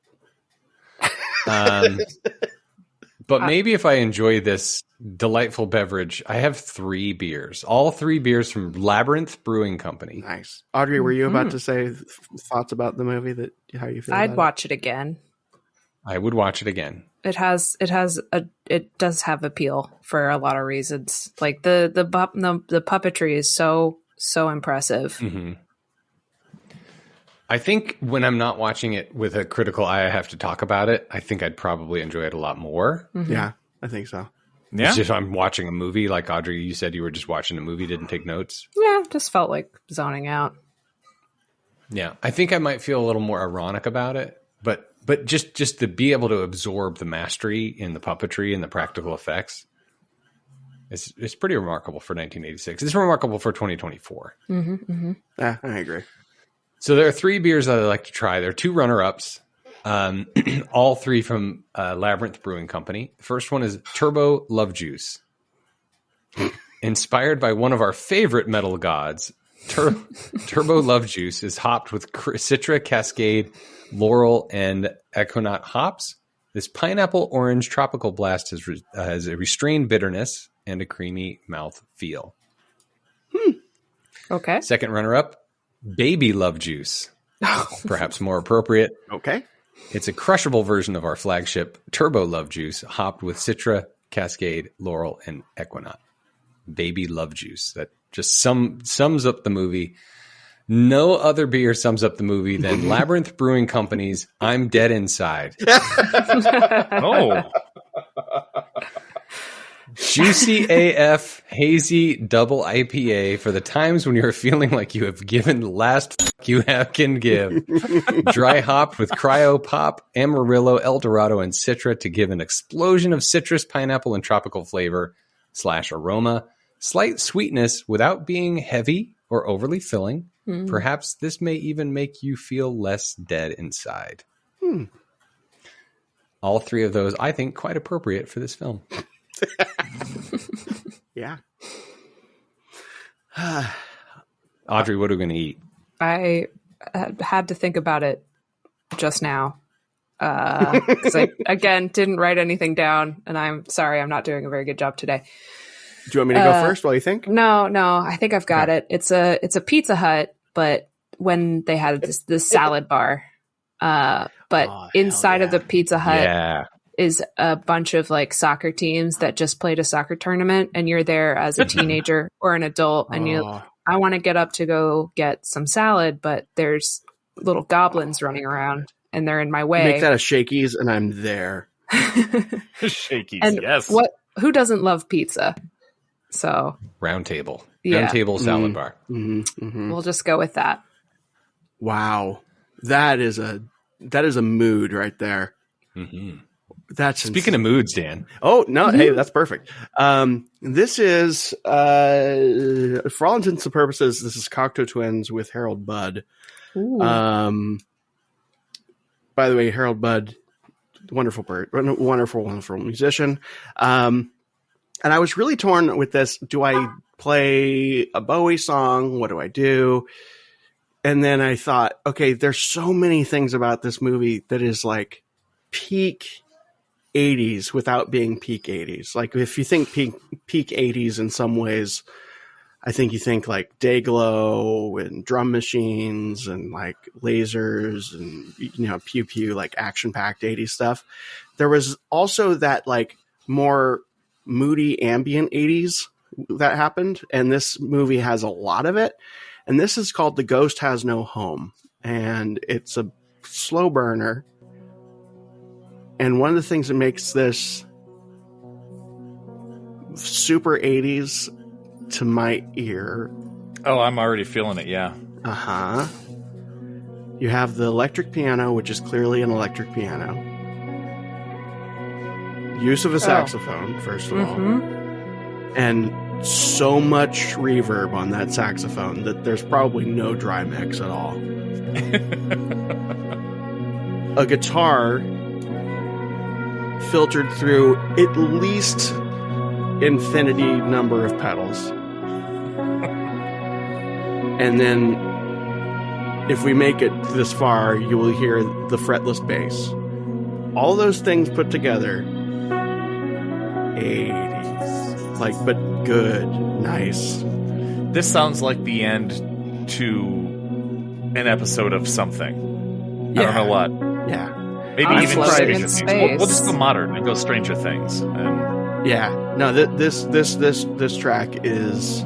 But maybe if I enjoy this delightful beverage, I have 3 beers. All 3 beers from Labyrinth Brewing Company. Nice. Audrey, were you about to say thoughts about the movie? That how you feel? I'd about watch it again. I would watch it again. It does have appeal for a lot of reasons. Like the puppetry is so impressive. Mm-hmm. I think when I'm not watching it with a critical eye, I have to talk about it. I think I'd probably enjoy it a lot more. Mm-hmm. Yeah, I think so. Yeah. It's just I'm watching a movie, like Audrey, you said you were just watching a movie, didn't take notes. Yeah, just felt like zoning out. Yeah, I think I might feel a little more ironic about it, but just to be able to absorb the mastery in the puppetry and the practical effects, it's pretty remarkable for 1986. It's remarkable for 2024. Mm-hmm, mm-hmm. Yeah, I agree. So there are 3 beers that I'd like to try. There are 2 runner-ups, all 3 from Labyrinth Brewing Company. The first one is Turbo Love Juice. Inspired by one of our favorite metal gods, Turbo Love Juice is hopped with Citra, Cascade, Laurel, and Equinox hops. This pineapple orange tropical blast has a restrained bitterness and a creamy mouth feel. Okay. Second runner-up, Baby Love Juice. Perhaps more appropriate. Okay. It's a crushable version of our flagship Turbo Love Juice, hopped with Citra, Cascade, Laurel, and Equinox. Baby Love Juice. That just sums up the movie. No other beer sums up the movie than Labyrinth Brewing Company's I'm Dead Inside. Oh. Juicy AF Hazy Double IPA for the times when you're feeling like you have given the last fuck you can give. Dry hopped with Cryo Pop, Amarillo, El Dorado, and Citra to give an explosion of citrus, pineapple, and tropical flavor / aroma. Slight sweetness without being heavy or overly filling. Perhaps this may even make you feel less dead inside. All 3 of those, I think, quite appropriate for this film. Yeah. Audrey, what are we going to eat? I had to think about it just now. Because I, again, didn't write anything down, and I'm sorry, I'm not doing a very good job today. Do you want me to go first while you think? No, I think I've got it. It's a Pizza Hut, but when they had this salad bar, but inside of the Pizza Hut is a bunch of like soccer teams that just played a soccer tournament, and you're there as a teenager or an adult, and I want to get up to go get some salad, but there's little goblins running around, and they're in my way. Make that a Shakey's, and I'm there. Shakey's, and yes. Who doesn't love pizza? So Round Table salad bar. Mm-hmm, mm-hmm. We'll just go with that. Wow, that is a mood right there. Mm-hmm. That's speaking of moods, Dan. Oh no, hey, that's perfect. This is for all intents and purposes, this is Cocteau Twins with Harold Budd. Ooh. By the way, Harold Budd, wonderful musician. And I was really torn with this. Do I play a Bowie song? What do I do? And then I thought, okay, there's so many things about this movie that is like peak 80s without being peak 80s. Like if you think peak 80s in some ways, I think you think like Dayglow and drum machines and like lasers and, pew pew, like action packed 80s stuff. There was also that like more moody ambient 80s that happened, and this movie has a lot of it. And this is called The Ghost Has No Home, and it's a slow burner. And one of the things that makes this super 80s to my ear. Oh, I'm already feeling it, yeah. Uh-huh. You have the electric piano, which is clearly an electric piano. Use of a saxophone, first of all. And so much reverb on that saxophone that there's probably no dry mix at all. A guitar filtered through at least infinity number of pedals. And then if we make it this far, you will hear the fretless bass. All those things put together, 80s. Like, but good, nice. This sounds like the end to an episode of something. Yeah. I don't know what. Yeah. Maybe I'm even floating in Stranger Things. We'll just space. go modern and go Stranger Things. And Yeah, no, this track is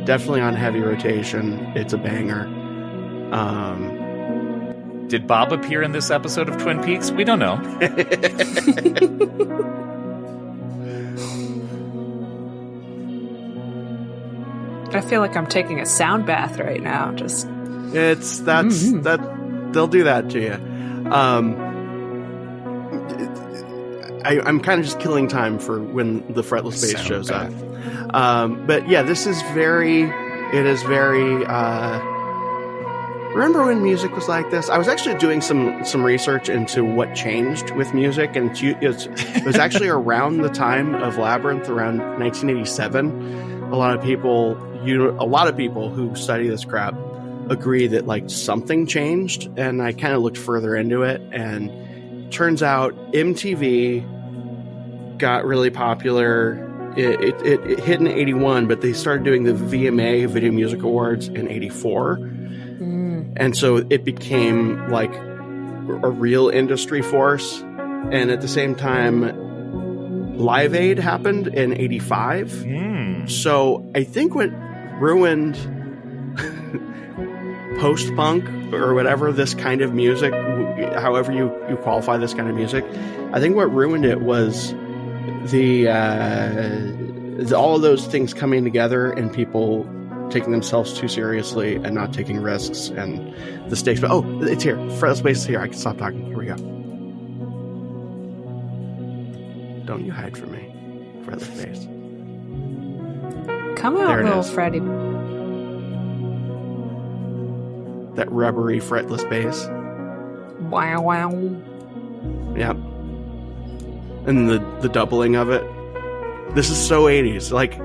definitely on heavy rotation. It's a banger. did Bob appear in this episode of Twin Peaks? We don't know. I feel like I'm taking a sound bath right now. Just that they'll do that to you. I'm kind of just killing time for when the fretless bass shows up. But yeah, this is very. It is very. Remember when music was like this? I was actually doing some research into what changed with music, and it was actually around the time of Labyrinth, around 1987. A lot of people who study this crap agree that like something changed, and I kind of looked further into it, and turns out MTV got really popular. It hit in 81, but they started doing the VMA Video Music Awards in 84. And so it became like a real industry force. And at the same time, Live Aid happened in 85. So I think what ruined post-punk or whatever this kind of music, however you qualify this kind of music, I think what ruined it was all of those things coming together and people taking themselves too seriously and not taking risks and the stakes. But it's here. Fretless bass is here. I can stop talking. Here we go. Don't you hide from me, fretless bass. come out, There it little is. Freddy. That rubbery fretless bass. Wow, wow. Yep. And the doubling of it. This is so 80s. Like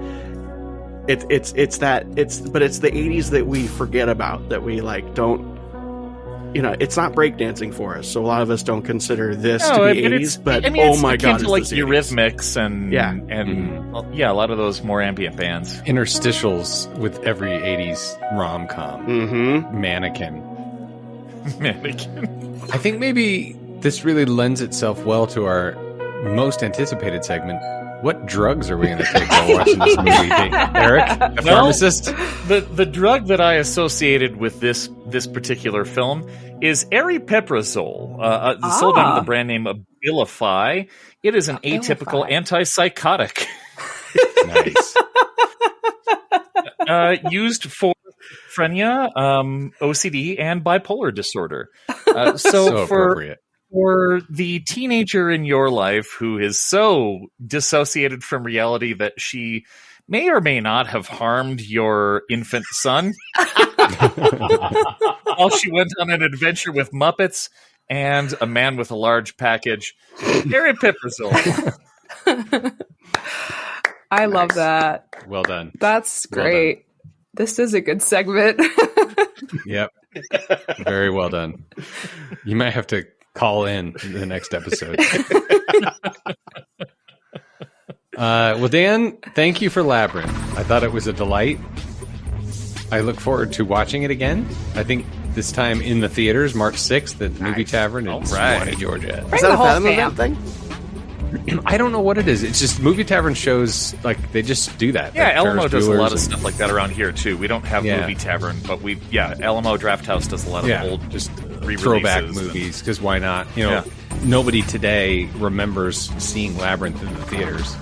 it's the 80s that we forget about, that we like don't, it's not breakdancing for us. So a lot of us don't consider this to be 80s, but oh my god, it's like Eurythmics and yeah, a lot of those more ambient bands. Interstitials with every 80s rom-com. Mm-hmm. Mannequin. I think maybe this really lends itself well to our most anticipated segment. What drugs are we going to take while watching this movie, Eric? A pharmacist? The drug that I associated with this particular film is aripiprazole, sold under the brand name Abilify. It is an atypical antipsychotic. Nice. Used for schizophrenia, OCD, and bipolar disorder. So appropriate. For the teenager in your life who is so dissociated from reality that she may or may not have harmed your infant son while she went on an adventure with Muppets and a man with a large package, aripiprazole. I love that. Well done. That's great. This is a good segment. Yep. Very well done. You might have to call in the next episode. Well, Dan, thank you for Labyrinth. I thought it was a delight. I look forward to watching it again. I think this time in the theaters, March 6th at the Movie Tavern in Sewanee, Georgia. Is that a Fathom event thing? I don't know what it is. It's just Movie Tavern shows, like, they just do that. Yeah, like Alamo does a lot of and stuff like that around here, too. We don't have Movie Tavern, but Alamo Draft House does a lot of old just re-releases throwback movies, because why not? Nobody today remembers seeing Labyrinth in the theaters,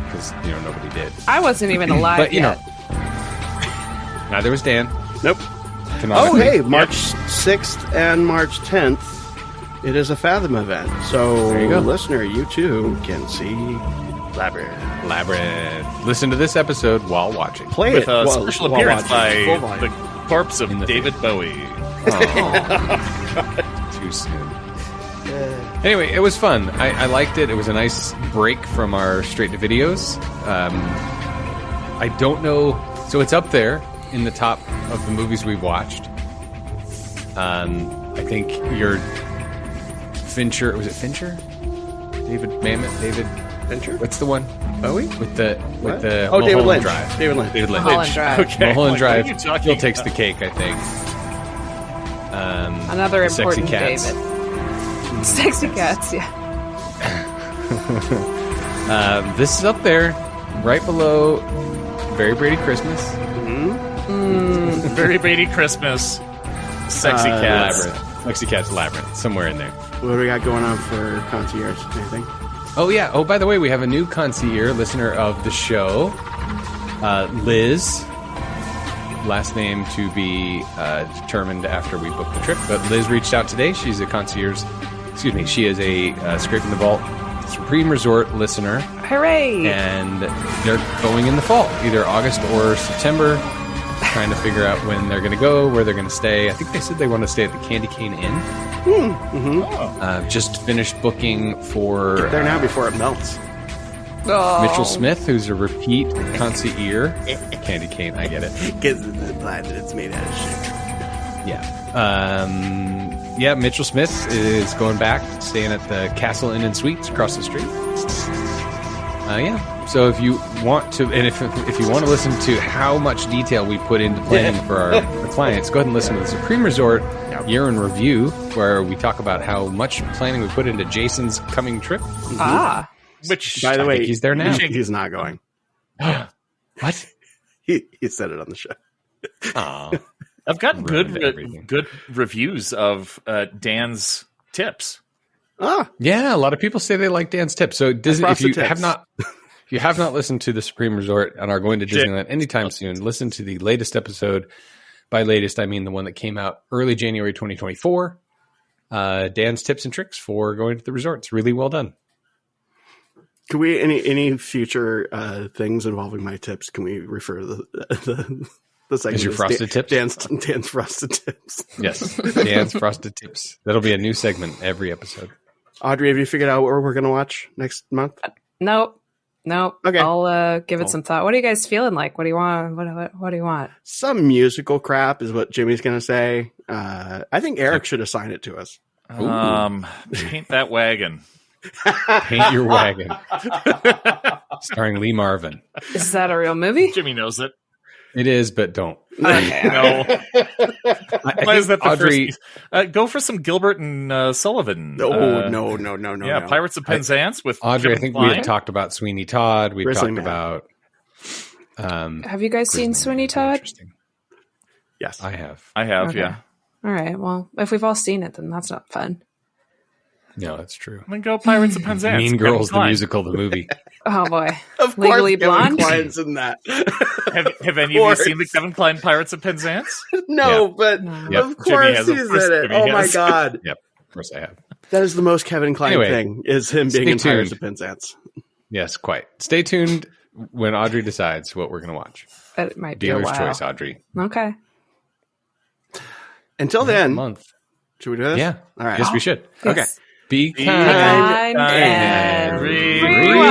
because, nobody did. I wasn't even alive But, yet. Neither was Dan. Nope. Canonically. Oh, hey, March 6th and March 10th, it is a Fathom event. So, There you go. listener, you too can see Labyrinth. Listen to this episode while watching. Play with it a while- special while appearance by watching. Full volume. the corpse of David Bowie. Too soon. Anyway, it was fun. I liked it. It was a nice break from our straight to videos. I don't know. So it's up there in the top of the movies we've watched. I think your Fincher, was it Fincher? David Mamet? David Fincher? What's the one? Bowie? With the David Mulholland Lynch. Drive. David Lynch. David Lynch. Mulholland Drive. Okay. Mulholland Like, what are Drive you talking still takes the about? cake, I think. Another important David. Sexy Cats, yeah. This is up there, right below Very Brady Christmas. Very Brady Christmas. Sexy Cats. Labyrinth. Sexy Cats Labyrinth. Somewhere in there. What do we got going on for concierge? Anything? Oh, yeah. Oh, by the way, we have a new concierge listener of the show. Liz. Last name to be determined after we book the trip. But Liz reached out today. She's a concierge. Excuse me. She is a Scraping the Vault Supreme Resort listener. Hooray! And they're going in the fall, either August or September. Trying to figure out when they're going to go, where they're going to stay. I think they said they want to stay at the Candy Cane Inn. Just finished booking for... Get there now before it melts. Mitchell Smith, who's a repeat concierge. Candy Cane, I get it. Because the glad that it's made out of shit. Yeah. Mitchell Smith is going back, staying at the Castle Inn and Suites across the street. So if you want to, and if you want to listen to how much detail we put into planning for our clients, go ahead and listen to the Supreme Resort Year in Review, where we talk about how much planning we put into Jason's coming trip. Which, by the way, he's there now. He's not going. What? He said it on the show. Oh, I've gotten good reviews of Dan's tips. Yeah, a lot of people say they like Dan's tips. So if you have not listened to the Supreme Resort and are going to Disneyland anytime soon, listen to the latest episode. By latest, I mean the one that came out early January 2024. Dan's tips and tricks for going to the resort. It's really well done. Can we any future things involving my tips? Can we refer to the segment as your frosted tips? Dan's frosted tips. Yes, Dan's frosted tips. That'll be a new segment every episode. Audrey, have you figured out what we're going to watch next month? Nope. Okay. I'll give it Cool. some thought. What are you guys feeling like? What do you want? What do you want? Some musical crap is what Jimmy's going to say. I think Eric should assign it to us. Paint that wagon. Paint Your Wagon. Starring Lee Marvin. Is that a real movie? Jimmy knows it. It is, but don't. Okay. No. Why is that the Audrey, first? Go for some Gilbert and Sullivan. No. Yeah, Pirates of Penzance with Audrey. Kevin I think Kline. we had talked about Sweeney Todd. We Grizzly talked Man. about. Have you guys seen Sweeney Todd? Interesting. Yes, I have. Okay. Yeah. All right. Well, if we've all seen it, then that's not fun. No, that's true. Then go Pirates of Penzance. Mean Kevin Girls, the Kline. musical, the movie. Oh boy. Of Legally course, Kevin Blonde. Kline's in that. Have any of you seen the Kevin Kline Pirates of Penzance? No, Yeah. but Yep. of Jimmy course has, he's of course in it. Jimmy Oh my has. god, Yep, of course I have. that is the most Kevin Kline Anyway, thing. Is him being in stay Pirates tuned. of Penzance. Yes, quite. Stay tuned when Audrey decides what we're going to watch. It might be a Dealer's while. choice, Audrey. Okay. Until then, Month. should we do this? Yeah. All right. Yes, we should. Yes. Okay. Be kind. Kind and and rewind.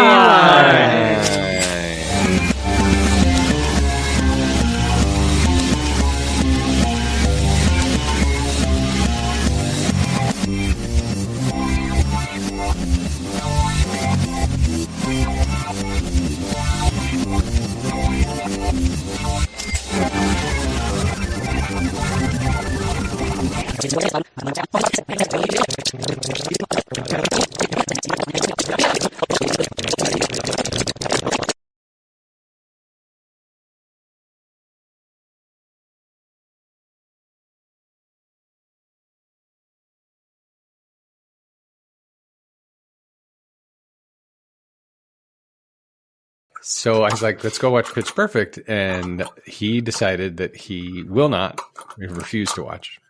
So I was like, let's go watch Pitch Perfect. And he decided that he will not. We refused to watch.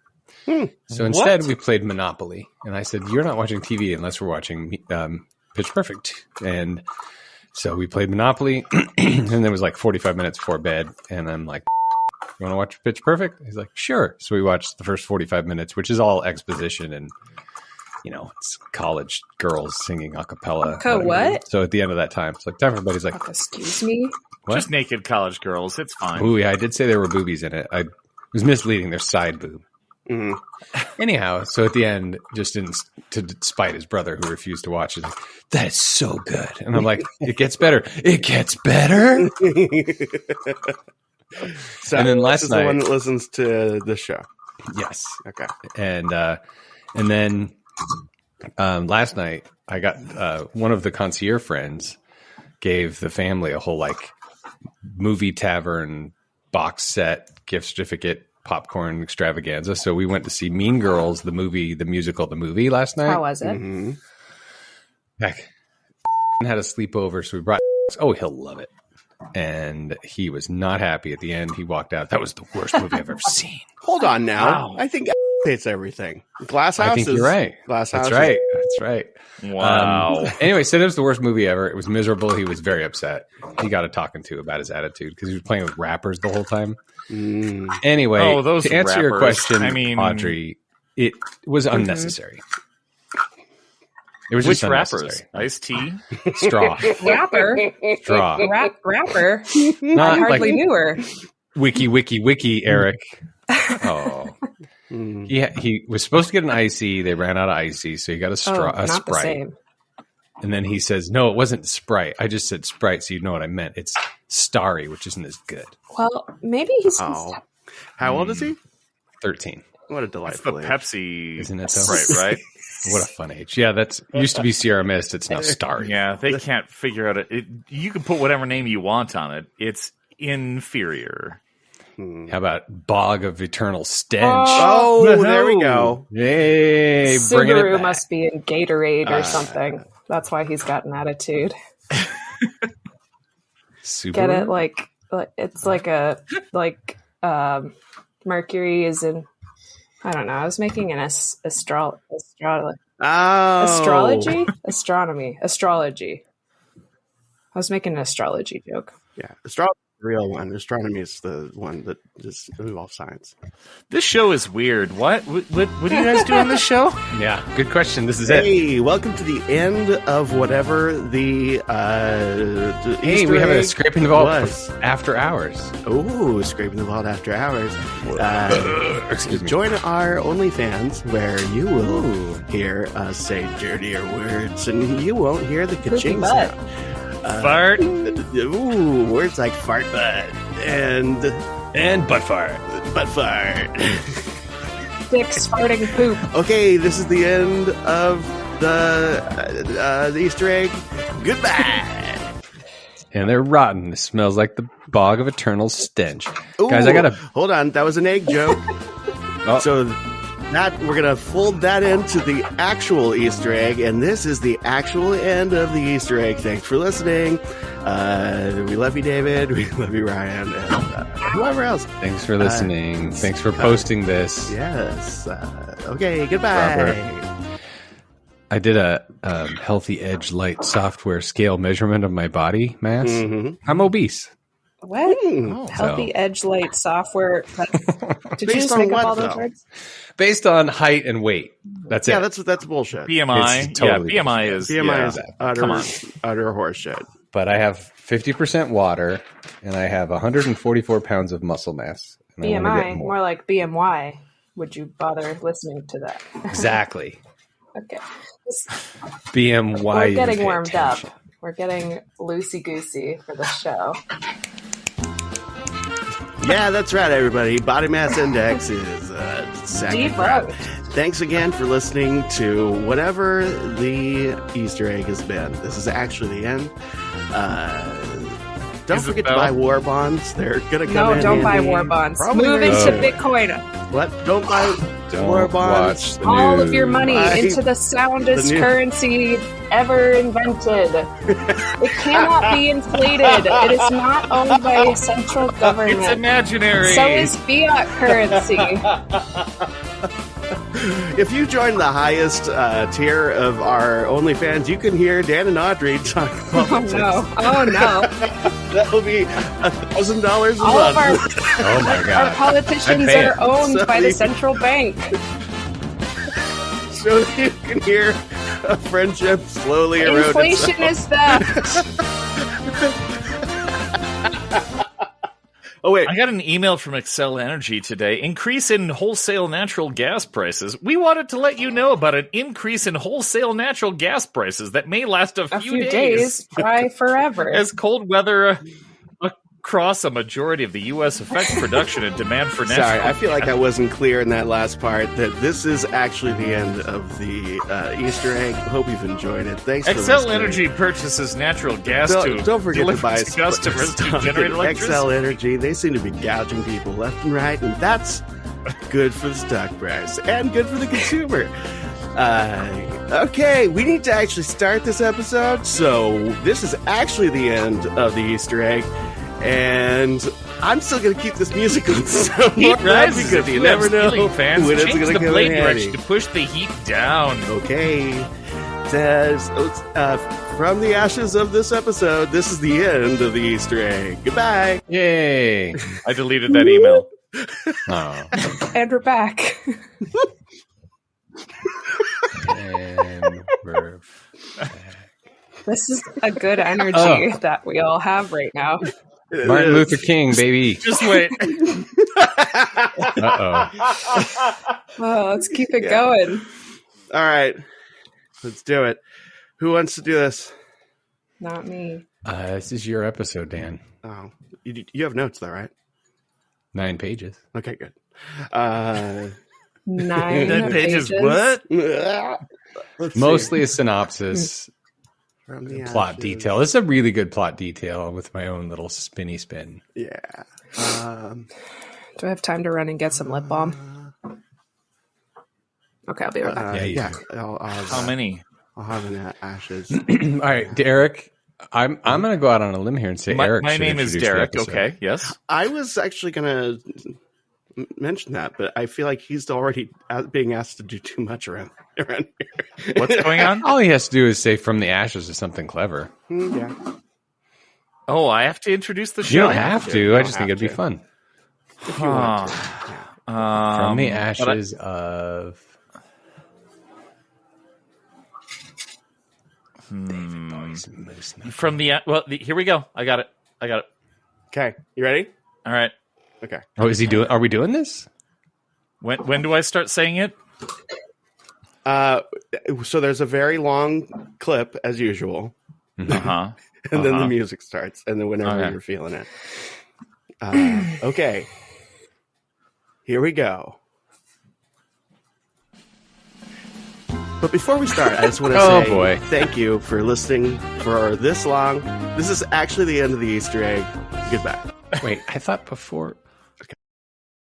So instead, we played Monopoly. And I said, you're not watching TV unless we're watching Pitch Perfect. And so we played Monopoly. And it was like 45 minutes before bed. And I'm like, you want to watch Pitch Perfect? He's like, sure. So we watched the first 45 minutes, which is all exposition and, you know, it's college girls singing a cappella. What? So at the end of that time, it's like everybody's like, Excuse me? what? Just naked college girls. It's fine. Ooh, yeah, I did say there were boobies in it. I was misleading. There's side boob. Mhm. Anyhow, so at the end, just to spite his brother who refused to watch, he's like, that is so good. And I'm like, it gets better. It gets better. So And then last this is night- the one that listens to the show. Yes. Okay. And then last night I got one of the concierge friends gave the family a whole like movie tavern box set gift certificate popcorn extravaganza. So we went to see Mean Girls, the musical last night. How was it? Mm-hmm. Heck, had a sleepover, so we brought. Oh, he'll love it. And he was not happy at the end. He walked out. That was the worst movie I've ever seen. Hold on now. Wow. I think hates everything. Glass House. I think you're right. Glass House. That's right. That's right. Wow. Anyway, said it was the worst movie ever. It was miserable. He was very upset. He got a talking to about his attitude because he was playing with rappers the whole time. Anyway, those to answer your rappers. question, I mean, Audrey, it was unnecessary. It was which just rappers? Ice-T? Straw. Rapper? Straw. Rapper? Not I hardly like knew her. Wiki, Eric. Oh. He was supposed to get an icy. They ran out of icy, so he got a straw, a not Sprite. the same. And then he says, "No, it wasn't Sprite. I just said Sprite, so you know what I meant. It's Starry, which isn't as good." Well, maybe he's. Oh. How old is he? 13. What a That's delightful the age. Pepsi Isn't it though? Sprite, right? What a fun age. Yeah, that's used to be Sierra Mist. It's now Starry. Yeah, they can't figure out it. You can put whatever name you want on it. It's inferior. How about Bog of Eternal Stench? Oh, no. there we go. Yay! Bringing it Subaru back. must be in Gatorade or something. That's why he's got an attitude. Subaru? Get it? Like it's like Mercury is in. I don't know. I was making an astrology. I was making an astrology joke. Yeah, astrology is the real one. Astronomy is the one that just involves science. This show is weird. What do you guys do on this show? Yeah, good question. This is it. Hey, welcome to the end of whatever the Hey, Easter we have a egg Scraping the Vault was. after hours. Oh, Scraping the Vault after hours. Excuse me. Join our OnlyFans where you will hear us say dirtier words and you won't hear the ka-ching butt. sound. Fart. Ooh, words like fart butt and butt fart. Butt fart. Dicks farting poop. Okay, this is the end of the Easter egg. Goodbye. And they're rotten. It smells like the Bog of Eternal Stench. Ooh, Guys, I got to... hold on. That was an egg joke. Oh. So that we're gonna fold that into the actual Easter egg, and this is the actual end of the Easter egg. Thanks for listening. We love you, David. We love you, Ryan, and whoever else. Thanks for listening. Thanks for posting this. Yes. Okay. Goodbye. Robert. I did a Healthy Edge Light software scale measurement of my body mass. Mm-hmm. I'm obese. What? Oh, Healthy Edge Light software. Did you Based just on make what, up all those though? words? Based on height and weight. That's Yeah, it. that's bullshit. BMI. It's totally yeah, BMI is. BMI yeah. is utter, Come on. utter horseshit. But I have 50% water, and I have 144 pounds of muscle mass. And I wanna get BMI, more like BMY. Would you bother listening to that? Exactly. Okay. BMY. We're you getting pay warmed attention. up. We're getting loosey-goosey for the show. Yeah, that's right, everybody. Body mass index is Deep throat. Thanks again for listening to whatever the Easter egg has been. This is actually the end. Don't Is it forget to though? buy war bonds. They're gonna come No, in don't buy handy. war bonds. Probably Move very into soon. Bitcoin. What? Don't buy Don't war bonds. watch the All news. of your money Buy into the soundest the new- currency ever invented. It cannot be inflated. It is not owned by a central government. It's imaginary. So is fiat currency. If you join the highest tier of our OnlyFans, you can hear Dan and Audrey talk Oh politics. no. Oh no. That'll be $1,000 a All of month. our, Oh my God. our politicians I'd pay are it. owned So by the you- central bank. So you can hear a friendship slowly erode Inflation itself. is theft. Oh, wait. I got an email from Excel Energy today. Increase in wholesale natural gas prices. We wanted to let you know about an increase in wholesale natural gas prices that may last a A few few days, try forever. as cold weather across a majority of the U.S. effects production and demand for natural. Sorry, I feel like I wasn't clear in that last part that this is actually the end of the Easter egg. Hope you've enjoyed it. Thanks for Xcel listening. Energy purchases natural gas to Don't forget to buy customers to generate electricity. Xcel Energy. They seem to be gouging people left and right, and that's good for the stock price and good for the consumer. Okay, we need to actually start this episode, so this is actually the end of the Easter egg, and I'm still going to keep this music on some Heat more rises because you never know fans. when it's Change going the to come blade in handy. direction to push the heat down. Okay. Says, from the ashes of this episode, this is the end of the Easter egg. Goodbye. Yay! I deleted that email. Oh. And we're back. And we're back. This is a good energy that we all have right now. Martin Luther King, baby. Just wait. Uh-oh. Oh, let's keep it going. All right. Let's do it. Who wants to do this? Not me. This is your episode, Dan. Oh, you have notes though, right? 9 pages. Okay, good. 9 pages. What? Let's Mostly see. a synopsis, From the plot ashes. detail. This is a really good plot detail with my own little spinny spin. Yeah. Do I have time to run and get some lip balm? Okay, I'll be right back. Yeah, you yeah. do. I'll have, How many? I'll have an ashes. All right, Derek. I'm going to go out on a limb here and say Eric. My should name is introduce the Derek. episode. Okay, yes. I was actually going to mention that, but I feel like he's already being asked to do too much around here. What's going on? All he has to do is say "from the ashes" or something clever. Yeah. Oh, I have to introduce the show. You don't have to. You I don't just think have it'd be to. fun. From From the ashes of. From the here we go. I got it. Okay. You ready? All right. Okay. Oh, is he doing? Are we doing this? When do I start saying it? So there's a very long clip as usual, Uh-huh. and then the music starts, and then whenever Okay. you're feeling it. Okay. Here we go. But before we start, I just want to Oh, say boy. thank you for listening for this long. This is actually the end of the Easter egg. Goodbye. Wait, I thought before.